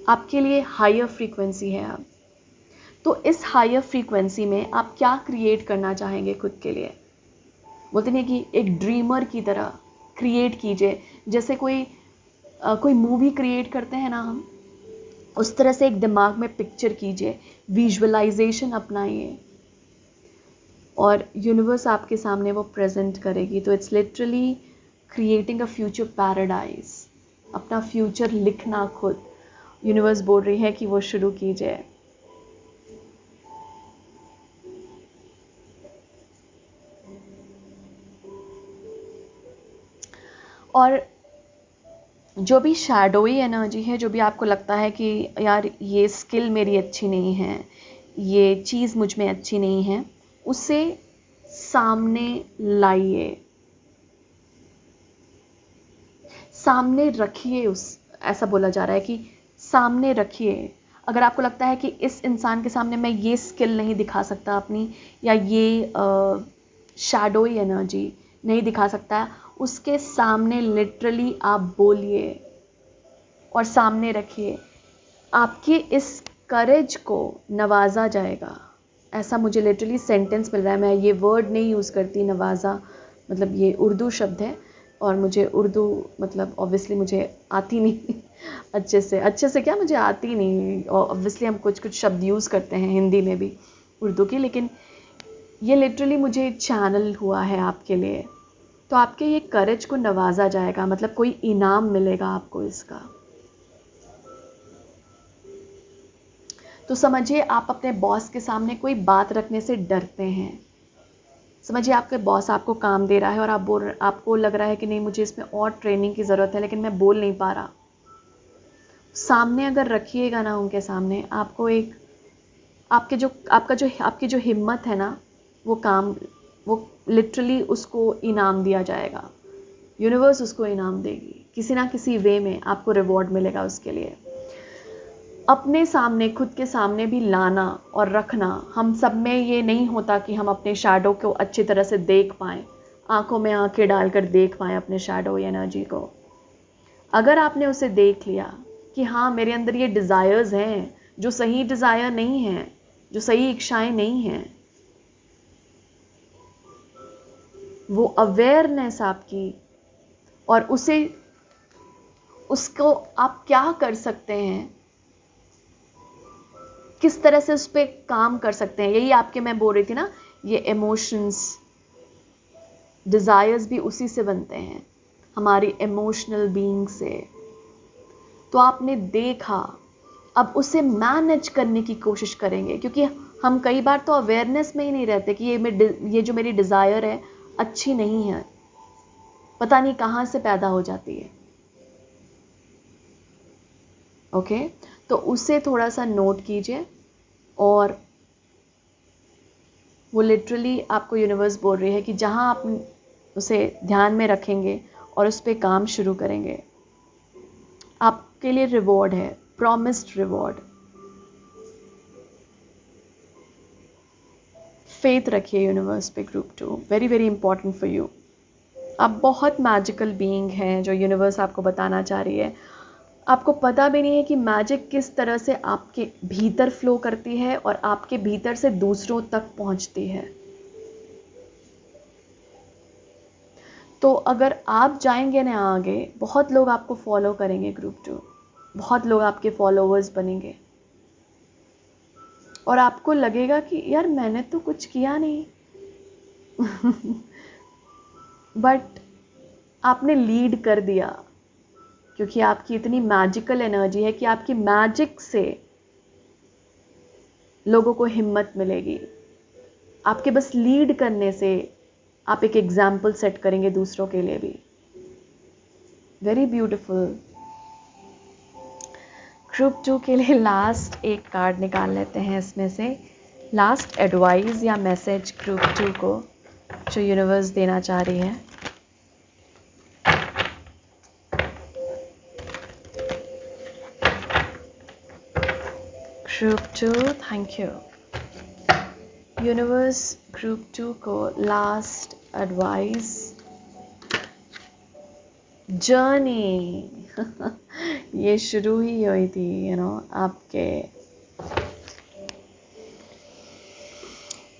आपके लिए हायर फ्रीक्वेंसी है अब. तो इस हायर फ्रीक्वेंसी में आप क्या क्रिएट करना चाहेंगे खुद के लिए? बोलते नहीं कि एक ड्रीमर की तरह क्रिएट कीजिए. जैसे कोई मूवी क्रिएट करते हैं ना हम, उस तरह से एक दिमाग में पिक्चर कीजिए, विजुअलाइजेशन अपनाइए, और यूनिवर्स आपके सामने वो प्रेजेंट करेगी. तो it's literally creating a future paradise. अपना फ्यूचर लिखना खुद, यूनिवर्स बोल रही है कि वो शुरू कीजिए। और जो भी शैडोई एनर्जी है, जो भी आपको लगता है कि यार ये स्किल मेरी अच्छी नहीं है, ये चीज़ मुझ में अच्छी नहीं है, उसे सामने लाइए, सामने रखिए। ऐसा बोला जा रहा है कि सामने रखिए। अगर आपको लगता है कि इस इंसान के सामने मैं ये स्किल नहीं दिखा सकता अपनी, या ये शैडोई एनर्जी नहीं दिखा सकता, उसके सामने लिटरली आप बोलिए और सामने रखिए। आपके इस करेज को नवाजा जाएगा। ऐसा मुझे लिटरली सेंटेंस मिल रहा है। मैं ये वर्ड नहीं यूज़ करती, नवाजा मतलब ये उर्दू शब्द है, और मुझे उर्दू मतलब ऑब्वियसली मुझे आती नहीं अच्छे से क्या, मुझे आती नहीं। और ऑब्वियसली हम कुछ कुछ शब्द यूज़ करते हैं हिंदी में भी उर्दू की, लेकिन ये लिटरली मुझे चैनल हुआ है आपके लिए। तो आपके ये करेज को नवाजा जाएगा, मतलब कोई इनाम मिलेगा आपको इसका। तो समझिए आप अपने बॉस के सामने कोई बात रखने से डरते हैं। समझिए आपके बॉस आपको काम दे रहा है और आपको लग रहा है कि नहीं मुझे इसमें और ट्रेनिंग की ज़रूरत है, लेकिन मैं बोल नहीं पा रहा। सामने अगर रखिएगा ना उनके सामने, आपको एक आपकी जो हिम्मत है ना, वो लिटरली उसको इनाम दिया जाएगा। यूनिवर्स उसको इनाम देगी, किसी ना किसी वे में आपको रिवॉर्ड मिलेगा उसके लिए। अपने सामने, खुद के सामने भी लाना और रखना। हम सब में ये नहीं होता कि हम अपने शैडो को अच्छी तरह से देख पाएँ, आंखों में आंखें डालकर देख पाएँ अपने शैडो एनर्जी को। अगर आपने उसे देख लिया कि हाँ मेरे अंदर ये डिज़ायर्स हैं जो सही डिज़ायर नहीं हैं, जो सही इच्छाएं नहीं हैं, वो अवेयरनेस आपकी, और उसको आप क्या कर सकते हैं, किस तरह से उस पर काम कर सकते हैं। यही आपके मैं बोल रही थी ना, ये इमोशंस, डिज़ायर्स भी उसी से बनते हैं, हमारी इमोशनल बीइंग से। तो आपने देखा, अब उसे मैनेज करने की कोशिश करेंगे, क्योंकि हम कई बार तो अवेयरनेस में ही नहीं रहते कि ये जो मेरी डिज़ायर है अच्छी नहीं है, पता नहीं कहाँ से पैदा हो जाती है। ओके, तो उसे थोड़ा सा नोट कीजिए, और वो लिटरली आपको यूनिवर्स बोल रही है कि जहाँ आप उसे ध्यान में रखेंगे और उस पर काम शुरू करेंगे, आपके लिए रिवॉर्ड है, प्रॉमिस्ड रिवॉर्ड। फेथ रखिए यूनिवर्स पे group 2, very very important for you. आप बहुत मैजिकल बीइंग हैं, जो यूनिवर्स आपको बताना चाह रही है। आपको पता भी नहीं है कि मैजिक किस तरह से आपके भीतर फ्लो करती है और आपके भीतर से दूसरों तक पहुंचती है। तो अगर आप जाएंगे ना आगे, बहुत लोग आपको फॉलो करेंगे ग्रुप 2, बहुत लोग आपके फॉलोअर्स बनेंगे, और आपको लगेगा कि यार मैंने तो कुछ किया नहीं बट आपने लीड कर दिया, क्योंकि आपकी इतनी मैजिकल एनर्जी है कि आपकी मैजिक से लोगों को हिम्मत मिलेगी। आपके बस लीड करने से आप एक एग्जाम्पल सेट करेंगे दूसरों के लिए भी। Very beautiful. ग्रुप 2 के लिए लास्ट एक कार्ड निकाल लेते हैं इसमें से। लास्ट एडवाइस या मैसेज ग्रुप 2 को जो यूनिवर्स देना चाह रही है। Group 2, thank you universe. Group 2 को लास्ट एडवाइस, जर्नी ये शुरू ही हुई थी आपके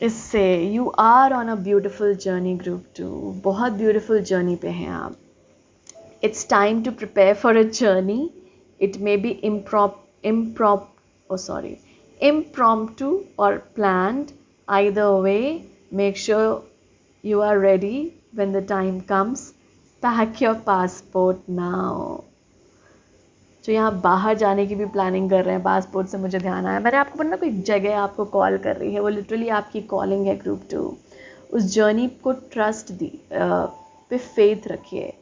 इससे। You are on a beautiful journey group 2, बहुत ब्यूटिफुल जर्नी पे हैं आप। It's time to prepare for a journey. It may be impromptu or planned. Either way, make sure you are ready when the time comes. Pack your passport now. जो यहाँ बाहर जाने की भी प्लानिंग कर रहे हैं, पासपोर्ट से मुझे ध्यान आया, मैंने आपको बोला कोई जगह आपको कॉल कर रही है, वो लिटरली आपकी कॉलिंग है ग्रुप 2। उस जर्नी को ट्रस्ट पे फेथ रखिए,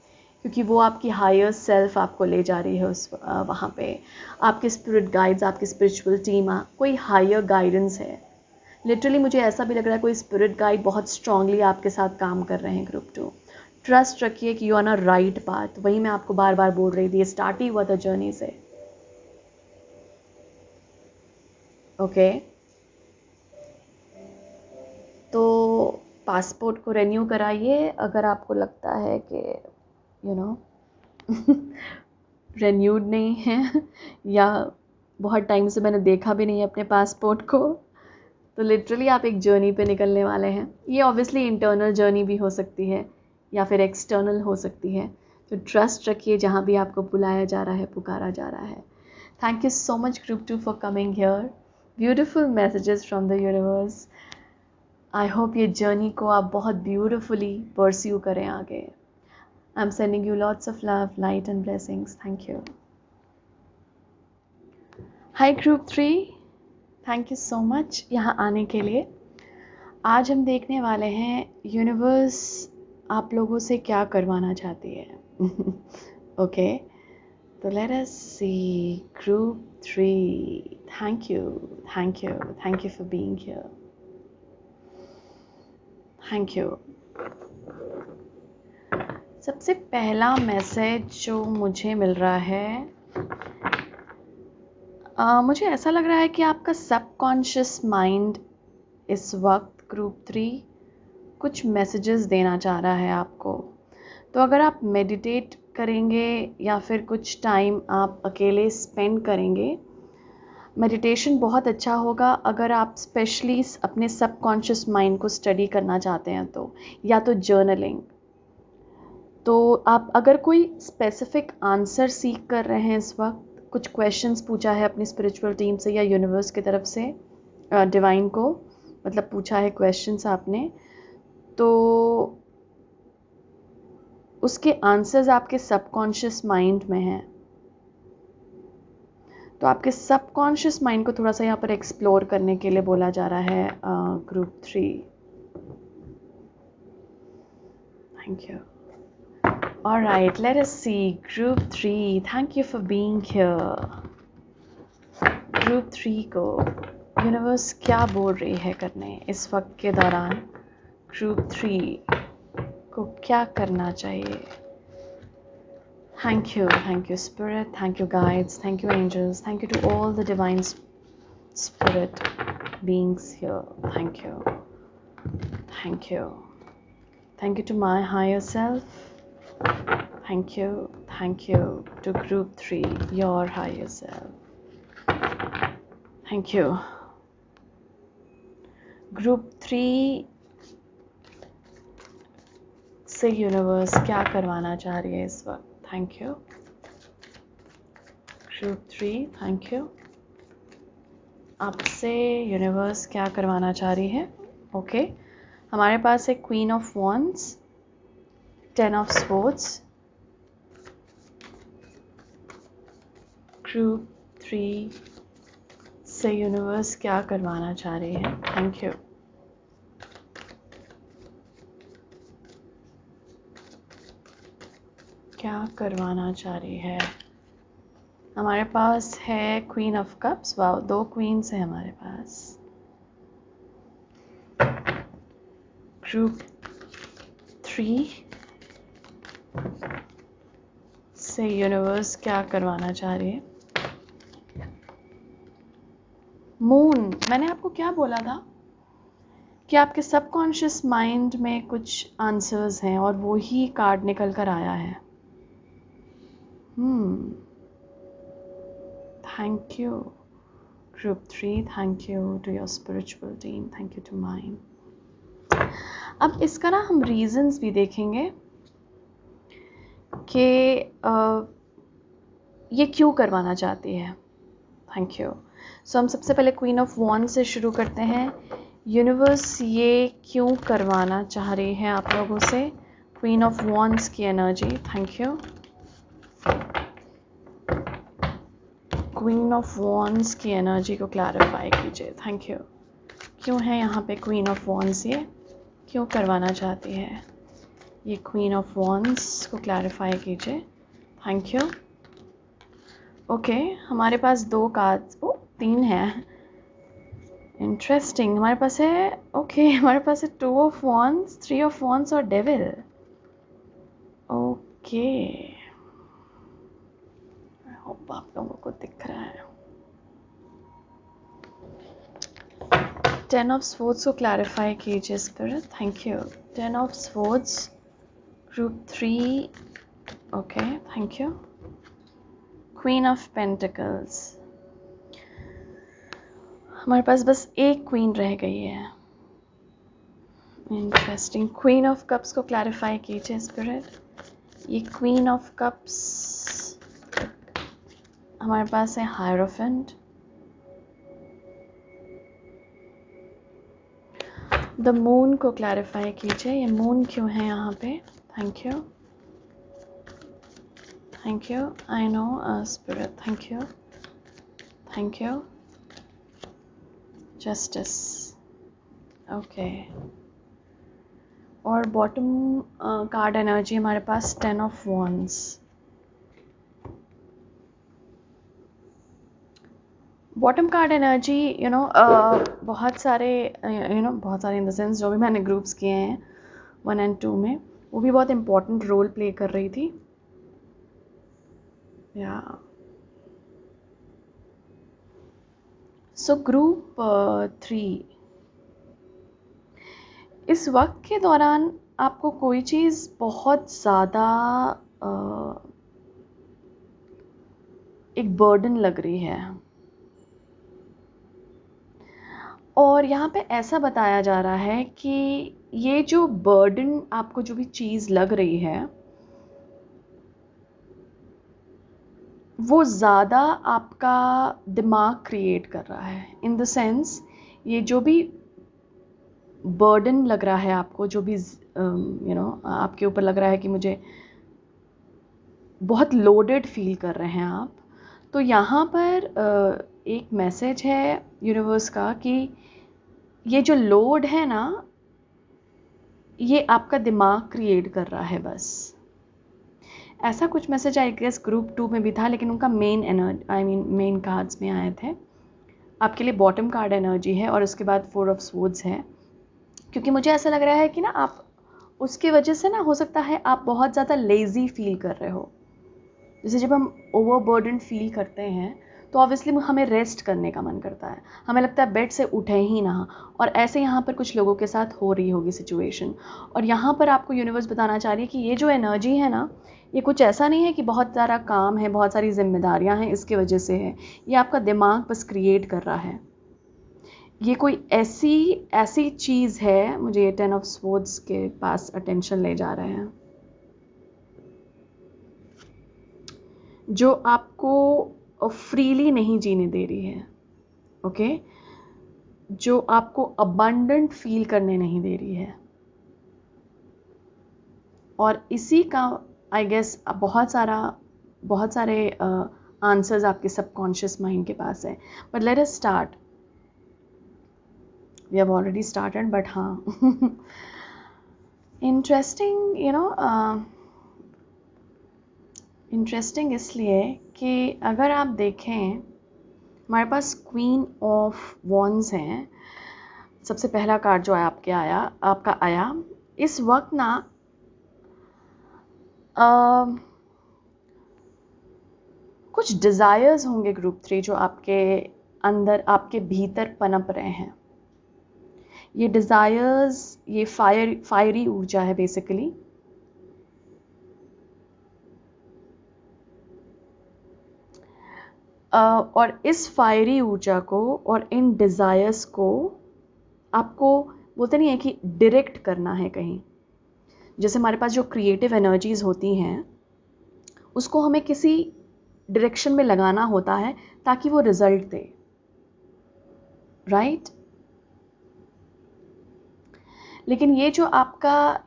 क्योंकि वो आपकी हायर सेल्फ आपको ले जा रही है उस वहाँ पे। आपके स्पिरिट गाइड्स, आपकी स्पिरिचुअल टीम, कोई हायर गाइडेंस है। लिटरली मुझे ऐसा भी लग रहा है कोई स्पिरिट गाइड बहुत स्ट्रांगली आपके साथ काम कर रहे हैं ग्रुप 2। ट्रस्ट रखिए कि you are on a right path. वही मैं आपको बार बार बोल रही थी, स्टार्ट ही हुआ था जर्नी से। ओके, तो पासपोर्ट को रेन्यू कराइए अगर आपको लगता है कि रेन्यूड नहीं है या बहुत टाइम से मैंने देखा भी नहीं है अपने पासपोर्ट को, तो लिटरली आप एक जर्नी पे निकलने वाले हैं। ये ऑब्वियसली इंटरनल जर्नी भी हो सकती है या फिर एक्सटर्नल हो सकती है। तो ट्रस्ट रखिए जहाँ भी आपको बुलाया जा रहा है, पुकारा जा रहा है। Thank you so much group 2 for coming here. Beautiful messages from the universe. I hope ये जर्नी को आप बहुत ब्यूटिफुली परस्यू करें आगे। I am sending you lots of love, light and blessings. Thank you. Hi group 3, thank you so much यहाँ आने के लिए। आज हम देखने वाले हैं यूनिवर्स आप लोगों से क्या करवाना चाहती है। ओके, तो let us see group 3। Thank you for being here. Thank you. सबसे पहला मैसेज जो मुझे मिल रहा है, मुझे ऐसा लग रहा है कि आपका सबकॉन्शियस माइंड इस वक्त ग्रुप 3 कुछ मैसेजेस देना चाह रहा है आपको। तो अगर आप मेडिटेट करेंगे या फिर कुछ टाइम आप अकेले स्पेंड करेंगे, मेडिटेशन बहुत अच्छा होगा। अगर आप स्पेशली अपने सबकॉन्शियस माइंड को स्टडी करना चाहते हैं तो, या तो जर्नलिंग। तो आप अगर कोई स्पेसिफिक आंसर सीख कर रहे हैं इस वक्त, कुछ क्वेश्चंस पूछा है अपनी स्पिरिचुअल टीम से या यूनिवर्स की तरफ से, डिवाइन को मतलब पूछा है क्वेश्चंस आपने, तो उसके आंसर्स आपके सबकॉन्शियस माइंड में हैं। तो आपके सबकॉन्शियस माइंड को थोड़ा सा यहाँ पर एक्सप्लोर करने के लिए बोला जा रहा है group 3। Thank you. Alright, let us see group 3. Thank you for being here. Group 3 को यूनिवर्स क्या बोल रही है करने इस वक्त के दौरान? ग्रुप 3 को क्या करना चाहिए? Thank you Spirit, thank you guides, thank you angels, thank you to all the divine spirit beings here. Thank you. Thank you to my higher self. Thank you to group 3, your higher self. Thank you. Group 3 से यूनिवर्स क्या करवाना चाह रही है इस वक्त? Thank you group 3, thank you. आपसे यूनिवर्स क्या करवाना चाह रही है? ओके, हमारे पास है queen of wands, 10 of swords. Group 3 से यूनिवर्स क्या करवाना चाह रही है? Thank you. क्या करवाना चाह रही है? हमारे पास है queen of cups. Wow, 2 queens है हमारे पास। ग्रुप 3 से यूनिवर्स क्या करवाना चाह रही है? मून, मैंने आपको क्या बोला था कि आपके सबकॉन्शियस माइंड में कुछ आंसर्स हैं और वो ही कार्ड निकल कर आया है। Thank you group 3, thank you to your spiritual team, thank you to mine. अब इसका ना हम रीजंस भी देखेंगे कि ये क्यों करवाना चाहती है। Thank you. सो हम सबसे पहले क्वीन ऑफ वॉन्ड से शुरू करते हैं। यूनिवर्स ये क्यों करवाना चाह रही है आप लोगों से? क्वीन ऑफ वॉन्ड्स की energy. Thank you. Queen of wands की एनर्जी को क्लैरिफाई कीजिए। Thank you. क्यों है यहाँ पे क्वीन ऑफ वॉन्ड्स, ये क्यों करवाना चाहती है ये क्वीन ऑफ वॉन्ड्स को क्लैरिफाई कीजिए। Thank you. ओके, हमारे पास 2 कार्ड्स, 3 है, इंटरेस्टिंग। हमारे पास है हमारे पास है 2 ऑफ वॉन्ड्स, 3 ऑफ वॉन्ड्स और डेविल। ओके, आई होप आप लोगों को दिख रहा है। 10 ऑफ स्वॉर्ड्स को क्लैरिफाई कीजिए spirit. Thank you. 10 of swords, group 3। Okay, thank you. Queen of pentacles, हमारे पास बस एक क्वीन रह गई है। इंटरेस्टिंग। क्वीन ऑफ कप्स को क्लैरिफाई कीजिए स्पिरिट। ये क्वीन ऑफ कप्स, हमारे पास है हायरोफेंट। द मून को क्लैरिफाई कीजिए, ये मून क्यों है यहाँ पे। Thank you, thank you. I know spirit, thank you, thank you. Justice, okay. और बॉटम कार्ड एनर्जी हमारे पास 10 of wands. Bottom card energy बहुत सारे बहुत सारे इन द सेंस जो भी मैंने ग्रुप्स किए हैं 1 और 2 में, वो भी बहुत इम्पोर्टेंट रोल प्ले कर रही थी। या सो ग्रुप 3, इस वक्त के दौरान आपको कोई चीज़ बहुत ज़्यादा एक बर्डन लग रही है, और यहाँ पे ऐसा बताया जा रहा है कि ये जो बर्डन आपको जो भी चीज़ लग रही है वो ज़्यादा आपका दिमाग क्रिएट कर रहा है। इन द सेंस, ये जो भी बर्डन लग रहा है आपको, जो भी आपके ऊपर लग रहा है कि मुझे बहुत लोडेड फील कर रहे हैं आप, तो यहाँ पर एक मैसेज है यूनिवर्स का कि ये जो लोड है ना, ये आपका दिमाग क्रिएट कर रहा है बस। ऐसा कुछ मैसेज आई गेस ग्रुप 2 में भी था, लेकिन उनका मेन कार्ड्स में आए थे। आपके लिए बॉटम कार्ड एनर्जी है और उसके बाद 4 ऑफ स्वॉर्ड्स है, क्योंकि मुझे ऐसा लग रहा है कि ना आप उसकी वजह से ना, हो सकता है आप बहुत ज़्यादा लेज़ी फील कर रहे हो। जैसे जब हम ओवरबर्डन फील करते हैं तो ऑब्वियसली हमें रेस्ट करने का मन करता है, हमें लगता है बेड से उठे ही ना। और ऐसे यहाँ पर कुछ लोगों के साथ हो रही होगी सिचुएशन, और यहाँ पर आपको यूनिवर्स बताना चाह रही है कि ये जो एनर्जी है ना, ये कुछ ऐसा नहीं है कि बहुत सारा काम है, बहुत सारी जिम्मेदारियाँ हैं, इसके वजह से है। ये आपका दिमाग बस क्रिएट कर रहा है। ये कोई ऐसी चीज़ है, मुझे ये 10 ऑफ स्वॉर्ड्स के पास अटेंशन ले जा रहे हैं, जो आपको फ्रीली नहीं जीने दे रही है। ओके, जो आपको अबंडेंट फील करने नहीं दे रही है। और इसी का आई गेस बहुत सारे आंसर्स आपके सबकॉन्शियस माइंड के पास है। But let us start, we have already started, but हाँ इंटरेस्टिंग इसलिए कि अगर आप देखें, हमारे पास क्वीन ऑफ वॉन्ड्स हैं। सबसे पहला कार्ड जो है आपका आया इस वक्त ना, कुछ डिज़ायर्स होंगे ग्रुप 3 जो आपके अंदर, आपके भीतर पनप रहे हैं। ये डिज़ायर्स, ये फायरी ऊर्जा है बेसिकली। और इस फायरी ऊर्जा को और इन डिज़ायर्स को आपको बोलते नहीं है कि डायरेक्ट करना है कहीं। जैसे हमारे पास जो क्रिएटिव एनर्जीज होती हैं, उसको हमें किसी डायरेक्शन में लगाना होता है ताकि वो रिजल्ट दे, राइट? लेकिन ये जो आपका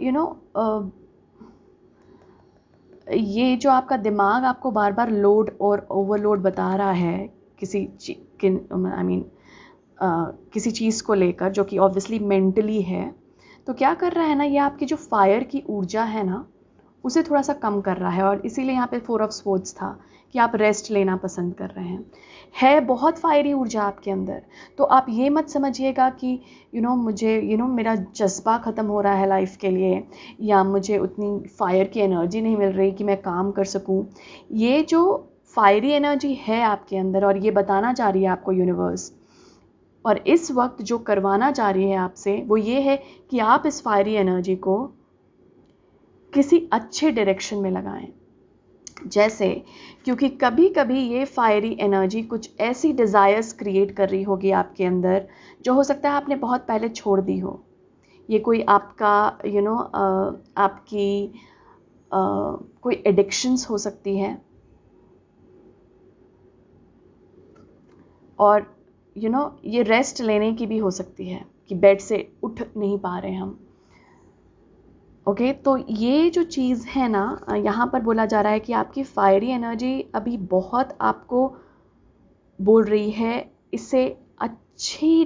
ये जो आपका दिमाग आपको बार बार लोड और ओवरलोड बता रहा है किसी किसी चीज़ को लेकर, जो कि ऑब्वियसली मेंटली है, तो क्या कर रहा है ना, ये आपकी जो फायर की ऊर्जा है ना उसे थोड़ा सा कम कर रहा है। और इसीलिए यहाँ पे 4 ऑफ स्वॉर्ड्स था कि आप रेस्ट लेना पसंद कर रहे हैं। है बहुत फायरी ऊर्जा आपके अंदर, तो आप ये मत समझिएगा कि मुझे मेरा जज्बा ख़त्म हो रहा है लाइफ के लिए, या मुझे उतनी फायर की एनर्जी नहीं मिल रही कि मैं काम कर सकूं। ये जो फायरी एनर्जी है आपके अंदर, और ये बताना चाह रही है आपको यूनिवर्स, और इस वक्त जो करवाना चाह रही है आपसे, वो ये है कि आप इस फायरी एनर्जी को किसी अच्छे डायरेक्शन में लगाएं। जैसे, क्योंकि कभी कभी ये फायरी एनर्जी कुछ ऐसी डिज़ायर्स क्रिएट कर रही होगी आपके अंदर, जो हो सकता है आपने बहुत पहले छोड़ दी हो। ये कोई आपका आपकी कोई एडिक्शंस हो सकती है, और ये रेस्ट लेने की भी हो सकती है कि बेड से उठ नहीं पा रहे हम। ओके, तो ये जो चीज़ है ना, यहाँ पर बोला जा रहा है कि आपकी फायरी एनर्जी अभी बहुत आपको बोल रही है, इसे अच्छी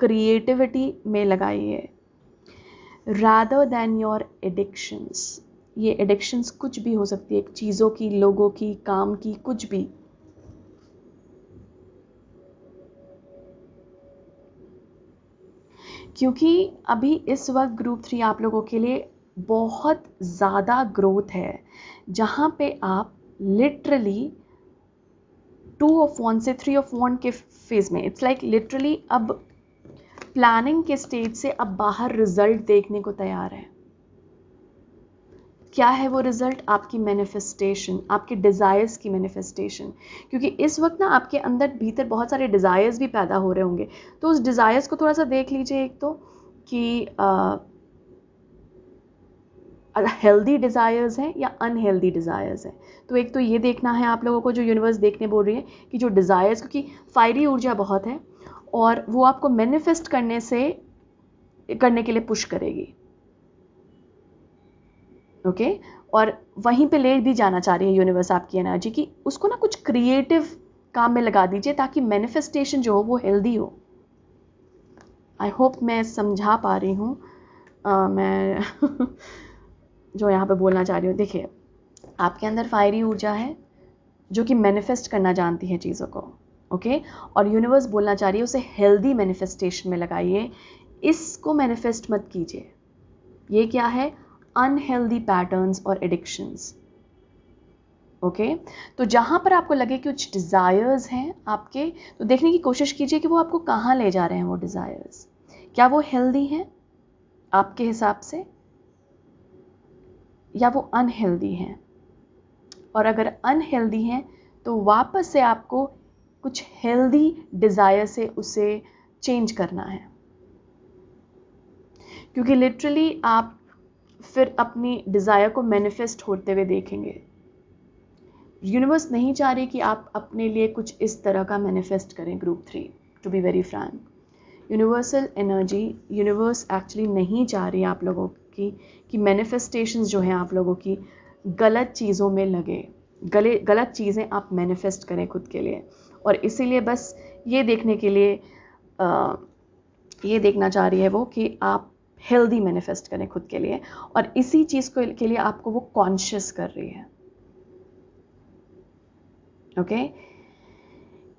क्रिएटिविटी में लगाइए रादर दैन योर एडिक्शंस। ये एडिक्शंस कुछ भी हो सकती है, चीज़ों की, लोगों की, काम की, कुछ भी। क्योंकि अभी इस वक्त ग्रुप 3 आप लोगों के लिए बहुत ज़्यादा ग्रोथ है, जहाँ पे आप लिटरली 2 ऑफ 1 से 3 ऑफ 1 के फेज में, इट्स लाइक लिटरली अब प्लानिंग के स्टेज से अब बाहर रिजल्ट देखने को तैयार है। क्या है वो रिजल्ट? आपकी मैनिफेस्टेशन, आपके डिज़ायर्स की मैनिफेस्टेशन। क्योंकि इस वक्त ना आपके अंदर भीतर बहुत सारे डिज़ायर्स भी पैदा हो रहे होंगे, तो उस डिज़ायर्स को थोड़ा सा देख लीजिए। एक तो कि हेल्दी डिज़ायर्स हैं या अनहेल्दी डिज़ायर्स हैं। तो एक तो ये देखना है आप लोगों को, जो यूनिवर्स देखने बोल रही है कि जो डिज़ायर्स, क्योंकि फायरी ऊर्जा बहुत है और वो आपको मैनिफेस्ट करने के लिए पुश करेगी। ओके, और वहीं पे ले भी जाना चाह रही है यूनिवर्स आपकी एनर्जी की, उसको ना कुछ क्रिएटिव काम में लगा दीजिए ताकि मैनिफेस्टेशन जो हो वो हेल्दी हो। आई होप मैं समझा पा रही हूँ मैं जो यहाँ पे बोलना चाह रही हूँ। देखिए, आपके अंदर फायरी ऊर्जा है जो कि मैनिफेस्ट करना जानती है चीज़ों को। ओके, और यूनिवर्स बोलना चाह रही है उसे हेल्दी मैनिफेस्टेशन में लगाइए, इसको मैनिफेस्ट मत कीजिए। ये क्या है? अनहेल्दी पैटर्न्स और एडिक्शंस। ओके, तो जहाँ पर आपको लगे कि कुछ डिज़ायर्स हैं आपके, तो देखने की कोशिश कीजिए कि वो आपको कहाँ ले जा रहे हैं वो डिज़ायर्स। क्या वो हेल्दी हैं आपके हिसाब से, या वो अनहेल्दी हैं? और अगर अनहेल्दी हैं तो वापस से आपको कुछ हेल्दी डिज़ायर से उसे चेंज करना है, क्योंकि लिटरली आप फिर अपनी डिज़ायर को मैनिफेस्ट होते हुए देखेंगे। यूनिवर्स नहीं चाह रही कि आप अपने लिए कुछ इस तरह का मैनिफेस्ट करें group 3, to be very frank. Universal energy, universe actually नहीं चाह रही आप लोगों की कि मैनिफेस्टेशंस जो हैं आप लोगों की गलत चीज़ों में लगे, गलत चीज़ें आप मैनिफेस्ट करें खुद के लिए। और इसीलिए बस ये देखने के लिए ये देखना चाह रही है वो कि आप हेल्दी मैनिफेस्ट करें खुद के लिए, और इसी चीज़ के लिए आपको वो कॉन्शियस कर रही है। ओके,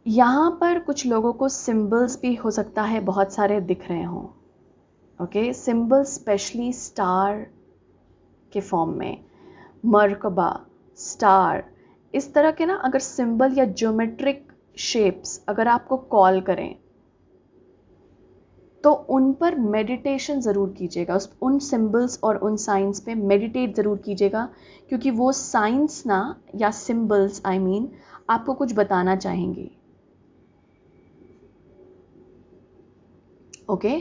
यहाँ पर कुछ लोगों को सिंबल्स भी हो सकता है बहुत सारे दिख रहे हों। ओके, सिंबल्स स्पेशली स्टार के फॉर्म में, मरकबा, स्टार, इस तरह के ना अगर सिंबल या ज्योमेट्रिक शेप्स अगर आपको कॉल करें तो उन पर मेडिटेशन ज़रूर कीजिएगा। उन सिंबल्स और उन साइंस पे मेडिटेट ज़रूर कीजिएगा, क्योंकि वो साइंस ना, या सिंबल्स आपको कुछ बताना चाहेंगी। ओके,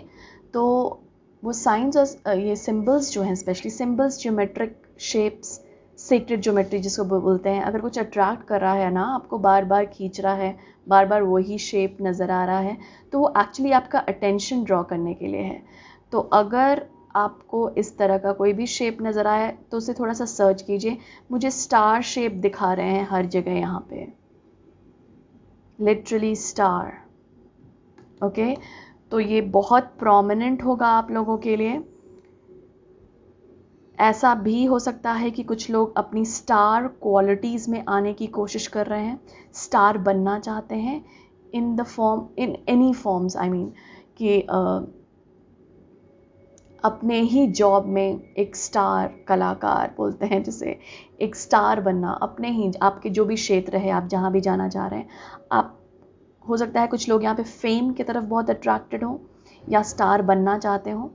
तो वो साइंस और ये सिंबल्स जो हैं, specially symbols, geometric shapes, secret geometry जिसको बोलते हैं, अगर कुछ अट्रैक्ट कर रहा है ना, आपको बार बार खींच रहा है, बार बार वही शेप नज़र आ रहा है, तो वो एक्चुअली आपका अटेंशन ड्रॉ करने के लिए है। तो अगर आपको इस तरह का कोई भी शेप नज़र आए तो उसे थोड़ा सा सर्च कीजिए। मुझे स्टार शेप दिखा रहे हैं हर जगह यहाँ पे, लिटरली स्टार। ओके, तो ये बहुत प्रोमिनेंट होगा आप लोगों के लिए। ऐसा भी हो सकता है कि कुछ लोग अपनी स्टार क्वालिटीज़ में आने की कोशिश कर रहे हैं, स्टार बनना चाहते हैं in the form, in any forms, I mean कि अपने ही जॉब में एक स्टार कलाकार बोलते हैं जिसे, एक स्टार बनना अपने ही, आपके जो भी क्षेत्र है, आप जहाँ भी जाना चाह रहे हैं, आप हो सकता है कुछ लोग यहाँ पे फेम की तरफ बहुत अट्रैक्टेड हों या स्टार बनना चाहते हों,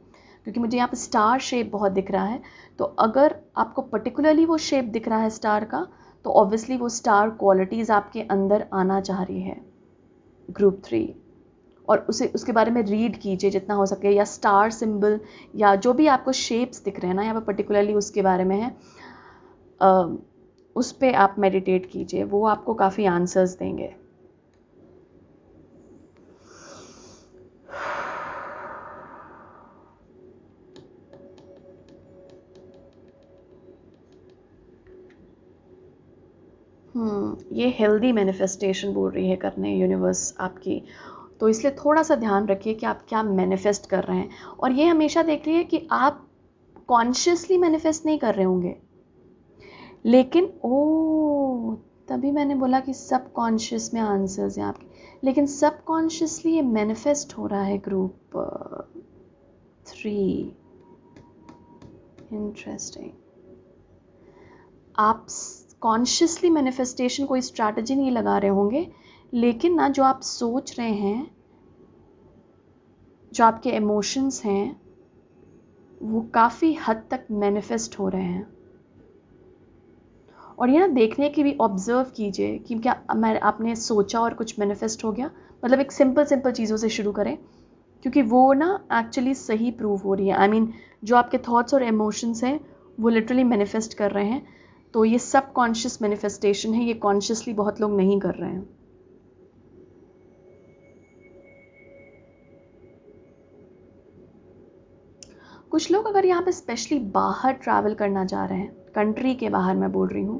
क्योंकि मुझे यहाँ पे स्टार शेप बहुत दिख रहा है। तो अगर आपको पर्टिकुलरली वो शेप दिख रहा है स्टार का, तो ऑब्वियसली वो स्टार क्वालिटीज़ आपके अंदर आना चाह रही है ग्रुप 3। और उसके बारे में रीड कीजिए जितना हो सके, या स्टार सिंबल या जो भी आपको शेप्स दिख रहे हैं ना यहाँ पर पर्टिकुलरली उसके बारे में है, उस पर आप मेडिटेट कीजिए, वो आपको काफ़ी आंसर्स देंगे। ये हेल्दी मैनिफेस्टेशन बोल रही है करने यूनिवर्स आपकी, तो इसलिए थोड़ा सा ध्यान रखिए कि आप क्या मैनिफेस्ट कर रहे हैं। और ये हमेशा देखिए कि आप कॉन्शियसली मैनिफेस्ट नहीं कर रहे होंगे, लेकिन तभी मैंने बोला कि सब कॉन्शियस में आंसर्स हैं आपके, लेकिन सब कॉन्शियसली ये मैनिफेस्ट हो रहा है ग्रुप 3। इंटरेस्टिंग। आप कॉन्शियसली मैनिफेस्टेशन कोई स्ट्रैटेजी नहीं लगा रहे होंगे, लेकिन ना जो आप सोच रहे हैं, जो आपके इमोशंस हैं, वो काफ़ी हद तक मैनिफेस्ट हो रहे हैं। और ये ना देखने की भी ऑब्जर्व कीजिए कि क्या आपने सोचा और कुछ मैनिफेस्ट हो गया। मतलब एक सिंपल चीज़ों से शुरू करें, क्योंकि वो ना एक्चुअली सही प्रूव हो रही है। आई मीन जो आपके थॉट्स और इमोशंस हैं वो लिटरली मैनिफेस्ट कर रहे हैं। तो ये सब कॉन्शियस मैनिफेस्टेशन है, ये कॉन्शियसली बहुत लोग नहीं कर रहे हैं। कुछ लोग अगर यहाँ पे स्पेशली बाहर ट्रैवल करना चाह रहे हैं, कंट्री के बाहर मैं बोल रही हूँ,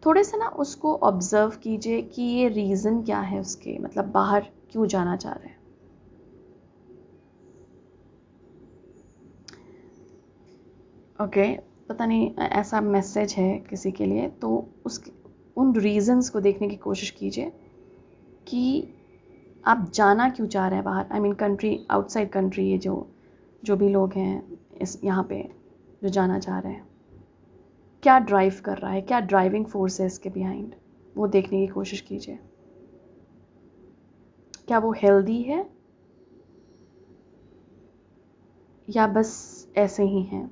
थोड़े से ना उसको ऑब्जर्व कीजिए कि ये रीज़न क्या है उसके, मतलब बाहर क्यों जाना चाह रहे हैं। ओके, पता नहीं ऐसा मैसेज है किसी के लिए, तो उसके उन रीज़न्स को देखने की कोशिश कीजिए कि आप जाना क्यों चाह रहे हैं बाहर। I mean country, outside country, ये जो भी लोग हैं इस यहाँ पे जो जाना चाह रहे हैं, क्या ड्राइव कर रहा है, क्या ड्राइविंग फोर्स है इसके बिहाइंड, वो देखने की कोशिश कीजिए। क्या वो हेल्दी है या बस ऐसे ही हैं।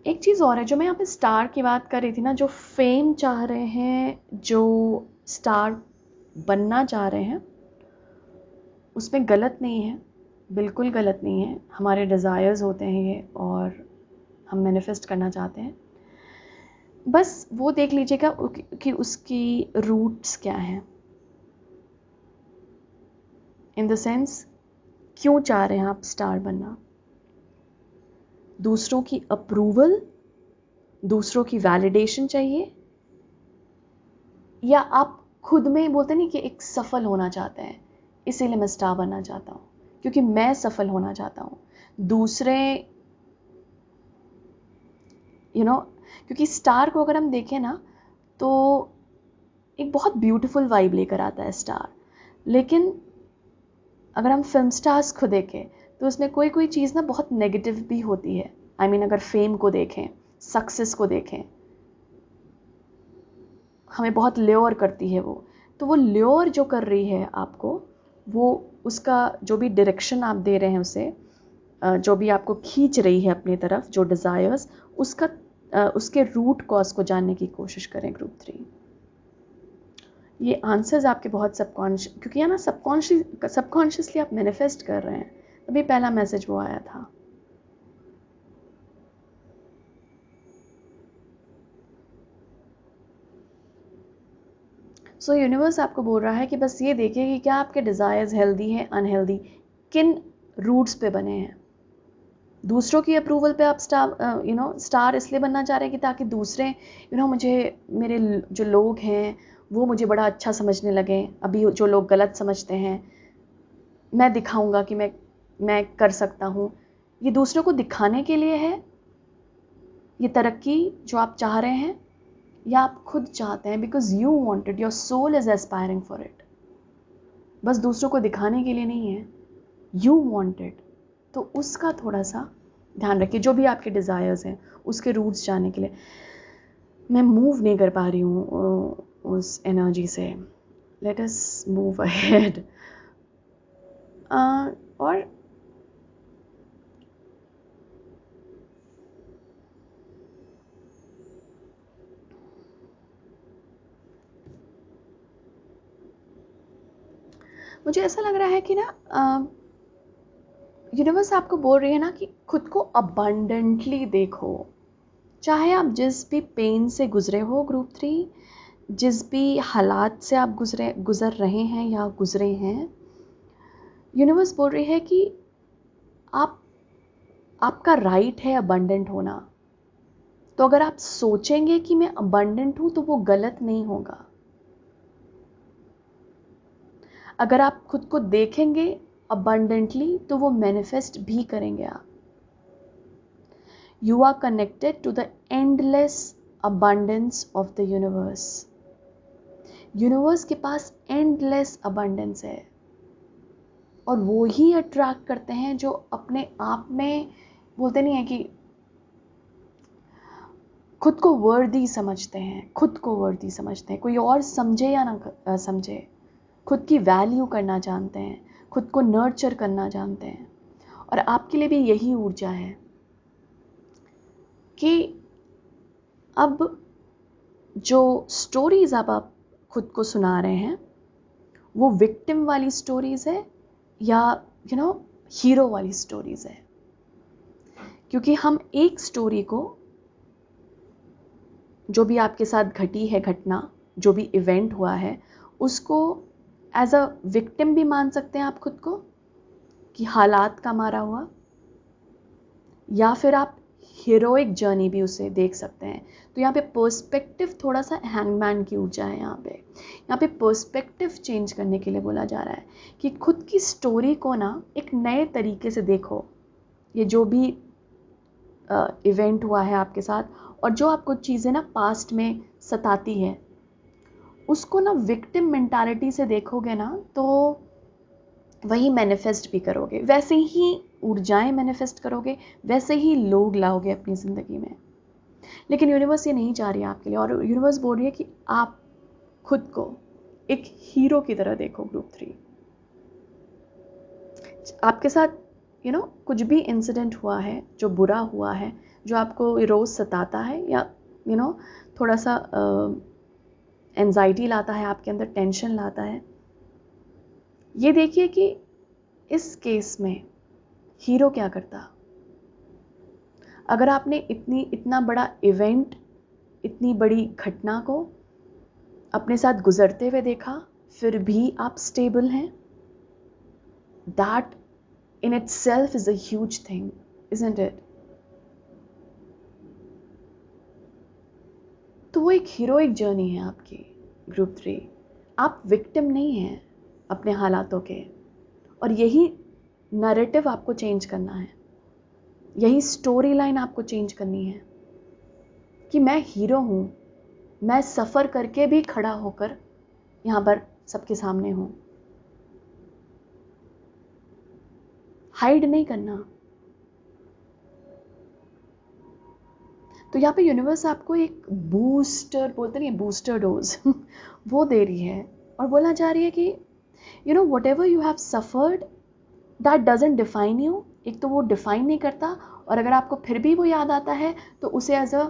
एक चीज़ और है जो मैं यहाँ पे स्टार की बात कर रही थी ना, जो फेम चाह रहे हैं, जो स्टार बनना चाह रहे हैं, उसमें गलत नहीं है, बिल्कुल गलत नहीं है। हमारे डिज़ायर्स होते हैं ये, और हम मैनिफेस्ट करना चाहते हैं। बस वो देख लीजिएगा कि उसकी रूट्स क्या हैं, इन द सेंस क्यों चाह रहे हैं आप स्टार बनना। दूसरों की अप्रूवल, दूसरों की वैलिडेशन चाहिए, या आप खुद में बोलते नहीं कि एक सफल होना चाहते हैं, इसीलिए मैं स्टार बनना चाहता हूँ क्योंकि मैं सफल होना चाहता हूँ। दूसरे क्योंकि स्टार को अगर हम देखें ना तो एक बहुत ब्यूटीफुल वाइब लेकर आता है स्टार, लेकिन अगर हम फिल्म स्टार्स को देखें तो उसमें कोई कोई चीज़ ना बहुत नेगेटिव भी होती है। आई मीन अगर फेम को देखें, सक्सेस को देखें, हमें बहुत ल्योर करती है वो। तो वो ल्योर जो कर रही है आपको, वो उसका जो भी डायरेक्शन आप दे रहे हैं उसे, जो भी आपको खींच रही है अपनी तरफ, जो डिज़ायर्स, उसके रूट कॉज को जानने की कोशिश करें ग्रुप 3। ये आंसर्स आपके बहुत सबकॉन्शियस, क्योंकि है ना सबकॉन्शियसली आप मैनिफेस्ट कर रहे हैं, तभी पहला मैसेज वो आया था। सो यूनिवर्स आपको बोल रहा है कि बस ये देखिए कि क्या आपके डिज़ायर्स हेल्दी हैं, अनहेल्दी, किन रूट्स पे बने हैं। दूसरों की अप्रूवल पे आप स्टार इसलिए बनना चाह रहे हैं कि ताकि दूसरे मुझे, मेरे जो लोग हैं वो मुझे बड़ा अच्छा समझने लगें। अभी जो लोग गलत समझते हैं मैं दिखाऊंगा कि मैं कर सकता हूँ। ये दूसरों को दिखाने के लिए है ये तरक्की जो आप चाह रहे हैं, या आप खुद चाहते हैं because you wanted, your soul is aspiring for it. बस दूसरों को दिखाने के लिए नहीं है, यू वांटेड। तो उसका थोड़ा सा ध्यान रखिए। जो भी आपके डिज़ायर्स हैं उसके रूट्स जानने के लिए मैं मूव नहीं कर पा रही हूँ उस एनर्जी से। Let us move ahead. और मुझे ऐसा लग रहा है कि ना यूनिवर्स आपको बोल रही है ना कि खुद को अबंडेंटली देखो। चाहे आप जिस भी पेन से गुजरे हो ग्रुप 3, जिस भी हालात से आप गुजर रहे हैं या गुजरे हैं, यूनिवर्स बोल रही है कि आपका राइट है अबंडेंट होना। तो अगर आप सोचेंगे कि मैं अबंडेंट हूं तो वो गलत नहीं होगा। अगर आप खुद को देखेंगे अबंडेंटली तो वो मैनिफेस्ट भी करेंगे आप। You are connected to the endless abundance of the universe. Universe के पास एंडलेस अबंडेंस है और वो ही अट्रैक्ट करते हैं जो अपने आप में, बोलते नहीं है कि खुद को वर्दी समझते हैं, खुद को वर्दी समझते हैं, कोई और समझे या ना समझे, खुद की वैल्यू करना जानते हैं, खुद को नर्चर करना जानते हैं। और आपके लिए भी यही ऊर्जा है कि अब जो स्टोरीज आप खुद को सुना रहे हैं वो विक्टिम वाली स्टोरीज है या हीरो वाली स्टोरीज है। क्योंकि हम एक स्टोरी को, जो भी आपके साथ घटी है घटना, जो भी इवेंट हुआ है, उसको एज अ विक्टिम भी मान सकते हैं आप खुद को कि हालात का मारा हुआ, या फिर आप हीरोइक जर्नी भी उसे देख सकते हैं। तो यहाँ पे पर्सपेक्टिव थोड़ा सा हैंगमैन की ऊर्जा है। यहाँ पे पर्सपेक्टिव चेंज करने के लिए बोला जा रहा है कि खुद की स्टोरी को ना एक नए तरीके से देखो। ये जो भी इवेंट हुआ है आपके साथ और जो आपको चीज़ें ना पास्ट में सताती है, उसको ना विक्टिम मेंटालिटी से देखोगे ना तो वही मैनिफेस्ट भी करोगे, वैसे ही ऊर्जाएं मैनिफेस्ट करोगे, वैसे ही लोग लाओगे अपनी ज़िंदगी में। लेकिन यूनिवर्स ये नहीं चाह रही है आपके लिए, और यूनिवर्स बोल रही है कि आप खुद को एक हीरो की तरह देखो। ग्रुप 3, आपके साथ कुछ भी इंसिडेंट हुआ है जो बुरा हुआ है, जो आपको रोज़ सताता है या थोड़ा सा एंजाइटी लाता है आपके अंदर, टेंशन लाता है, ये देखिए कि इस केस में हीरो क्या करता। अगर आपने इतना बड़ा इवेंट, इतनी बड़ी घटना को अपने साथ गुजरते हुए देखा, फिर भी आप स्टेबल हैं, that in itself is a huge thing, isn't it? तो वो एक हीरोइक जर्नी है आपकी ग्रुप 3। आप विक्टिम नहीं हैं अपने हालातों के, और यही नैरेटिव आपको चेंज करना है, यही स्टोरी लाइन आपको चेंज करनी है कि मैं हीरो हूँ, मैं सफ़र करके भी खड़ा होकर यहाँ पर सबके सामने हूँ। हाइड नहीं करना। तो यहाँ पे यूनिवर्स आपको एक बूस्टर, बोलते नहीं, बूस्टर डोज वो दे रही है और बोलना चाह रही है कि what ever you have suffered that doesn't define you. एक तो वो डिफाइन नहीं करता, और अगर आपको फिर भी वो याद आता है तो उसे एज अ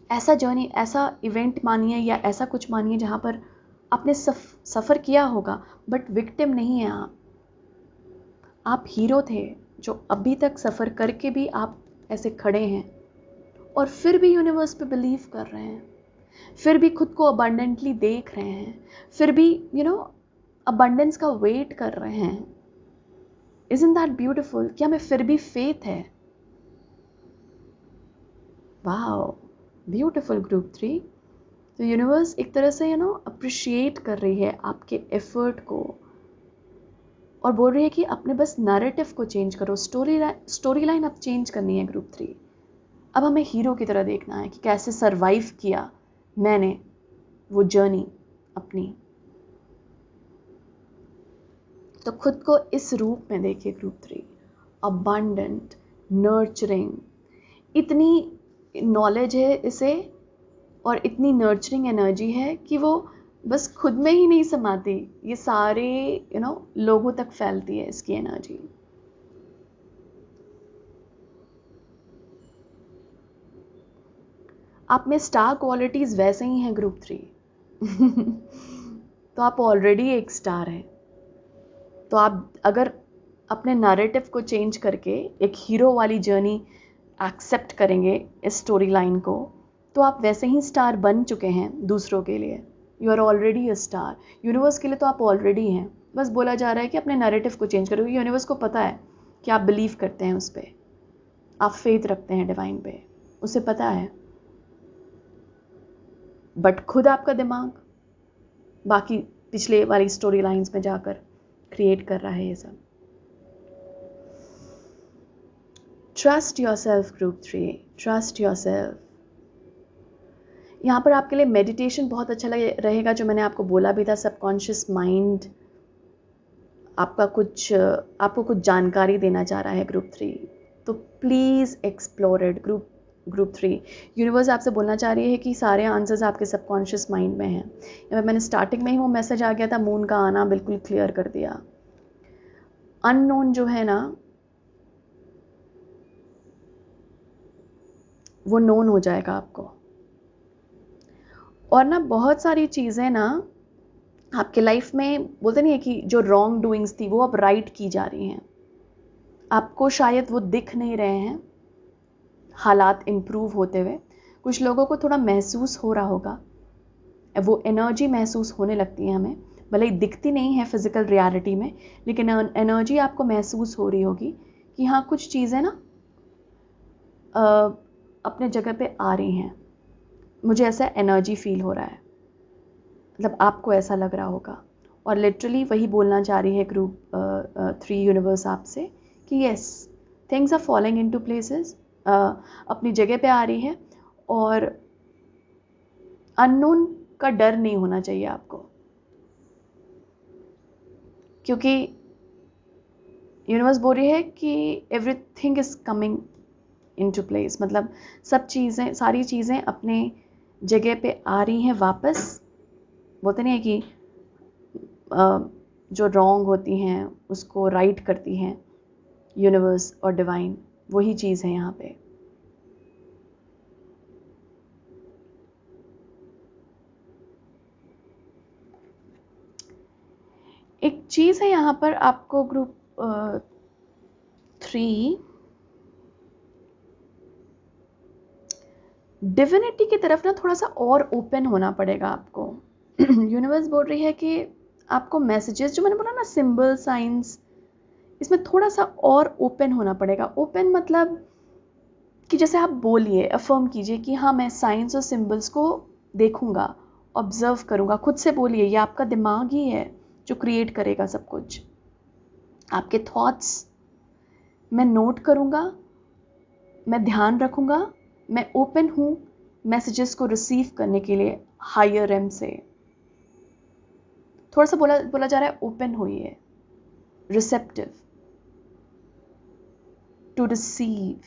ऐसा जर्नी, ऐसा इवेंट मानिए या ऐसा कुछ मानिए जहाँ पर आपने सफ़र किया होगा, बट विक्टिम नहीं है आप हीरो थे जो अभी तक सफ़र करके भी आप ऐसे खड़े हैं और फिर भी यूनिवर्स पे बिलीव कर रहे हैं, फिर भी खुद को अबंडेंटली देख रहे हैं, फिर भी अबंडेंस का वेट कर रहे हैं। Isn't that beautiful? क्या हमें फिर भी फेथ है वाओ, ब्यूटीफुल ग्रुप 3। तो यूनिवर्स एक तरह से अप्रिशिएट कर रही है आपके एफर्ट को और बोल रही है कि अपने बस नैरेटिव को चेंज करो, स्टोरी लाइन अब चेंज करनी है ग्रुप 3। अब हमें हीरो की तरह देखना है कि कैसे सरवाइव किया मैंने वो जर्नी अपनी। तो खुद को इस रूप में देखिए ग्रुप 3, अबंडेंट, नर्चरिंग। इतनी नॉलेज है इसे और इतनी नर्चरिंग एनर्जी है कि वो बस खुद में ही नहीं समाती, ये सारे लोगों तक फैलती है इसकी एनर्जी। आप में स्टार क्वालिटीज वैसे ही हैं ग्रुप 3। तो आप ऑलरेडी एक स्टार हैं। तो आप अगर अपने नैरेटिव को चेंज करके एक हीरो वाली जर्नी एक्सेप्ट करेंगे इस स्टोरी लाइन को, तो आप वैसे ही स्टार बन चुके हैं दूसरों के लिए। You are already a star. Universe के लिए तो आप ऑलरेडी हैं, बस बोला जा रहा है कि अपने नैरेटिव को चेंज करो। यूनिवर्स को पता है कि आप बिलीव करते हैं उस पर, आप फेथ रखते हैं डिवाइन पे, उसे पता है। बट खुद आपका दिमाग बाकी पिछले वाली स्टोरी लाइन्स में जाकर क्रिएट कर रहा है ये सब। Trust your self group 3, trust your self. यहाँ पर आपके लिए मेडिटेशन बहुत अच्छा रहेगा, जो मैंने आपको बोला भी था। सबकॉन्शियस माइंड आपको कुछ जानकारी देना चाह रहा है ग्रुप 3, तो please explore it group 3। Universe आपसे बोलना चाह रही है कि सारे आंसर्स आपके सबकॉन्शियस माइंड में हैं। यहाँ मैंने स्टार्टिंग में ही वो मैसेज आ गया था, मून का आना बिल्कुल क्लियर कर दिया। अननोन जो है ना, वो नोन हो जाएगा आपको। और ना बहुत सारी चीज़ें ना आपके लाइफ में, बोलते नहीं है कि जो रॉन्ग डूइंग्स थी वो अब राइट की जा रही हैं। आपको शायद वो दिख नहीं रहे हैं हालात इम्प्रूव होते हुए। कुछ लोगों को थोड़ा महसूस हो रहा होगा, वो एनर्जी महसूस होने लगती है हमें, भले ही दिखती नहीं है फिजिकल रियलिटी में, लेकिन एनर्जी आपको महसूस हो रही होगी कि हाँ कुछ चीज़ें ना अपने जगह पे आ रही हैं। मुझे ऐसा एनर्जी फील हो रहा है, मतलब आपको ऐसा लग रहा होगा। और लिटरली वही बोलना चाह रही है ग्रुप 3 यूनिवर्स आपसे कि yes, things are following into places, अपनी जगह पे आ रही है। और अननोन का डर नहीं होना चाहिए आपको, क्योंकि यूनिवर्स बोल रही है कि everything is coming into place, मतलब सारी चीज़ें अपने जगह पे आ रही हैं वापस। बोलते नहीं है कि जो रॉन्ग होती हैं उसको राइट करती हैं यूनिवर्स और डिवाइन, वही चीज़ है यहाँ पे। एक चीज़ है यहाँ पर, आपको ग्रुप 3 डिविनिटी की तरफ ना थोड़ा सा और ओपन होना पड़ेगा आपको। यूनिवर्स बोल रही है कि आपको मैसेजेस, जो मैंने बोला ना सिंबल साइंस, इसमें थोड़ा सा और ओपन होना पड़ेगा। ओपन मतलब कि जैसे आप बोलिए, अफर्म कीजिए कि हाँ मैं साइंस और सिंबल्स को देखूंगा, ऑब्जर्व करूंगा। खुद से बोलिए, ये आपका दिमाग ही है जो क्रिएट करेगा सब कुछ। आपके थॉट्स मैं नोट करूंगा, मैं ध्यान रखूंगा, मैं ओपन हूँ मैसेजेस को रिसीव करने के लिए हायर एम से। थोड़ा सा बोला जा रहा है ओपन होइए, रिसेप्टिव टू रिसीव।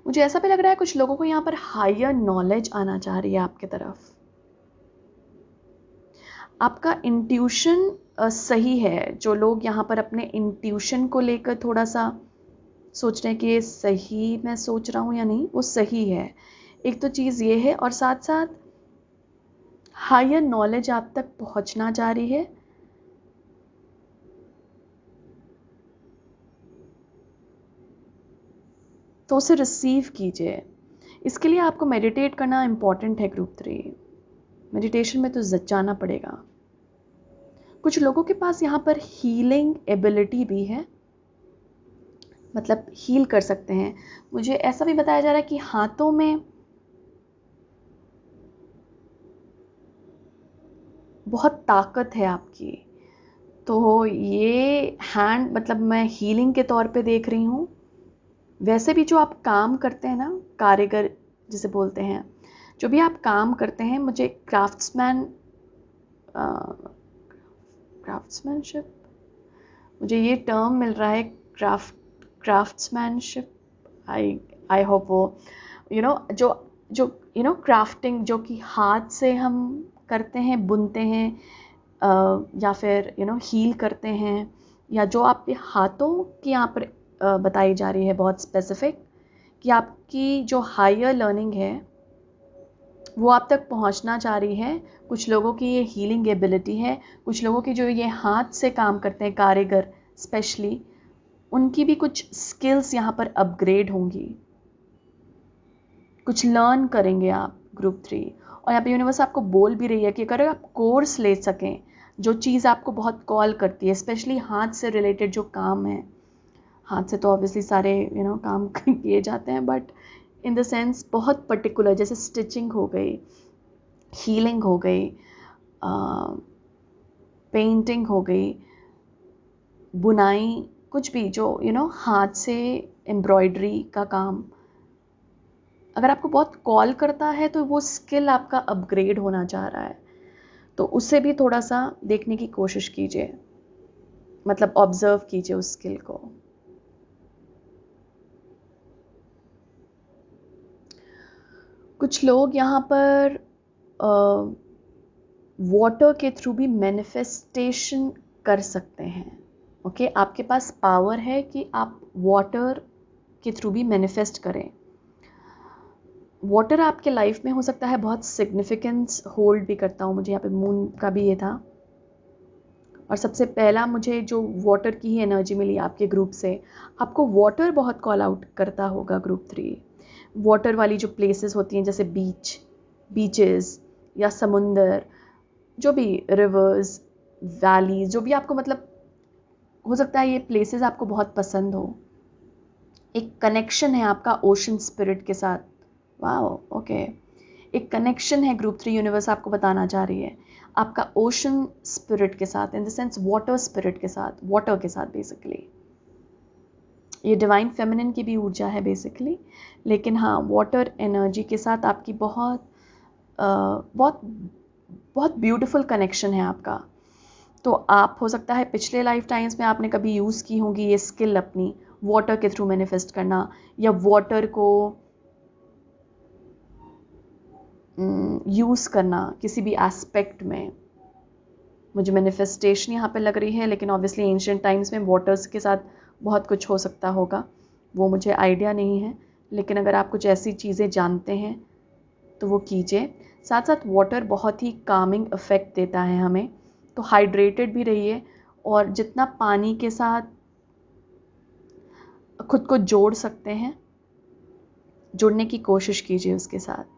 मुझे ऐसा भी लग रहा है कुछ लोगों को यहाँ पर हायर नॉलेज आना चाह रही है आपके तरफ। आपका इंट्यूशन सही है। जो लोग यहाँ पर अपने इंट्यूशन को लेकर थोड़ा सा सोच रहे हैं कि ये सही मैं सोच रहा हूँ या नहीं, वो सही है। एक तो चीज़ ये है, और साथ साथ हायर नॉलेज आप तक पहुँचना चाह रही है। तो उसे रिसीव कीजिए। इसके लिए आपको मेडिटेट करना इम्पॉर्टेंट है ग्रुप 3। मेडिटेशन में तो जाना पड़ेगा। कुछ लोगों के पास यहाँ पर हीलिंग एबिलिटी भी है, मतलब हील कर सकते हैं। मुझे ऐसा भी बताया जा रहा है कि हाथों में बहुत ताकत है आपकी, तो ये हैंड मतलब मैं हीलिंग के तौर पे देख रही हूँ। वैसे भी जो आप काम करते हैं ना, कारीगर जिसे बोलते हैं, जो भी आप काम करते हैं, मुझे क्राफ्ट्समैनशिप, मुझे ये टर्म मिल रहा है, क्राफ्ट्समैनशिप। आई होप वो जो जो क्राफ्टिंग जो कि हाथ से हम करते हैं, बुनते हैं, या फिर हील करते हैं, या जो आपके हाथों की यहाँ पर बताई जा रही है बहुत स्पेसिफिक, कि आपकी जो हायर लर्निंग है वो आप तक पहुंचना चाह रही है। कुछ लोगों की ये हीलिंग एबिलिटी है, कुछ लोगों की जो ये हाथ से काम करते हैं कारीगर स्पेशली, उनकी भी कुछ स्किल्स यहाँ पर अपग्रेड होंगी, कुछ लर्न करेंगे आप ग्रुप 3। और यहाँ पे यूनिवर्स आपको बोल भी रही है कि अगर आप कोर्स ले सकें, जो चीज़ आपको बहुत कॉल करती है, स्पेशली हाथ से रिलेटेड जो काम है, हाथ से तो ऑब्वियसली सारे काम किए जाते हैं, बट इन द सेंस बहुत पर्टिकुलर, जैसे स्टिचिंग हो गई, हीलिंग हो गई, पेंटिंग हो गई, बुनाई, कुछ भी जो हाथ से एम्ब्रॉयडरी का काम, अगर आपको बहुत कॉल करता है तो वो स्किल आपका अपग्रेड होना चाह रहा है, तो उससे भी थोड़ा सा देखने की कोशिश कीजिए, मतलब ऑब्जर्व कीजिए उस स्किल को। कुछ लोग यहाँ पर वाटर के थ्रू भी मैनिफेस्टेशन कर सकते हैं। ओके, आपके पास पावर है कि आप वाटर के थ्रू भी मैनिफेस्ट करें। वाटर आपके लाइफ में हो सकता है बहुत सिग्निफिकेंस होल्ड भी करता हूँ, मुझे यहाँ पे मून का भी ये था। और सबसे पहला मुझे जो वाटर की ही एनर्जी मिली आपके ग्रुप से, आपको वाटर बहुत कॉल आउट करता होगा ग्रुप 3। वाटर वाली जो प्लेसेस होती हैं, जैसे बीचेस या समुंदर, जो भी रिवर्स, वैलीज, जो भी आपको मतलब हो सकता है ये प्लेसेस आपको बहुत पसंद हो। एक कनेक्शन है आपका ओशन स्पिरिट के साथ। वाओ, ओके, एक कनेक्शन है ग्रुप 3, यूनिवर्स आपको बताना चाह रही है, आपका ओशन स्पिरिट के साथ, in the sense water spirit के साथ, वाटर के साथ बेसिकली। ये डिवाइन फेमिनिन की भी ऊर्जा है बेसिकली, लेकिन हाँ, वाटर एनर्जी के साथ आपकी बहुत बहुत बहुत ब्यूटीफुल कनेक्शन है आपका। तो आप हो सकता है पिछले लाइफ टाइम्स में आपने कभी यूज़ की होंगी ये स्किल अपनी, वाटर के थ्रू मैनिफेस्ट करना, या वाटर को यूज़ करना किसी भी एस्पेक्ट में। मुझे मैनिफेस्टेशन यहाँ पे लग रही है, लेकिन ऑब्वियसली एंशिएंट टाइम्स में वाटर्स के साथ बहुत कुछ हो सकता होगा, वो मुझे आइडिया नहीं है। लेकिन अगर आप कुछ ऐसी चीज़ें जानते हैं तो वो कीजिए। साथ साथ वाटर बहुत ही कामिंग इफ़ेक्ट देता है हमें, तो हाइड्रेटेड भी रहिए, और जितना पानी के साथ खुद को जोड़ सकते हैं, जुड़ने की कोशिश कीजिए उसके साथ।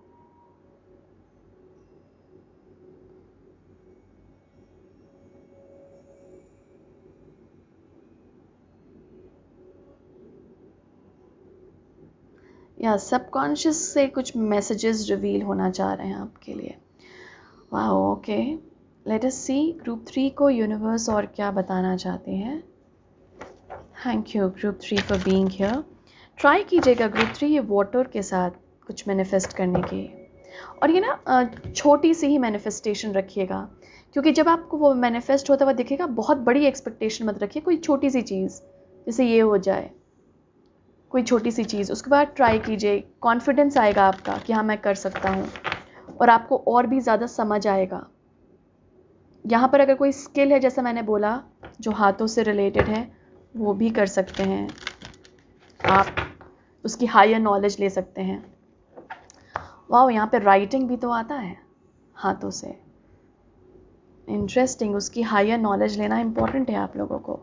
या सबकॉन्शियस से कुछ मैसेजेस रिवील होना चाह रहे हैं आपके लिए। वाह, okay, let us see group 3 को यूनिवर्स और क्या बताना चाहते हैं। Thank you group 3 for being here. Try कीजिएगा ग्रुप 3 ये वाटर के साथ कुछ मैनिफेस्ट करने की, और ये ना छोटी सी ही मैनिफेस्टेशन रखिएगा, क्योंकि जब आपको वो मैनिफेस्ट होता हुआ दिखेगा, बहुत बड़ी एक्सपेक्टेशन मत रखिए। कोई छोटी सी चीज़, जैसे ये हो जाए, कोई छोटी सी चीज़, उसके बाद ट्राई कीजिए, कॉन्फिडेंस आएगा आपका कि हाँ मैं कर सकता हूँ, और आपको और भी ज़्यादा समझ आएगा। यहाँ पर अगर कोई स्किल है, जैसा मैंने बोला, जो हाथों से रिलेटेड है, वो भी कर सकते हैं आप, उसकी हायर नॉलेज ले सकते हैं। वाह, यहाँ पे राइटिंग भी तो आता है हाथों से, इंटरेस्टिंग। उसकी हायर नॉलेज लेना इंपॉर्टेंट है आप लोगों को।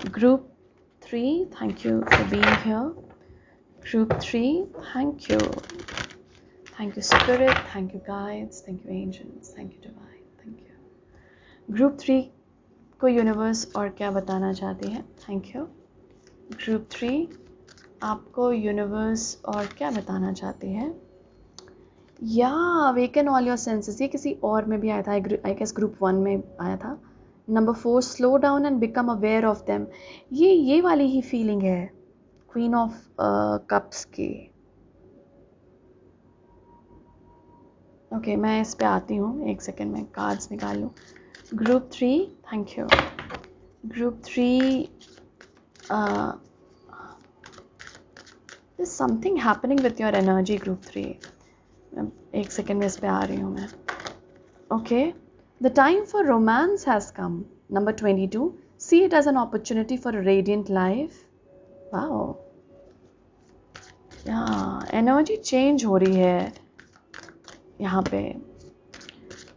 Group 3, thank you for being here. Group 3, thank you. Thank you, Spirit. Thank you, guides. Thank you, angels. Thank you, divine. Thank you. Group 3 को यूनिवर्स और क्या बताना चाहती है? Thank you. ग्रुप 3 आपको यूनिवर्स और क्या बताना चाहती है? या अवेकन ऑल योर सेंसेस, ये किसी और में भी आया था, आई गेस ग्रुप 1 में आया था। Number 4 slow down and become aware of them, ये वाली ही फीलिंग है क्वीन ऑफ कप्स की। ओके, मैं इस पे आती हूँ, एक सेकेंड में कार्ड्स निकाल लूँ। Group 3, thank you. Group 3 something happening with your energy group 3। एक सेकेंड में इस पे आ रही हूँ मैं। Okay, the time for romance has come. Number 22, see it as an opportunity for a radiant life. Wow, यहाँ एनर्जी चेंज हो रही है यहाँ पे।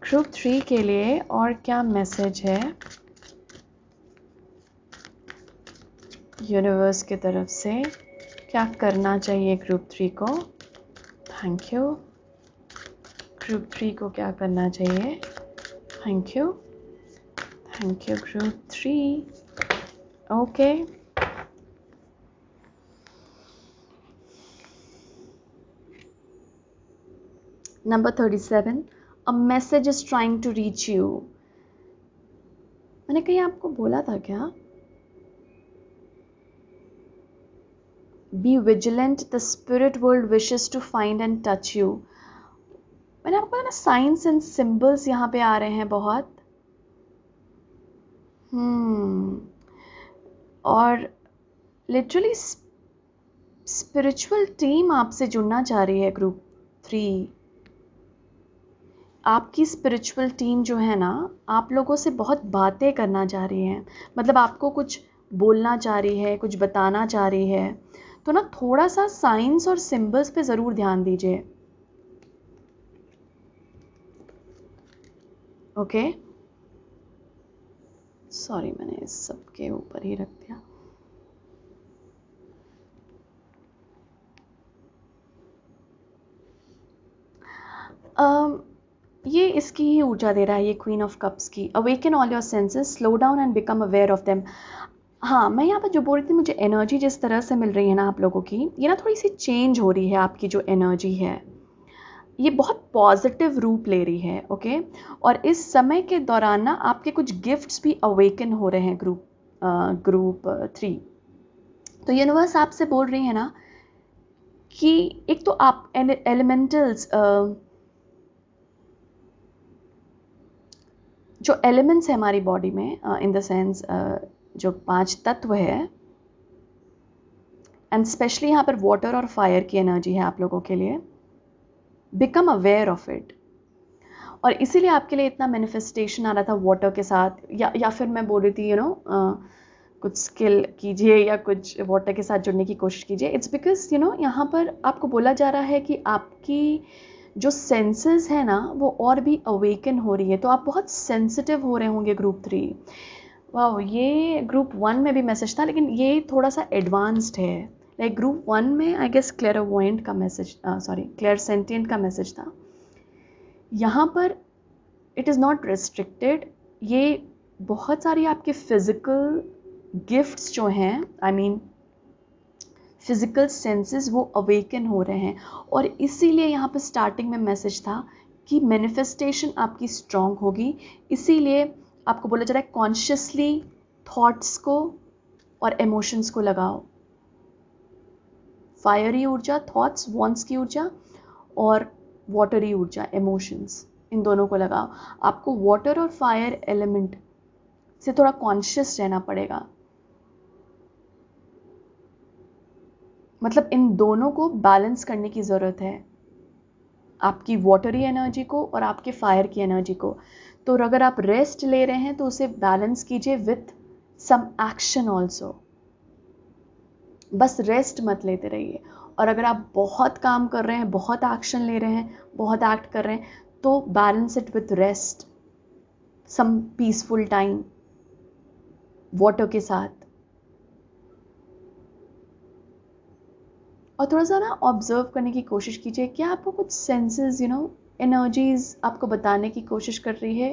ग्रुप 3 के लिए और क्या मैसेज है यूनिवर्स की तरफ से? क्या करना चाहिए ग्रुप 3 को? Thank you. ग्रुप 3 को क्या करना चाहिए? Thank you, thank you group 3। Okay, number 37, a message is trying to reach you. मैंने कहीं आपको बोला था क्या? Be vigilant, the spirit world wishes to find and touch you. मैंने आपको ना साइंस एंड सिंबल्स यहाँ पे आ रहे हैं बहुत। और लिटरली स्पिरिचुअल टीम आपसे जुड़ना चाह रही है ग्रुप 3। आपकी स्पिरिचुअल टीम जो है ना, आप लोगों से बहुत बातें करना चाह रही है, मतलब आपको कुछ बोलना चाह रही है, कुछ बताना चाह रही है। तो ना थोड़ा सा साइंस और सिंबल्स पे ज़रूर ध्यान दीजिए। ओके, सॉरी मैंने इस सब के ऊपर ही रख दिया। ये इसकी ही ऊर्जा दे रहा है, ये क्वीन ऑफ कप्स की। Awaken all your senses, slow down and become aware of them. हाँ, मैं यहाँ पर जो बोल रही थी, मुझे एनर्जी जिस तरह से मिल रही है ना आप लोगों की, ये ना थोड़ी सी चेंज हो रही है। आपकी जो एनर्जी है ये बहुत पॉजिटिव रूप ले रही है। ओके, और इस समय के दौरान ना आपके कुछ गिफ्ट्स भी अवेकन हो रहे हैं ग्रुप 3। तो यूनिवर्स आपसे बोल रही है ना कि एक तो आप एलिमेंटल्स, जो एलिमेंट्स है हमारी बॉडी में, इन द सेंस जो 5 तत्व है, एंड स्पेशली यहाँ पर वाटर और फायर की एनर्जी है आप लोगों के लिए। Become aware of it. और इसीलिए आपके लिए इतना मैनिफेस्टेशन आ रहा था वाटर के साथ, या फिर मैं बोल रही थी कुछ स्किल कीजिए या कुछ वाटर के साथ जुड़ने की कोशिश कीजिए। इट्स बिकॉज यहाँ पर आपको बोला जा रहा है कि आपकी जो सेंसेस है ना वो और भी अवेकन हो रही है, तो आप बहुत सेंसिटिव हो रहे होंगे ग्रुप 3। वाह, ये ग्रुप 1 में भी मैसेज था, लेकिन ये थोड़ा सा एडवांस्ड है। लाइक ग्रुप 1 में आई गेस क्लेयरवॉयंट का मैसेज, क्लेयरसेंटिएंट का मैसेज था। यहाँ पर इट इज़ नॉट रिस्ट्रिक्टेड। ये बहुत सारी आपके फिज़िकल गिफ्ट्स जो हैं, आई मीन फिज़िकल सेंसेस, वो अवेकन हो रहे हैं। और इसीलिए यहाँ पर स्टार्टिंग में मैसेज था कि मैनिफेस्टेशन आपकी स्ट्रॉन्ग होगी। इसीलिए आपको बोला जा रहा है कॉन्शियसली थॉट्स को और इमोशंस को लगाओ। फायरी ऊर्जा थॉट्स, वॉन्ट्स की ऊर्जा, और वाटरी ऊर्जा इमोशंस, इन दोनों को लगाओ। आपको वाटर और फायर एलिमेंट से थोड़ा कॉन्शियस रहना पड़ेगा। मतलब इन दोनों को बैलेंस करने की ज़रूरत है, आपकी वाटरी एनर्जी को और आपके फायर की एनर्जी को। तो अगर आप रेस्ट ले रहे हैं तो उसे बैलेंस कीजिए विथ सम एक्शन ऑल्सो। बस रेस्ट मत लेते रहिए। और अगर आप बहुत काम कर रहे हैं, बहुत एक्शन ले रहे हैं, बहुत एक्ट कर रहे हैं, तो balance it with rest, some peaceful time water के साथ। और थोड़ा सा ना ऑब्जर्व करने की कोशिश कीजिए, क्या आपको कुछ सेंसेस एनर्जीज आपको बताने की कोशिश कर रही है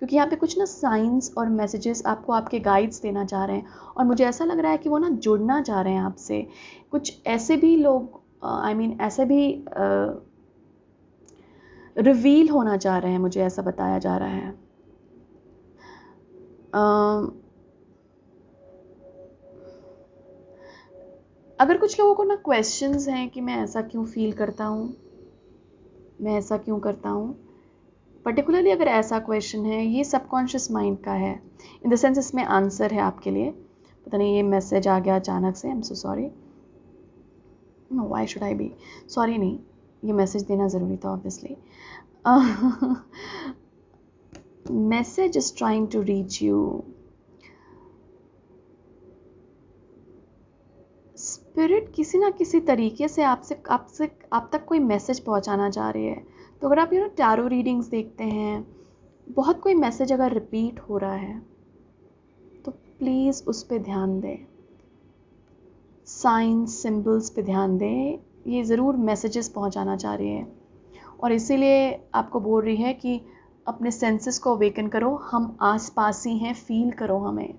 क्योंकि यहाँ पे कुछ ना साइंस और मैसेजेस आपको आपके गाइड्स देना चाह रहे हैं, और मुझे ऐसा लग रहा है कि वो ना जुड़ना चाह रहे हैं आपसे। कुछ ऐसे भी लोग ऐसे भी रिवील होना चाह रहे हैं, मुझे ऐसा बताया जा रहा है। अगर कुछ लोगों को ना क्वेश्चंस हैं कि मैं ऐसा क्यों फील करता हूँ, मैं ऐसा क्यों करता हूँ, पर्टिकुलरली अगर ऐसा क्वेश्चन है, ये सबकॉन्शियस माइंड का है, इन द सेंस इसमें आंसर है आपके लिए। पता नहीं ये मैसेज आ गया अचानक से, I am so sorry. No, why should I be sorry? नहीं, ये मैसेज देना ज़रूरी था obviously. Message is trying to reach you. Spirit किसी ना किसी तरीके से आप तक कोई मैसेज पहुंचाना चाह रही है। तो अगर आप टैरो रीडिंग्स देखते हैं, बहुत कोई मैसेज अगर रिपीट हो रहा है तो प्लीज़ उस पर ध्यान दें, साइंस सिंबल्स पे ध्यान दें। ये ज़रूर मैसेजेस पहुंचाना चाह रही है, और इसीलिए आपको बोल रही है कि अपने सेंसेस को अवेकन करो, हम आस पास ही हैं, फील करो हमें।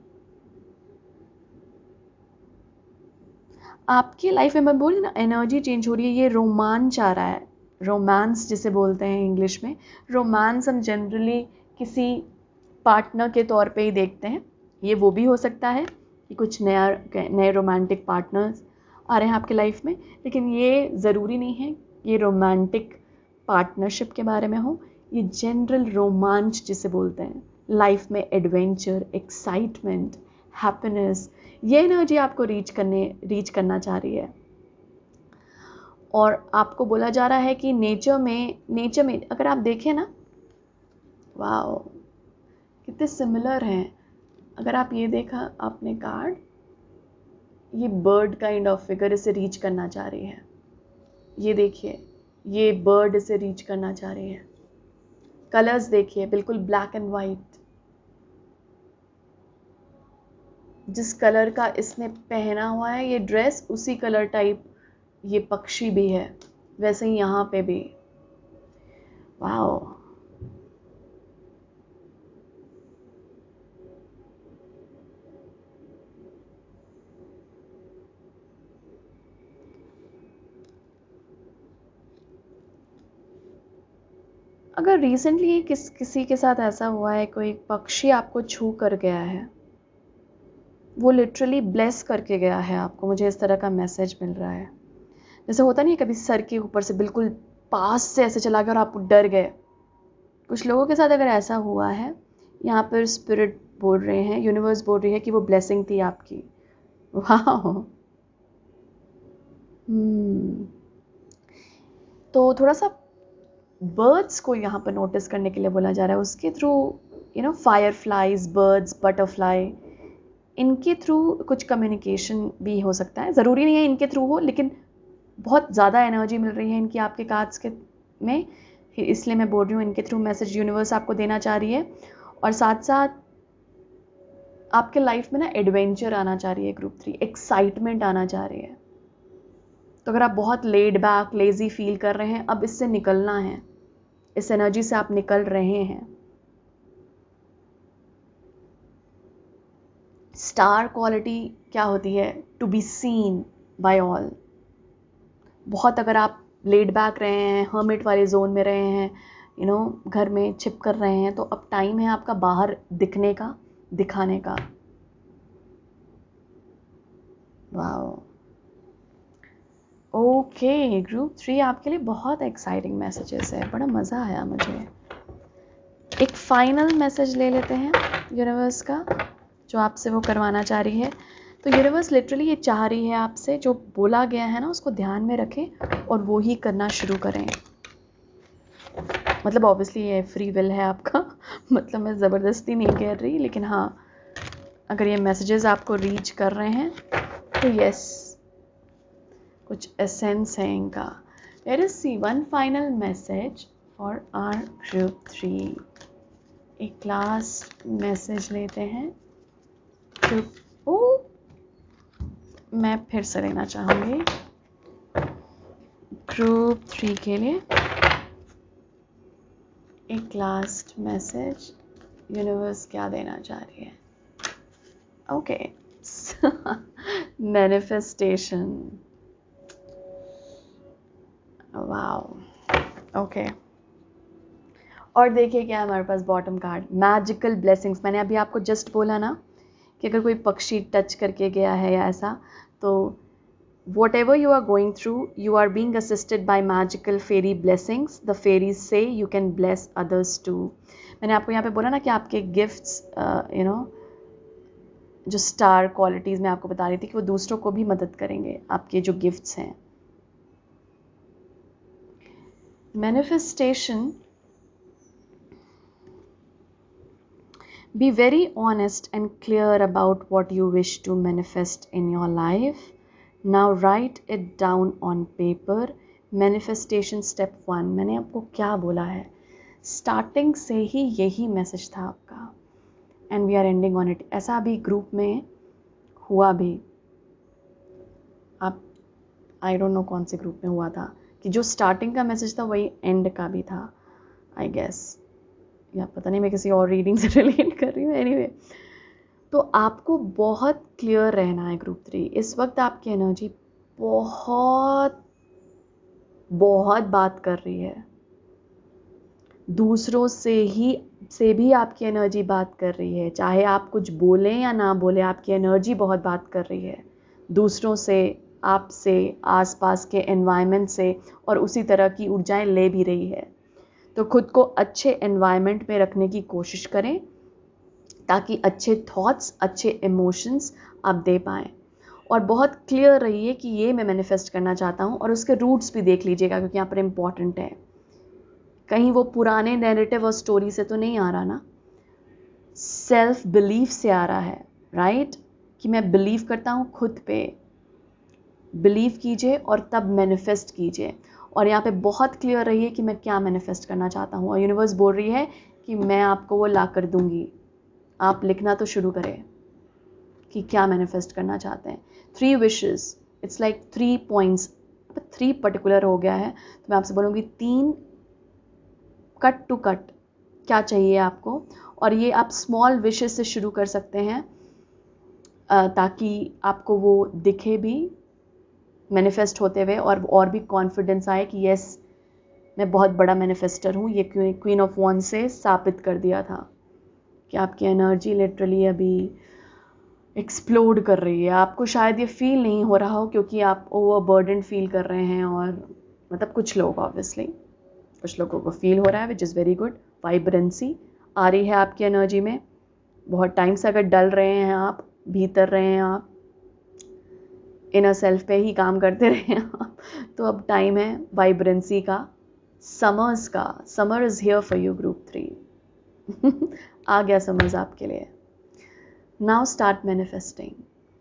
आपकी लाइफ में मैं बोल रही ना, एनर्जी चेंज हो रही है, ये रोमांच आ रहा है, रोमांस जिसे बोलते हैं इंग्लिश में। रोमांस हम जनरली किसी पार्टनर के तौर पे ही देखते हैं, ये वो भी हो सकता है कि कुछ नए रोमांटिक पार्टनर्स आ रहे हैं आपके लाइफ में, लेकिन ये ज़रूरी नहीं है ये रोमांटिक पार्टनरशिप के बारे में हो। ये जनरल रोमांच जिसे बोलते हैं, लाइफ में एडवेंचर, एक्साइटमेंट, हैप्पीनेस, ये एनर्जी आपको रीच करना चाह रही है। और आपको बोला जा रहा है कि नेचर में अगर आप देखें ना, वाओ कितने सिमिलर हैं। अगर आप ये देखा आपने कार्ड, ये बर्ड काइंड ऑफ फिगर इसे रीच करना चाह रही है। ये देखिए, ये बर्ड इसे रीच करना चाह रही है। कलर्स देखिए, बिल्कुल ब्लैक एंड वाइट। जिस कलर का इसने पहना हुआ है ये ड्रेस, उसी कलर टाइप ये पक्षी भी है, वैसे ही यहाँ पे भी। वाओ, अगर रिसेंटली किसी के साथ ऐसा हुआ है, कोई पक्षी आपको छू कर गया है, वो लिटरली ब्लेस करके गया है आपको, मुझे इस तरह का मैसेज मिल रहा है। जैसे होता नहीं है, कभी सर के ऊपर से बिल्कुल पास से ऐसे चला गया और आप डर गए। कुछ लोगों के साथ अगर ऐसा हुआ है, यहाँ पर स्पिरिट बोल रहे हैं, यूनिवर्स बोल रही है कि वो ब्लेसिंग थी आपकी। वाह। तो थोड़ा सा बर्ड्स को यहाँ पर नोटिस करने के लिए बोला जा रहा है, उसके through fire flies, birds, butterfly, इनके थ्रू कुछ कम्युनिकेशन भी हो सकता है। ज़रूरी नहीं है इनके थ्रू हो, लेकिन बहुत ज़्यादा एनर्जी मिल रही है इनकी आपके कार्ड्स के में, इसलिए मैं बोल रही हूँ इनके थ्रू मैसेज यूनिवर्स आपको देना चाह रही है। और साथ साथ आपके लाइफ में ना एडवेंचर आना चाह रही है, ग्रुप 3 एक्साइटमेंट आना चाह रही है। तो अगर आप बहुत लेड बैक लेजी फील कर रहे हैं, अब इससे निकलना है, इस एनर्जी से आप निकल रहे हैं। स्टार क्वालिटी क्या होती है? To be seen by all. बहुत अगर आप लेड बैक रहे हैं, हर्मिट वाले जोन में रहे हैं, घर में छिप कर रहे हैं, तो अब टाइम है आपका बाहर दिखने का, दिखाने का। वाओ, ओके ग्रुप 3 आपके लिए बहुत एक्साइटिंग मैसेजेस है, बड़ा मज़ा आया मुझे। एक फाइनल मैसेज ले लेते हैं यूनिवर्स का, जो आपसे वो करवाना चाह रही है। तो यूनिवर्स लिटरली ये चाह रही है आपसे, जो बोला गया है ना उसको ध्यान में रखें और वो ही करना शुरू करें। मतलब ऑब्वियसली ये फ्री विल है आपका, मतलब मैं ज़बरदस्ती नहीं कह रही, लेकिन हाँ, अगर ये मैसेजेस आपको रीच कर रहे हैं तो यस, कुछ एसेंस है इनका। Let us see one final message for our group 3। एक लास्ट मैसेज लेते हैं मैं फिर से लेना चाहूँगी ग्रुप 3 के लिए एक लास्ट मैसेज यूनिवर्स क्या देना चाह रही है? Okay, manifestation, wow, okay. और देखिए क्या है हमारे पास बॉटम कार्ड, मैजिकल ब्लेसिंग्स। मैंने अभी आपको जस्ट बोला ना कि अगर कोई पक्षी टच करके गया है या ऐसा, तो whatever you are going through, you are being assisted by magical fairy blessings. The fairies say you can bless others too. मैंने आपको यहाँ पे बोला ना कि आपके गिफ्ट्स जो स्टार क्वालिटीज़ मैं आपको बता रही थी कि वो दूसरों को भी मदद करेंगे, आपके जो गिफ्ट्स हैं। Manifestation, be very honest and clear about what you wish to manifest in your life. Now write it down on paper. Manifestation step 1. मैंने आपको क्या बोला है? स्टार्टिंग से ही यही मैसेज था आपका, and we are ending on it. ऐसा अभी ग्रुप में हुआ भी, आप आई डोंट नो कौन से ग्रुप में हुआ था, कि जो स्टार्टिंग का मैसेज था वही एंड का भी था, आई गेस, या पता नहीं मैं किसी और रीडिंग से रिलेट कर रही हूँ। एनीवे, तो आपको बहुत क्लियर रहना है ग्रुप 3। इस वक्त आपकी एनर्जी बहुत बहुत बात कर रही है, दूसरों से भी आपकी एनर्जी बात कर रही है। चाहे आप कुछ बोलें या ना बोलें, आपकी एनर्जी बहुत बात कर रही है दूसरों से, आपसे, आसपास के एनवायरनमेंट से, और उसी तरह की ऊर्जाएं ले भी रही है। तो खुद को अच्छे एनवायरनमेंट में रखने की कोशिश करें ताकि अच्छे थॉट्स, अच्छे इमोशंस आप दे पाएँ। और बहुत क्लियर रहिए कि ये मैं मैनिफेस्ट करना चाहता हूँ, और उसके रूट्स भी देख लीजिएगा क्योंकि यहाँ पर इम्पॉर्टेंट है। कहीं वो पुराने नैरेटिव और स्टोरी से तो नहीं आ रहा ना, सेल्फ बिलीफ से आ रहा है, राइट? कि मैं बिलीव करता हूँ खुद पे। बिलीव कीजिए और तब मैनिफेस्ट कीजिए। और यहाँ पे बहुत क्लियर रहिए कि मैं क्या मैनिफेस्ट करना चाहता हूँ, और यूनिवर्स बोल रही है कि मैं आपको वो ला कर दूँगी। आप लिखना तो शुरू करें कि क्या मैनिफेस्ट करना चाहते हैं। 3 wishes, it's like 3 points, 3 particular हो गया है, तो मैं आपसे बोलूँगी 3 कट टू कट क्या चाहिए आपको। और ये आप स्मॉल विशेस से शुरू कर सकते हैं ताकि आपको वो दिखे भी मैनिफेस्ट होते हुए, और भी कॉन्फिडेंस आए कि यस मैं बहुत बड़ा मैनिफेस्टर हूँ। ये क्वीन ऑफ वॉन्ड से साबित कर दिया था कि आपकी एनर्जी लिटरली अभी एक्सप्लोड कर रही है। आपको शायद ये फील नहीं हो रहा हो क्योंकि आप ओवरबर्डन फील कर रहे हैं, और मतलब कुछ लोग ऑब्वियसली, कुछ लोगों को फील हो रहा है, which is very good. Vibrancy आ रही है आपकी एनर्जी में। बहुत टाइम से अगर डल रहे हैं आप, भीतर रहे हैं आप, इनर सेल्फ पे ही काम करते रहे हैं आप, तो अब टाइम है वाइब्रेंसी का, समर्स का। Summer is here for you group 3। आ गया समर्स आपके लिए। नाउ स्टार्ट मैनिफेस्टिंग,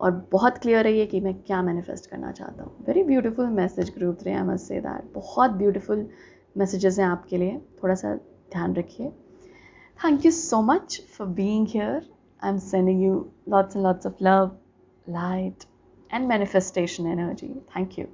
और बहुत क्लियर रहिए कि मैं क्या मैनिफेस्ट करना चाहता हूँ। Very beautiful message group 3, I must say that. बहुत ब्यूटीफुल मैसेजेस हैं आपके लिए, थोड़ा सा ध्यान रखिए। Thank you so much for being here. I am sending you lots and lots of love, light and manifestation energy. Thank you.